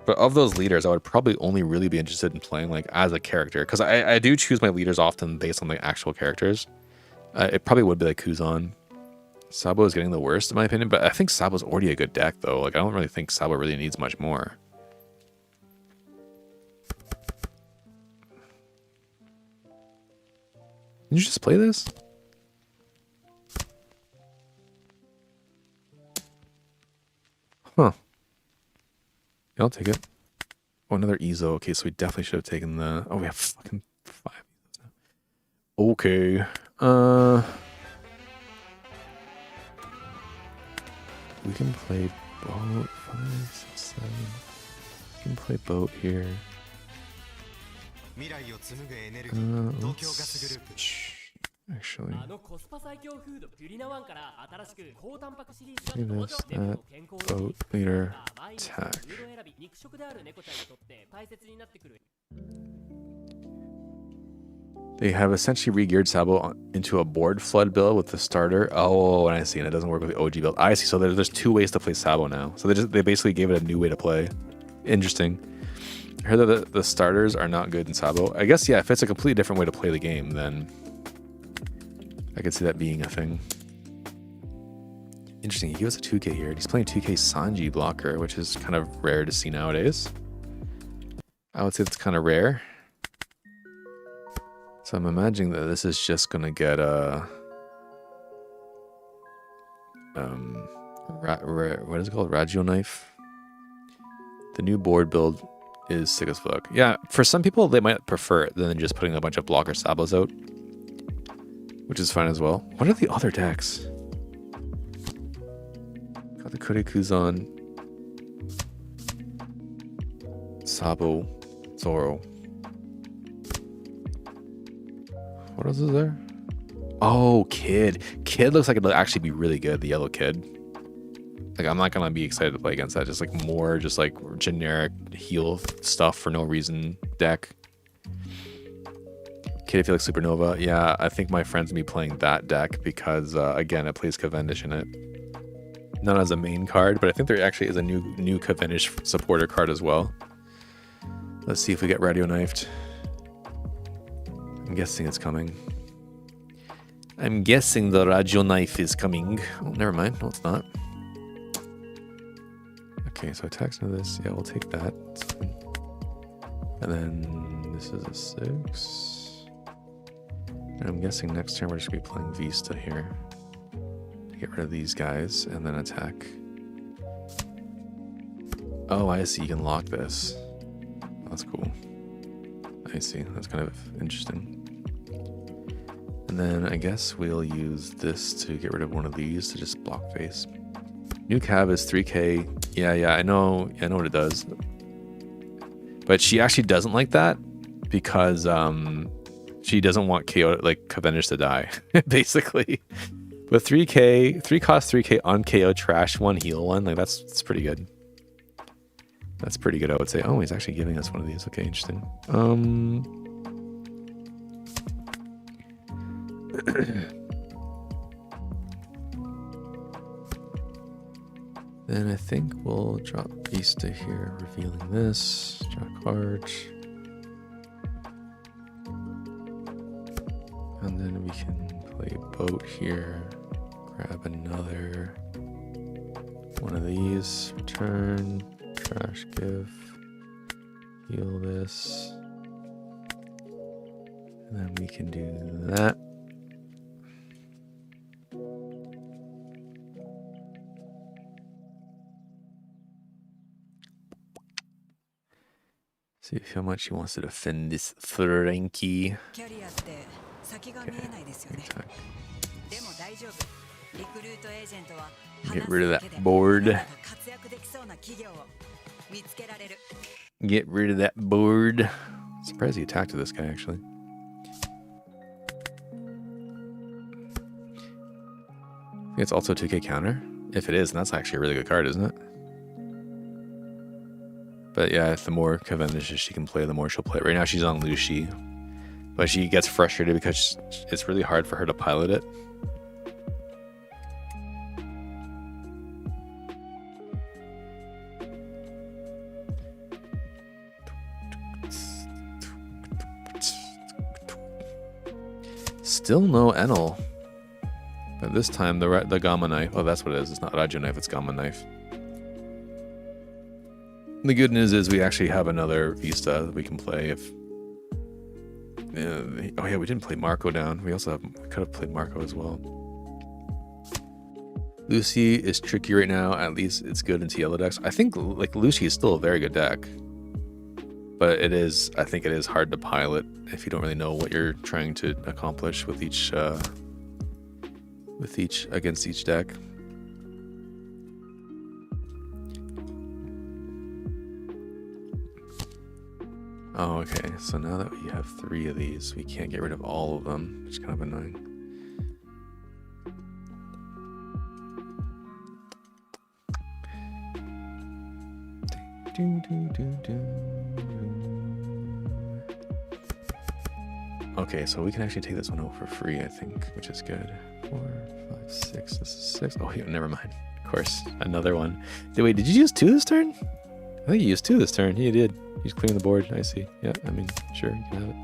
But of those leaders, I would probably only really be interested in playing like as a character, because I do choose my leaders often based on the actual characters. It probably would be like Kuzan. Sabo is getting the worst in my opinion, but I think Sabo's already a good deck though. Like I don't really think Sabo really needs much more. Did you just play this? Huh. I'll take it. Oh, another Izo. Okay, so we definitely should have taken the... Oh, we have fucking 5 Izos now. Okay. We can play boat. 5, 6, 7. We can play boat here. Actually, boat leader attack. They have essentially re-geared Sabo into a board flood build with the starter. Oh, and I see, and it doesn't work with the OG build. I see. So there's 2 ways to play Sabo now. So they basically gave it a new way to play. Interesting. I heard that the starters are not good in Sabo. I guess, yeah, if it's a completely different way to play the game, then I could see that being a thing. Interesting. He gives us a 2K here. He's playing 2K Sanji blocker, which is kind of rare to see nowadays. I would say it's kind of rare. So I'm imagining that this is just going to get a... what is it called? Ragio Knife? The new board build is sick as fuck. Yeah, for some people, they might prefer it than just putting a bunch of blocker Sabos out. which is fine as well. What are the other decks? Got the Kudikuzan, Sabo, Zoro. What else is there? Oh, Kid. Kid looks like it'll actually be really good, the yellow Kid. Like, I'm not gonna be excited to play against that. Just like more, just like generic heal stuff for no reason deck. Kid, I feel like Supernova. Yeah, I think my friend's gonna be playing that deck because, again, it plays Cavendish in it. Not as a main card, but I think there actually is a new Cavendish supporter card as well. Let's see if we get Radio Knifed. I'm guessing it's coming. I'm guessing the Radio Knife is coming. Oh, never mind. No, it's not. Okay, so attacks into this. Yeah, we'll take that. And then this is a 6. And I'm guessing next turn we're just going to be playing Vista here. To get rid of these guys and then attack. Oh, I see. You can lock this. That's cool. I see. That's kind of interesting. And then I guess we'll use this to get rid of one of these to just block face. New Cav is 3k. Yeah, I know what it does. But she actually doesn't like that because she doesn't want KO, like Cavendish to die, basically. But 3k, 3 cost 3k on KO, trash 1, heal 1. Like that's pretty good. That's pretty good, I would say. Oh, he's actually giving us one of these. Okay, interesting. Then I think we'll drop Vista here, revealing this. Draw a card. And then we can play Boat here. Grab another one of these. Return. Trash give. Heal this. And then we can do that. See how much he wants to defend this Frankie. Okay. Attack. Get rid of that board. Get rid of that board. Surprised he attacked this guy, actually. I think it's also 2k counter. If it is, then that's actually a really good card, isn't it? But yeah, the more Cavendish she can play, the more she'll play. Right now she's on Lucy. But she gets frustrated because it's really hard for her to pilot it. Still no Enel. But this time the Gamma Knife. Oh, that's what it is. It's not Radio Knife, it's Gamma Knife. The good news is we actually have another Vista that we can play if... oh yeah, we didn't play Marco down. We could have played Marco as well. Lucy is tricky right now. At least it's good into yellow decks. I think like Lucy is still a very good deck. But I think it is hard to pilot if you don't really know what you're trying to accomplish with each against each deck. Oh, okay. So now that we have 3 of these, we can't get rid of all of them, which is kind of annoying. Okay, so we can actually take this one out for free, I think, which is good. 4, 5, 6. This is 6. Oh, yeah, never mind. Of course, another one. Wait, did you use 2 this turn? I think you used 2 this turn. He did. He's clearing the board. I see. Yeah, I mean, sure, you can have it.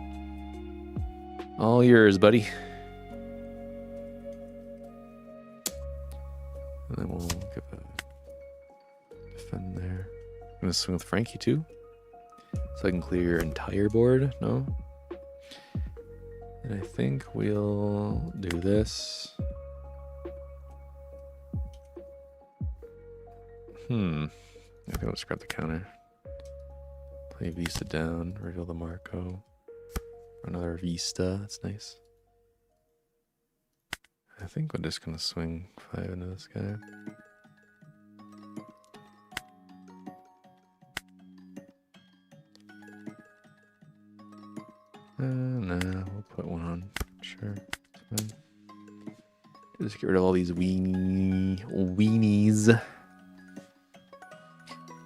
All yours, buddy. And then we'll give a defend there. I'm gonna swing with Frankie too, so I can clear your entire board. No. And I think we'll do this. I think let's grab the counter. Play Vista down, reveal the Marco. Another Vista, that's nice. I think we're just gonna swing 5 into this guy. Nah, we'll put 1 on. Sure, it's fine. Just get rid of all these weenies.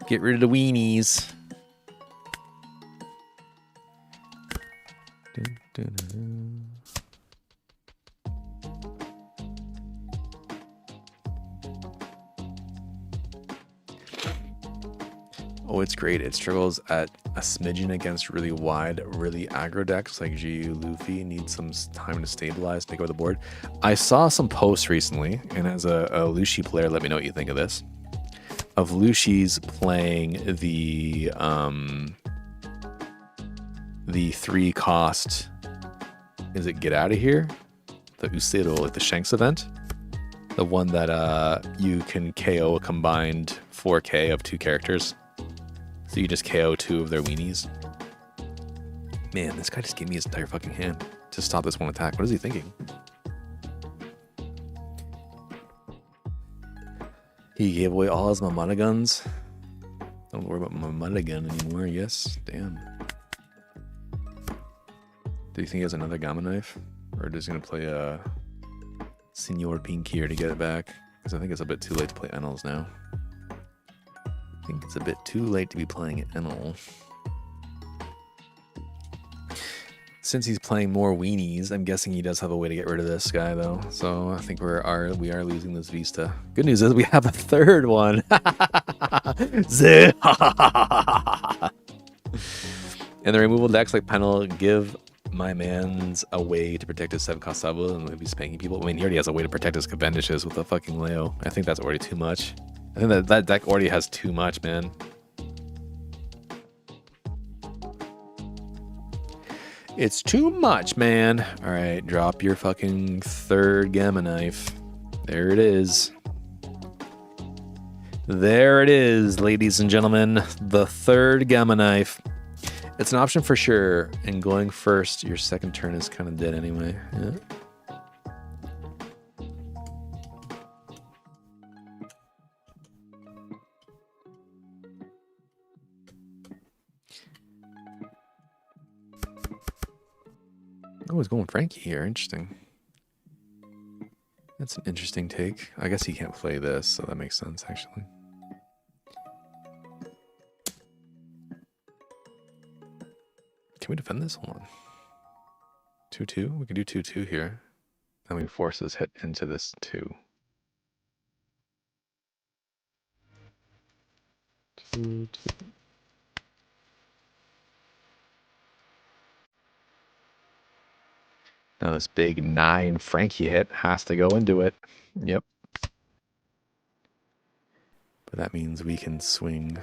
Get rid of the weenies. Dun, dun, dun. Oh, it's great. It struggles at a smidgen against really wide, really aggro decks like GU Luffy. Needs some time to stabilize, take over the board. I saw some posts recently, and as a Lushi player, let me know what you think of this. Of Lushis playing the 3 cost. Is it Get Out of Here? The Usiro, like the Shanks event. The one that you can KO a combined 4K of 2 characters. So you just KO 2 of their weenies. Man, this guy just gave me his entire fucking hand to stop this one attack. What is he thinking? He gave away all his Mamata guns. Don't worry about Mamata gun anymore. Yes, damn. Do you think he has another Gamma Knife? Or is he going to play Senor Pink here to get it back? Because I think it's a bit too late to play Enels now. I think it's a bit too late to be playing Enel. Since he's playing more weenies, I'm guessing he does have a way to get rid of this guy, though. So I think we are losing this Vista. Good news is we have a third one. And the removal decks like Penel give my man's a way to protect his 7-cost Sabo and maybe spanking people. I mean, he already has a way to protect his Cavendishes with the fucking Leo. I think that's already too much. I think that deck already has too much, man. It's too much, man. All right, drop your fucking third Gamma Knife. There it is. There it is, ladies and gentlemen. The third Gamma Knife. It's an option for sure. And going first, your second turn is kind of dead anyway. Yeah. Oh, he's going Frankie here. Interesting. That's an interesting take. I guess he can't play this, so that makes sense, actually. Can we defend this? Hold on. 2-2? We can do 2-2 here. And we force this hit into this 2. 2-2. Now this big 9 Frankie hit has to go into it. Yep. But that means we can swing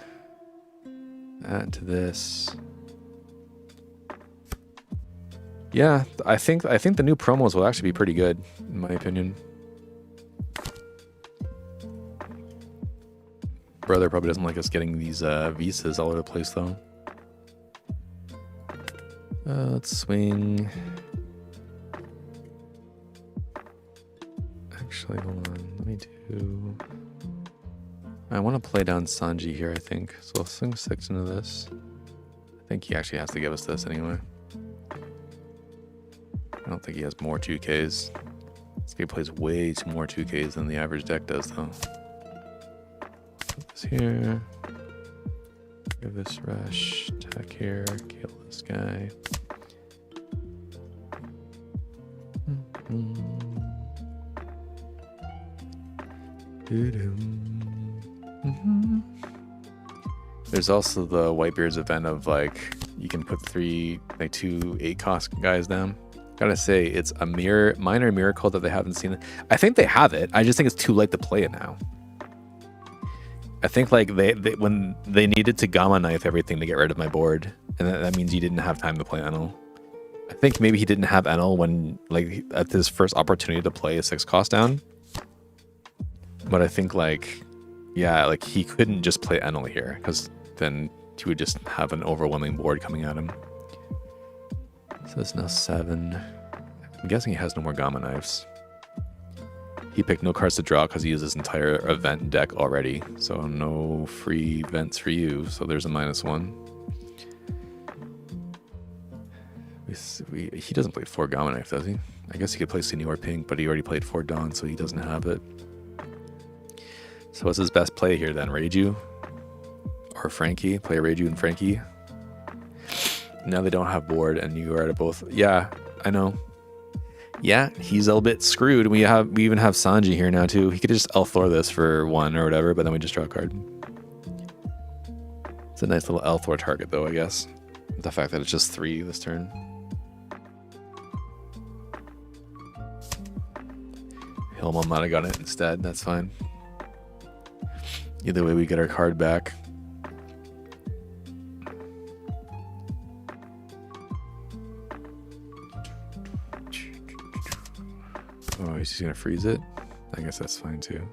that to this. Yeah, I think the new promos will actually be pretty good, in my opinion. Brother probably doesn't like us getting these visas all over the place, though. Let's swing. Actually, hold on. Let me do. I want to play down Sanji here, I think. So I'll swing 6 into this. I think he actually has to give us this anyway. I don't think he has more 2Ks. This guy plays way too more 2Ks than the average deck does, though. Put this here. Give this rush. Attack here. Kill this guy. There's also the Whitebeard's event of like you can put 2 8-cost guys down. Gotta say, it's a minor miracle that they haven't seen it. I think they have it. I just think it's too late to play it now. I think like they when they needed to Gamma Knife everything to get rid of my board, and that means you didn't have time to play Enel. I think maybe he didn't have Enel when like at his first opportunity to play a 6-cost down. But I think like, yeah, like he couldn't just play Enel here because then he would just have an overwhelming board coming at him. So it's now 7. I'm guessing he has no more Gamma Knives. He picked no cards to draw because he used his entire event deck already. So no free events for you. So there's a -1. He doesn't play 4 Gamma Knife, does he? I guess he could play Senior Pink, but he already played 4 Dawn, so he doesn't have it. So what's his best play here then? Reiju? Or Frankie? Play Reiju and Frankie? Now they don't have board, and you are both... Yeah, I know. Yeah, he's a little bit screwed. We even have Sanji here now too. He could just Elthor this for 1 or whatever, but then we just draw a card. It's a nice little Elthor target though, I guess. The fact that it's just 3 this turn. Hilma might have got it instead, that's fine. Either way, we get our card back. Oh, he's just gonna freeze it? I guess that's fine too.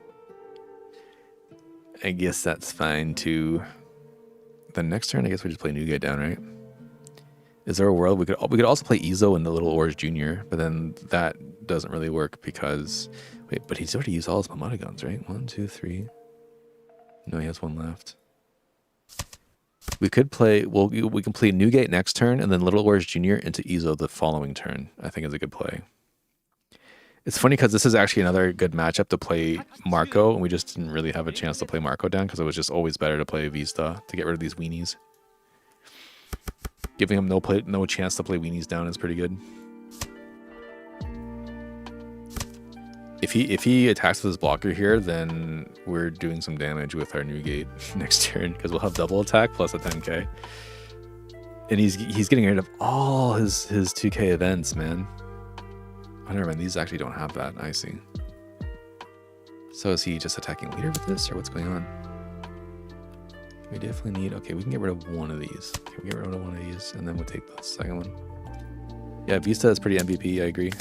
I guess that's fine too. The next turn, I guess we just play Newgate down, right? Is there a world we could also play Izo and the Little Oars Jr., but then that doesn't really work because wait, but he's already used all his Mamata guns, right? 1, 2, 3. No, he has 1 left. We could play. Well, we can play Newgate next turn and then Little Oars Jr. into Izo the following turn. I think is a good play. It's funny because this is actually another good matchup to play Marco, and we just didn't really have a chance to play Marco down because it was just always better to play Vista to get rid of these weenies. Giving him no chance to play weenies down is pretty good. If he attacks with his blocker here, then we're doing some damage with our Newgate next turn because we'll have double attack plus a 10k, and he's getting rid of all his 2k events, man. Oh, never mind. These actually don't have that. I see. So is he just attacking leader with this, or what's going on? We definitely need... Okay, we can get rid of one of these. Can we get rid of one of these, and then we'll take the second one. Yeah, Vista is pretty MVP. I agree.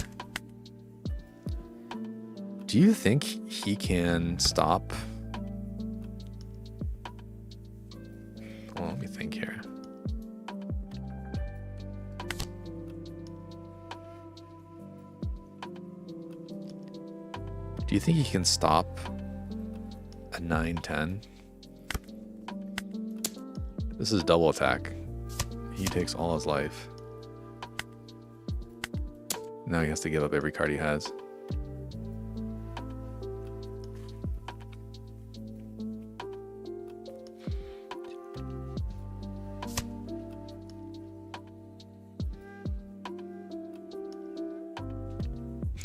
Do you think he can stop... Well, let me think here. Do you think he can stop a 9-10? This is double attack. He takes all his life. Now he has to give up every card he has.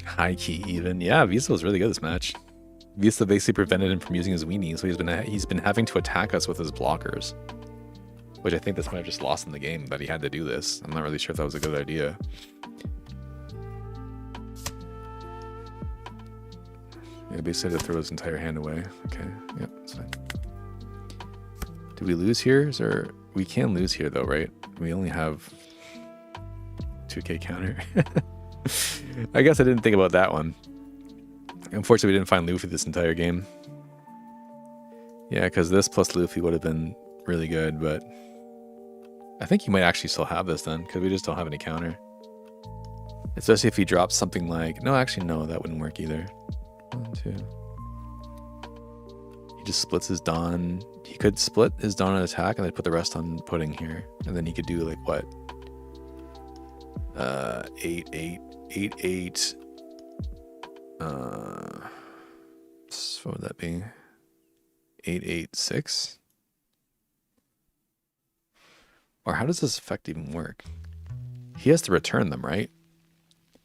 High key even. Yeah, Vista was really good this match. Vista basically prevented him from using his weenie, so he's been having to attack us with his blockers. Which I think this might have just lost in the game that he had to do this. I'm not really sure if that was a good idea. Yeah, basically had to throw his entire hand away. Okay, yeah, that's fine. Did we lose here? We can lose here though, right? We only have 2k counter. I guess I didn't think about that one. Unfortunately, we didn't find Luffy this entire game. Yeah, because this plus Luffy would have been really good, but I think you might actually still have this then, because we just don't have any counter. Especially if he drops something like... No, actually, no, that wouldn't work either. 1, 2. He just splits his Dawn. He could split his Dawn on attack and then put the rest on Pudding here. And then he could do like what? 8, 8, 8, 8. What would that be? 8, 8, 6? Or how does this effect even work? He has to return them, right?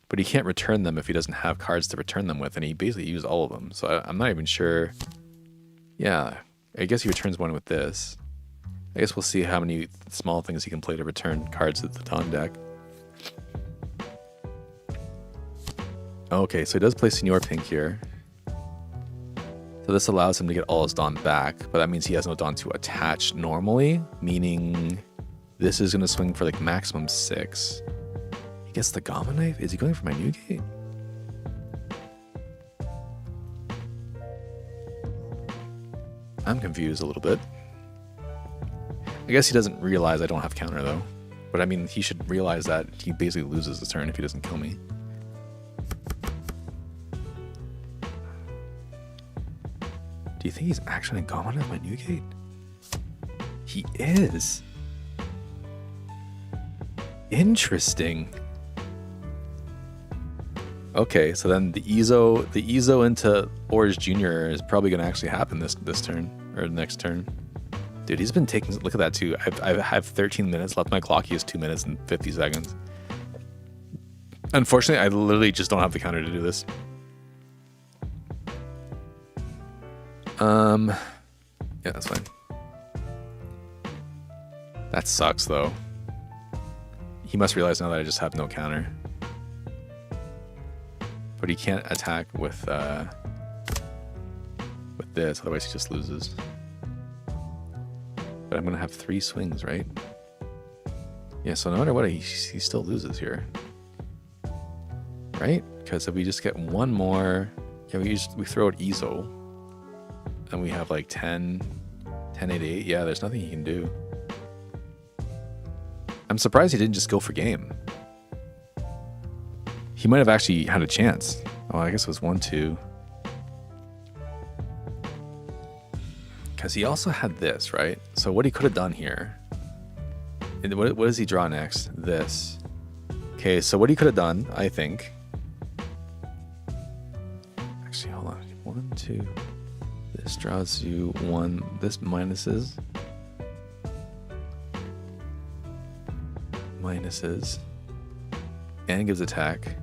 But he can't return them if he doesn't have cards to return them with, and he basically used all of them. So I'm not even sure. Yeah, I guess he returns one with this. I guess we'll see how many small things he can play to return cards to the Dawn deck. Okay, so he does play Senior Pink here. So this allows him to get all his Dawn back, but that means he has no Dawn to attach normally, meaning this is going to swing for like maximum 6. He gets the Gamma Knife? Is he going for my Newgate? I'm confused a little bit. I guess he doesn't realize I don't have counter though. But I mean, he should realize that he basically loses his turn if he doesn't kill me. Do you think he's actually gone with my Newgate? He is. Interesting. Okay, so then the Ezo into Orange Jr. is probably gonna actually happen this turn or next turn. Dude, he's been taking. Look at that too. I have 13 minutes left. My clock. He has 2 minutes and 50 seconds. Unfortunately, I literally just don't have the counter to do this. Yeah, that's fine. That sucks though. He must realize now that I just have no counter. But he can't attack with this, otherwise he just loses. But I'm gonna have 3 swings, right? Yeah, so no matter what, he still loses here. Right? Because if we just get one more, yeah, we throw out Ezo, and we have like 10, 8, 8. Yeah, there's nothing he can do. I'm surprised he didn't just go for game. He might have actually had a chance. Oh, I guess it was 1, 2. Because he also had this, right? So what he could have done here. What does he draw next? This. Okay, so what he could have done, I think. Actually, hold on. 1, 2. This draws you 1. This minuses. Minuses. And gives attack.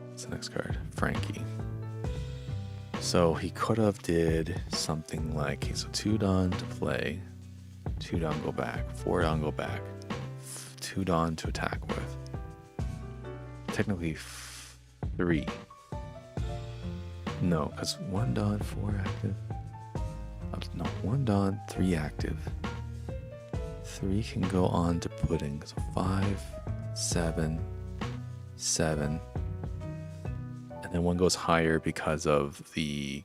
What's the next card? Frankie. So he could have did something like, okay, so 2 Dawn to play, 2 Dawn go back, 4 Dawn go back, 2 Dawn to attack with. Technically 3. No, because 1 Dawn, 4 active. No, 1 Dawn, 3 active. 3 can go on to pudding. So 5, 7, 7. And then 1 goes higher because of the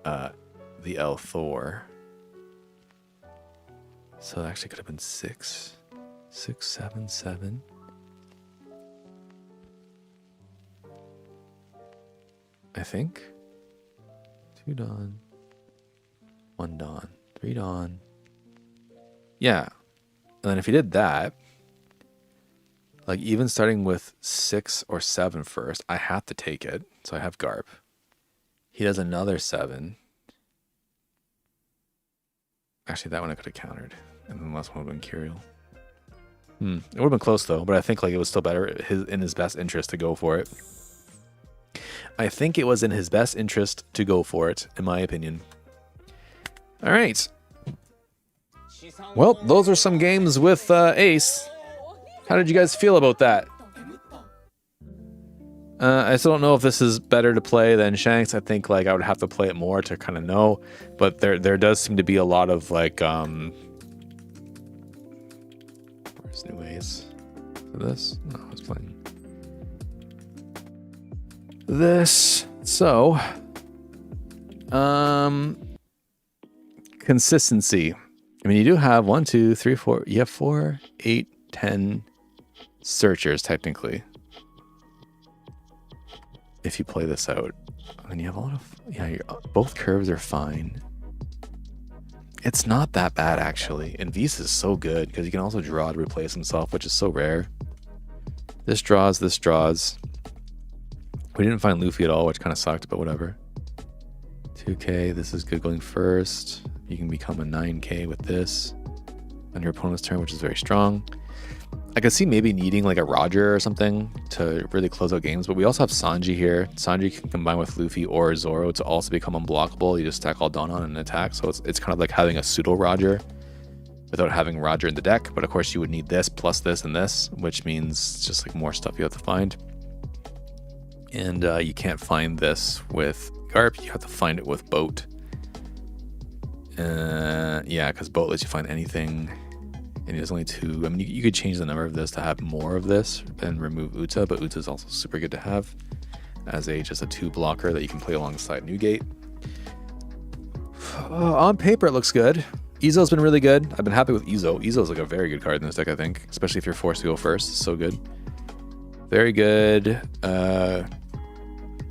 L Thor. So it actually could have been 6, 7, 7. I think. 2 Dawn, 1 Dawn, 3 Dawn. Yeah. And then if you did that, like even starting with 6 or 7 first, I have to take it. So I have Garp. He does another 7. Actually, that one I could have countered. And then the last one would have been Curiel. It would have been close though, but I think like it was still better in his best interest to go for it. I think it was in his best interest to go for it, in my opinion. All right. Well, those are some games with Ace. How did you guys feel about that? I still don't know if this is better to play than Shanks. I think like I would have to play it more to kind of know. But there does seem to be a lot of like where's New Ace? For this? No, I was playing this. So consistency. I mean, you do have 1, 2, 3, 4. You have 4, 8, 10 searchers technically. If you play this out, and you have a lot of both curves are fine. It's not that bad actually, and Vise is so good because you can also draw to replace himself, which is so rare. This draws. We didn't find Luffy at all, which kind of sucked, but whatever. 2k. This is good going first. You can become a 9k with this on your opponent's turn, which is very strong. I could see maybe needing like a Roger or something to really close out games, but we also have Sanji here. Sanji can combine with Luffy or Zoro to also become unblockable. You just stack all Dawn on an attack, so it's kind of like having a pseudo Roger without having Roger in the deck. But of course you would need this plus this and this, which means just like more stuff you have to find. And you can't find this with Garp, you have to find it with Boat. Yeah, because Boat lets you find anything. And there's only 2. I mean, you could change the number of this to have more of this and remove Uta, but Uta is also super good to have as just a 2 blocker that you can play alongside Newgate. On paper, it looks good. Ezo's been really good. I've been happy with Ezo. Ezo's like a very good card in this deck, I think, especially if you're forced to go first. It's so good. Very good.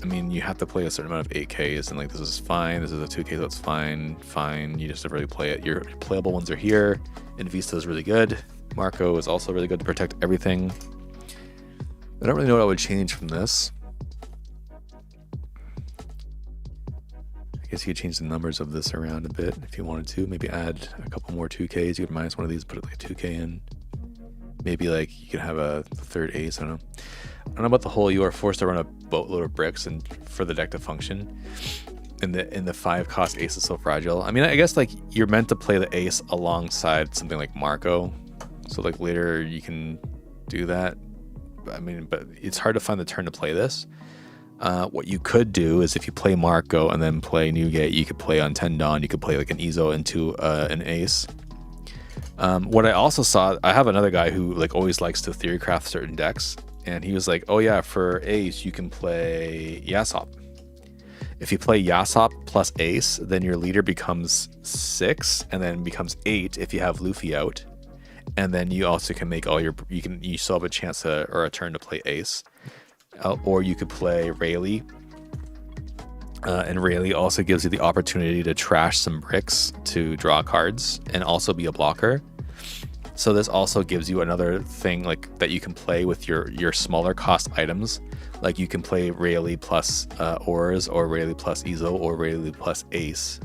I mean, you have to play a certain amount of 8Ks, and like this is fine. This is a 2K, so it's fine. Fine. You just have to really play it. Your playable ones are here. Invista is really good. Marco is also really good to protect everything. I don't really know what I would change from this. I guess you could change the numbers of this around a bit if you wanted to. Maybe add a couple more 2Ks. You could minus one of these, put it like a 2K in. Maybe like you could have a third ace. I don't know. I don't know about the whole you are forced to run a boatload of bricks and for the deck to function. And the 5 cost ace is so fragile. I mean, I guess like you're meant to play the ace alongside something like Marco. So like later you can do that. I mean, but it's hard to find the turn to play this. What you could do is if you play Marco and then play Newgate, you could play on 10 Dawn, you could play like an Ezo into an ace. What I also saw, I have another guy who like always likes to theorycraft certain decks, and he was like, oh yeah, for ace you can play Yasop. If you play Yasop plus ace, then your leader becomes 6 and then becomes 8 if you have Luffy out. And then you also can make all your, you still have a chance to, or a turn to play ace. Or you could play Rayleigh. And Rayleigh also gives you the opportunity to trash some bricks to draw cards and also be a blocker. So this also gives you another thing like that you can play with your smaller cost items. Like you can play Rayleigh plus Ors, or Rayleigh plus Ezo, or Rayleigh plus Ace.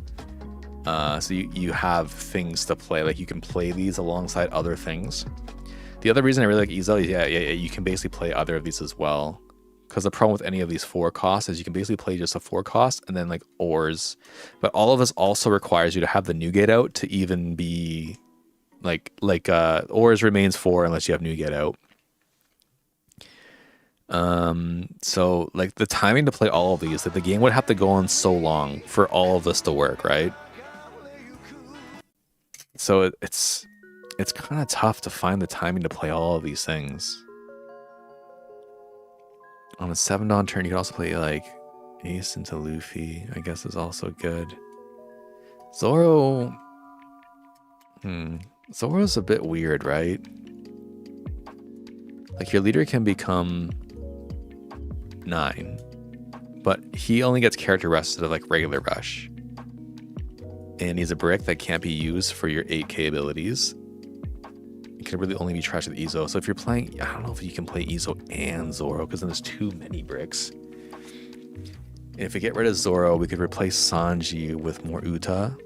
So you have things to play. Like you can play these alongside other things. The other reason I really like Ezo is yeah, you can basically play other of these as well. Because the problem with any of these 4 costs is you can basically play just a 4 cost and then like Ors. But all of this also requires you to have the Newgate out to even be like Ors remains 4 unless you have Newgate out. So like the timing to play all of these, that the game would have to go on so long for all of this to work, right? So it's kind of tough to find the timing to play all of these things. On a 7 Dawn turn, you can also play like Ace into Luffy, I guess is also good. Zoro. Zoro's a bit weird, right? Like your leader can become 9, but he only gets character rested of like regular rush. And he's a brick that can't be used for your 8K abilities. It can really only be trashed with Ezo. So if you're playing, I don't know if you can play Ezo and Zoro, because then there's too many bricks. And if we get rid of Zoro, we could replace Sanji with more Uta.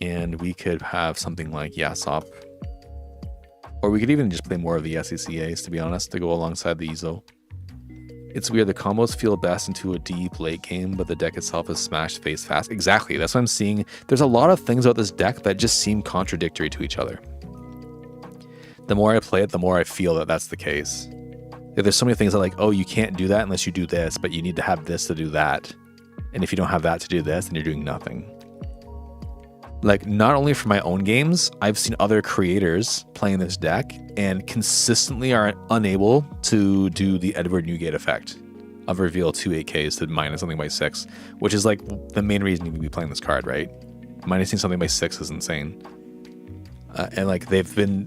And we could have something like Yasop. Or we could even just play more of the SECAs, to be honest, to go alongside the Ezo. It's weird, the combos feel best into a deep late game, but the deck itself is smashed face fast. Exactly, that's what I'm seeing. There's a lot of things about this deck that just seem contradictory to each other. The more I play it, the more I feel that that's the case. There's so many things that like, oh, you can't do that unless you do this, but you need to have this to do that. And if you don't have that to do this, then you're doing nothing. Like, not only for my own games, I've seen other creators playing this deck and consistently are unable to do the Edward Newgate effect of reveal 2 8Ks to minus something by 6, which is like the main reason you would be playing this card, right? Minusing something by 6 is insane. And like they've been...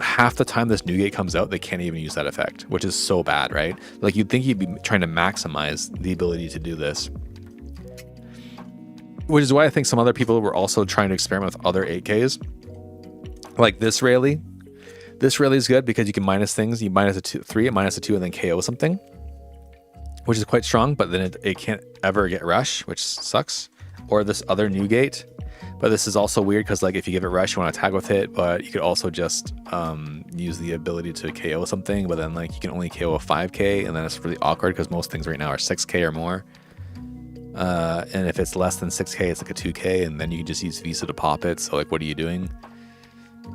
half the time this Newgate comes out, they can't even use that effect, which is so bad, right? Like you'd think you'd be trying to maximize the ability to do this. Which is why I think some other people were also trying to experiment with other 8Ks. Like this Rayleigh. This Rayleigh is good because you can minus things. You minus a 3, it minus a 2, and then KO something. Which is quite strong, but then it can't ever get rush, which sucks. Or this other Newgate. But this is also weird because like if you give it rush, you want to attack with it, but you could also just use the ability to KO something, but then like you can only KO a 5K, and then it's really awkward because most things right now are 6K or more. And if it's less than 6K, it's like a 2K, and then you can just use Visa to pop it. So like, what are you doing?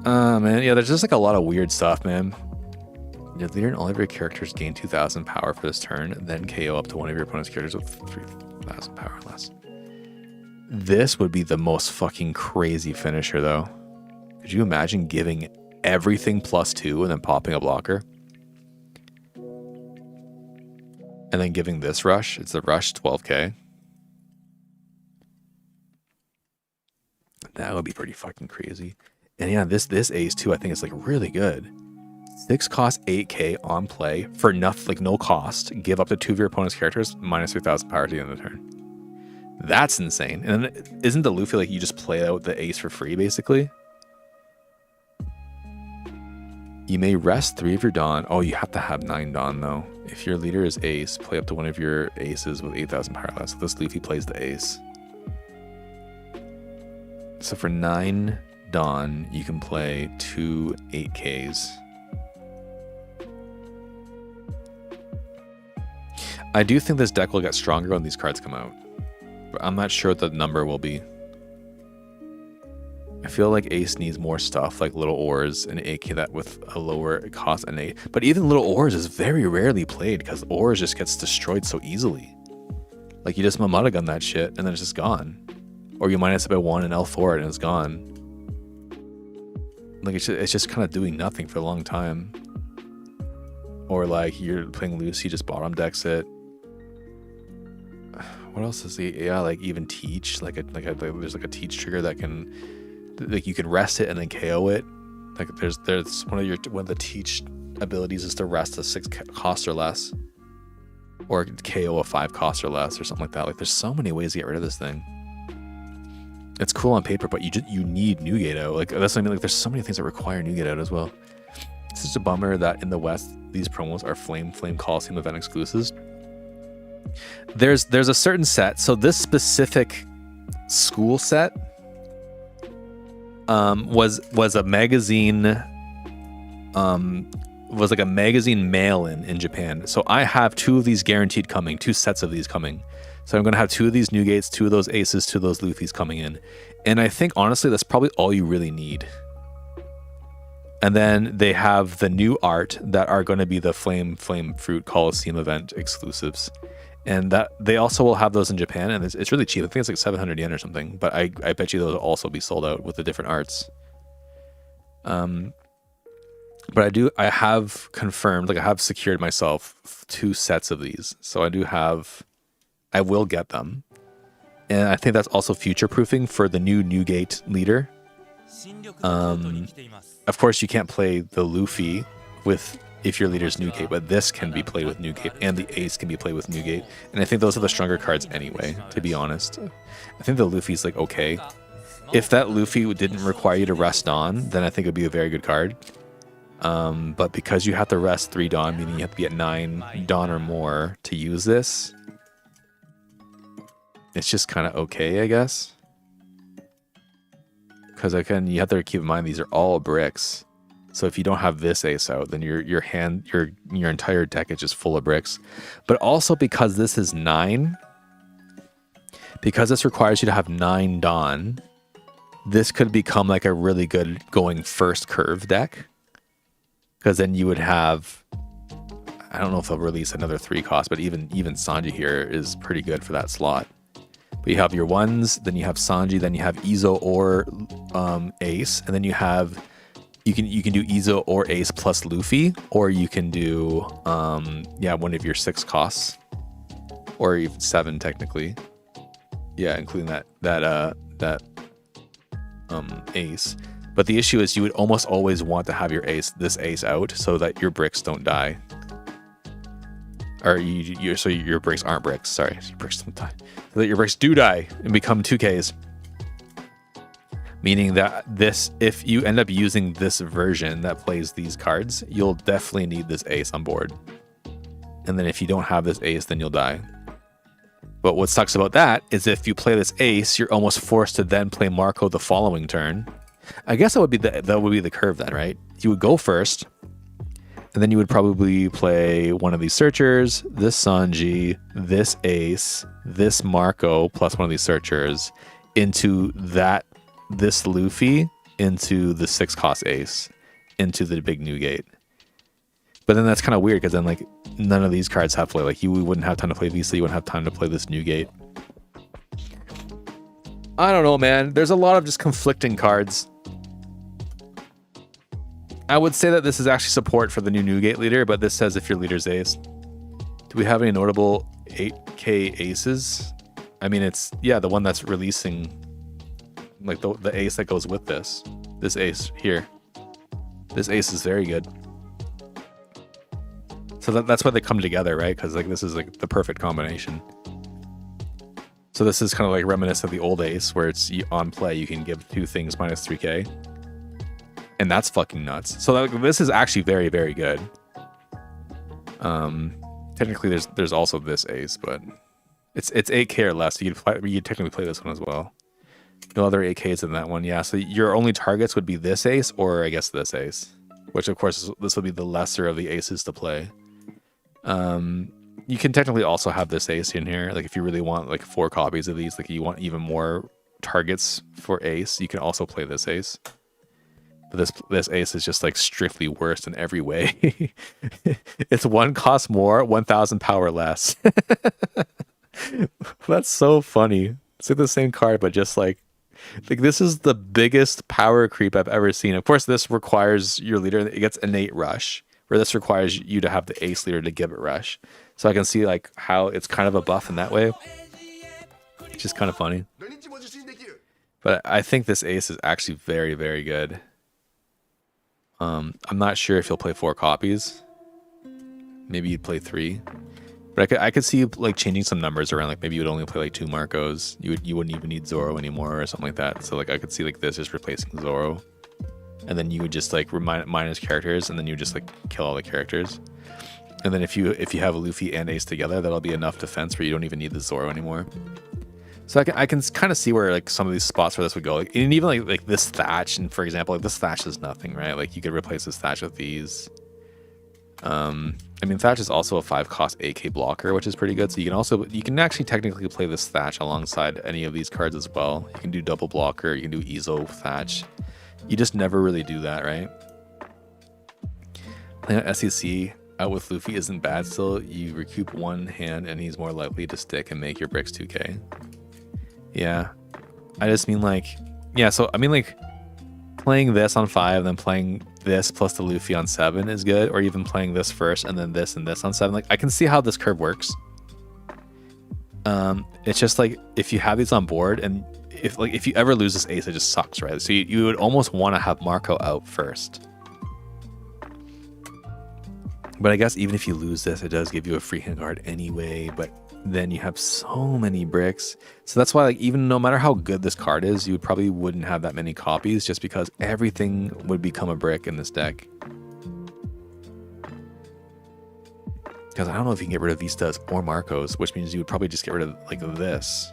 Man, yeah, there's just like a lot of weird stuff, man. Your leader and all of your characters gain 2,000 power for this turn, then KO up to one of your opponent's characters with 3,000 power or less. This would be the most fucking crazy finisher, though. Could you imagine giving everything +2 and then popping a blocker? And then giving this rush. It's the rush 12K. That would be pretty fucking crazy. And yeah, this ace too, I think is like really good. 6 cost 8k on play for nothing, like no cost. Give up to 2 of your opponent's characters minus 3,000 power at the end of the turn. That's insane. And then isn't the Luffy like you just play out the ace for free basically? You may rest 3 of your Dawn. Oh, you have to have 9 Dawn though. If your leader is ace, play up to 1 of your aces with 8,000 power less. So this Luffy plays the ace. So for 9 Dawn, you can play 2 8Ks. I do think this deck will get stronger when these cards come out. But I'm not sure what the number will be. I feel like Ace needs more stuff like Little Oars and AK that with a lower cost and a. But even Little Oars is very rarely played because Oars just gets destroyed so easily. Like you just Mamata gun that shit and then it's just gone. Or you minus it by 1 and L4 and it's gone. Like it's just kind of doing nothing for a long time. Or like you're playing Lucy, just bottom decks it. What else is the like even teach there's like a teach trigger that can like you can rest it and then KO it. Like there's one of the teach abilities is to rest a 6 cost or less, or KO a 5 cost or less or something like that. Like there's so many ways to get rid of this thing. It's cool on paper, but you need Newgate out. Like that's what I mean. Like there's so many things that require Newgate out as well. It's just a bummer that in the West these promos are Flame Coliseum event exclusives. There's a certain set. So this specific school set was a magazine was like a magazine mail-in Japan. So I have 2 of these guaranteed coming, 2 sets of these coming. So I'm going to have 2 of these Newgates, 2 of those aces, 2 of those Luffys coming in. And I think honestly that's probably all you really need. And then they have the new art that are going to be the Flame Fruit Coliseum event exclusives. And that they also will have those in Japan, and it's really cheap. I think it's like 700 yen or something. But I bet you those will also be sold out with the different arts. But I have confirmed, like I have secured myself 2 sets of these. So I will get them. And I think that's also future proofing for the new Newgate leader. Of course, you can't play the Luffy if your leader's Newgate, but this can be played with Newgate, and the Ace can be played with Newgate. And I think those are the stronger cards anyway, to be honest. I think the Luffy's like okay. If that Luffy didn't require you to rest Dawn, then I think it would be a very good card. But because you have to rest 3 Dawn, meaning you have to be at 9 Dawn or more to use this, it's just kind of okay, I guess. Because again, you have to keep in mind these are all bricks. So if you don't have this ace out, then your entire deck is just full of bricks. But also because this is 9, because this requires you to have 9 Dawn, this could become like a really good going first curve deck. Because then you would have, I don't know if they'll release another 3 cost, but even Sanji here is pretty good for that slot. But you have your 1s, then you have Sanji, then you have Izo or Ace, and then you have you can do Izo or Ace plus Luffy, or you can do one of your 6 costs, or even 7 technically. Yeah, including that Ace. But the issue is you would almost always want to have this ace out so that your bricks don't die. Or so your bricks aren't bricks. Sorry, your bricks don't die. So that your bricks do die and become 2Ks. Meaning that if you end up using this version that plays these cards, you'll definitely need this ace on board. And then if you don't have this ace, then you'll die. But what sucks about that is if you play this ace, you're almost forced to then play Marco the following turn. I guess that would be the curve then, right? You would go first, and then you would probably play one of these searchers, this Sanji, this ace, this Marco, plus one of these searchers, into this Luffy, into the 6 cost ace, into the big Newgate. But then that's kind of weird because then like none of these cards have play. Like you wouldn't have time to play Visa, you wouldn't have time to play this Newgate. I don't know, man. There's a lot of just conflicting cards. I would say that this is actually support for the new Newgate leader, but this says if your leader's ace. Do we have any notable 8K aces? I mean, it's, yeah, the one that's releasing, like the ace that goes with this. This ace here. This ace is very good. So that's why they come together, right? Because like this is like the perfect combination. So this is kind of like reminiscent of the old Ace, where it's on play you can give 2 things minus 3k, and that's fucking nuts. So like, this is actually very, very good. Technically, there's also this Ace, but it's 8k or less. So you'd technically play this one as well. No other 8ks than that one, yeah. So your only targets would be this Ace, or I guess this Ace, which of course this will be the lesser of the aces to play. You can technically also have this Ace in here. Like if you really want like 4 copies of these, like you want even more targets for Ace, you can also play this Ace. But this Ace is just like strictly worse in every way. It's 1 cost more, 1,000 power less. That's so funny. It's like the same card, but just like this is the biggest power creep I've ever seen. Of course, this requires your leader. It gets innate rush, where this requires you to have the Ace leader to give it rush. So I can see like how it's kind of a buff in that way. It's just kind of funny. But I think this Ace is actually very, very good. I'm not sure if you'll play 4 copies. Maybe you'd play 3. But I could see you like changing some numbers around. Like maybe you would only play like 2 Marcos. You wouldn't even need Zoro anymore or something like that. So like I could see like this just replacing Zoro. And then you would just like minus characters, and then you would just like kill all the characters. And then if you have Luffy and Ace together, that'll be enough defense where you don't even need the Zoro anymore. So I can kind of see where like some of these spots where this would go. Like, and even like this Thatch, and for example, like this Thatch is nothing, right? Like you could replace this Thatch with these. I mean, Thatch is also a 5 cost 8k blocker, which is pretty good. So you can actually technically play this Thatch alongside any of these cards as well. You can do double blocker, you can do Izo Thatch. You just never really do that, right? Playing on SEC out with Luffy isn't bad still. You recoup 1 hand and he's more likely to stick and make your bricks 2k. Yeah. I just mean like, yeah, so I mean like playing this on 5, then playing this plus the Luffy on 7 is good, or even playing this first and then this and this on 7. Like I can see how this curve works. It's just like if you have these on board, and if you ever lose this Ace, it just sucks, right? So you would almost want to have Marco out first. But I guess even if you lose this, it does give you a free hand card anyway, but then you have so many bricks. So that's why like even no matter how good this card is, you probably wouldn't have that many copies, just because everything would become a brick in this deck. Because I don't know if you can get rid of Vistas or Marcos, which means you would probably just get rid of like this.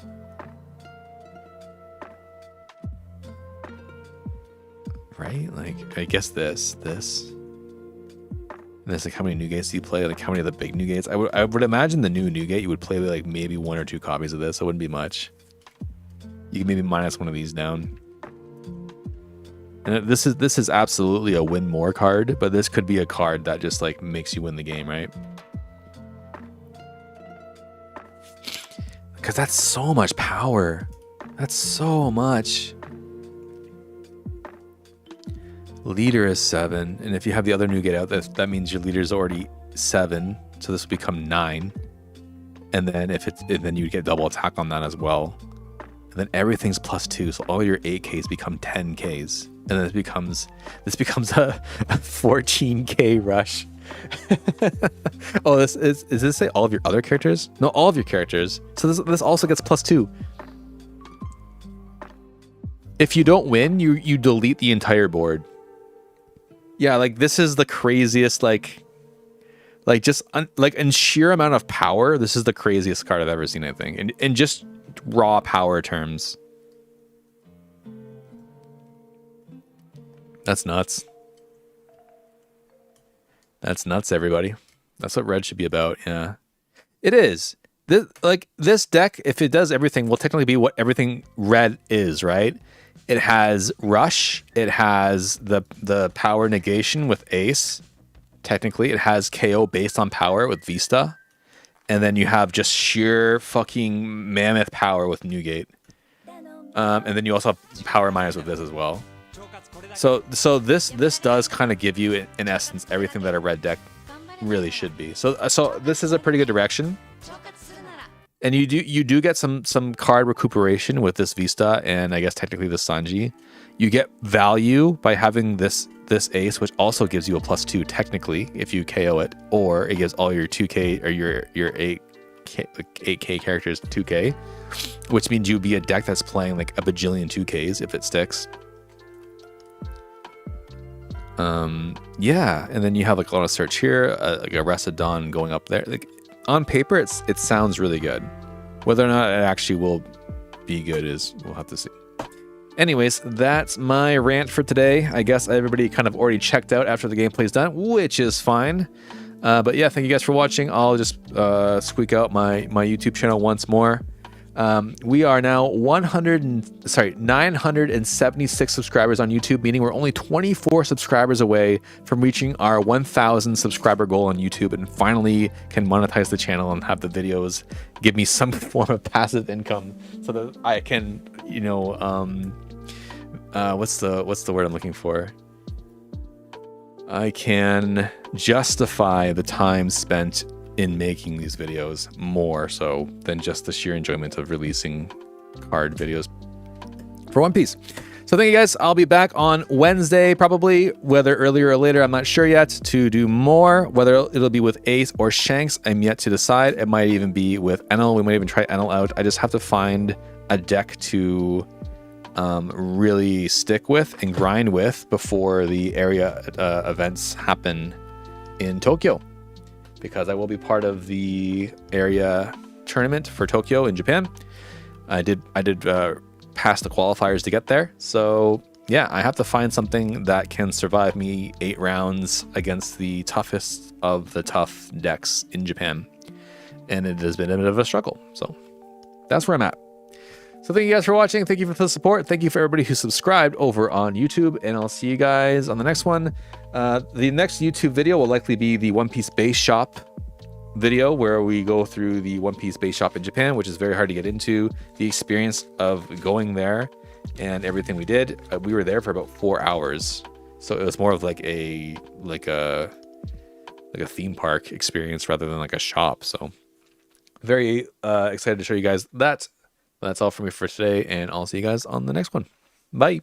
Right? Like I guess this. And it's like how many Newgates do you play? Like how many of the big Newgates? I would imagine the new Newgate you would play like maybe 1 or 2 copies of this. So it wouldn't be much. You can maybe minus 1 of these down. And this is absolutely a win more card, but this could be a card that just like makes you win the game, right? Because that's so much power. That's so much. Leader is 7, and if you have the other Newgate out, that means your leader is already 7, so this will become 9. And then then you get double attack on that as well. And then everything's +2, so all your 8Ks become 10Ks, and then this becomes a 14K rush. Oh, is this say all of your other characters? No, all of your characters. So this also gets +2. If you don't win, you delete the entire board. Yeah, like this is the craziest, like just in sheer amount of power, this is the craziest card I've ever seen, I think. And in just raw power terms. That's nuts. That's nuts, everybody. That's what red should be about, yeah. It is. This deck, if it does everything, will technically be what everything red is, right? It has rush, it has the power negation with Ace. Technically, it has KO based on power with Vista. And then you have just sheer fucking mammoth power with Newgate. And then you also have power minus with this as well. So this does kind of give you, in essence, everything that a red deck really should be. So this is a pretty good direction. And you do get some card recuperation with this Vista and I guess technically the Sanji. You get value by having this this ace, which also gives you a +2 technically if you KO it, or it gives all your 2K or your 8K characters 2K, which means you'd be a deck that's playing like a bajillion 2Ks if it sticks. Yeah, and then you have like a lot of search here, like Arrested Dawn going up there. Like on paper, it sounds really good. Whether or not it actually will be good is we'll have to see. Anyways, that's my rant for today. I guess everybody kind of already checked out after the gameplay's done, which is fine. But yeah, thank you guys for watching. I'll just squeak out my YouTube channel once more. We are now 976 subscribers on YouTube, meaning we're only 24 subscribers away from reaching our 1,000 subscriber goal on YouTube, and finally can monetize the channel and have the videos give me some form of passive income so that I can, you know, what's the word I'm looking for? I can justify the time spent in making these videos more so than just the sheer enjoyment of releasing card videos for One Piece. So thank you guys. I'll be back on Wednesday, probably, whether earlier or later, I'm not sure yet, to do more. Whether it'll be with Ace or Shanks, I'm yet to decide. It might even be with Enel. We might even try Enel out. I just have to find a deck to really stick with and grind with before the area events happen in Tokyo, because I will be part of the area tournament for Tokyo in Japan. I did pass the qualifiers to get there. So yeah, I have to find something that can survive me 8 rounds against the toughest of the tough decks in Japan. And it has been a bit of a struggle. So that's where I'm at. So thank you guys for watching. Thank you for the support. Thank you for everybody who subscribed over on YouTube. And I'll see you guys on the next one. The next YouTube video will likely be the One Piece base shop video, where we go through the One Piece base shop in Japan, which is very hard to get into. The experience of going there and everything we did. We were there for about 4 hours. So it was more of like a theme park experience rather than like a shop. So very excited to show you guys that. That's all for me for today, and I'll see you guys on the next one. Bye.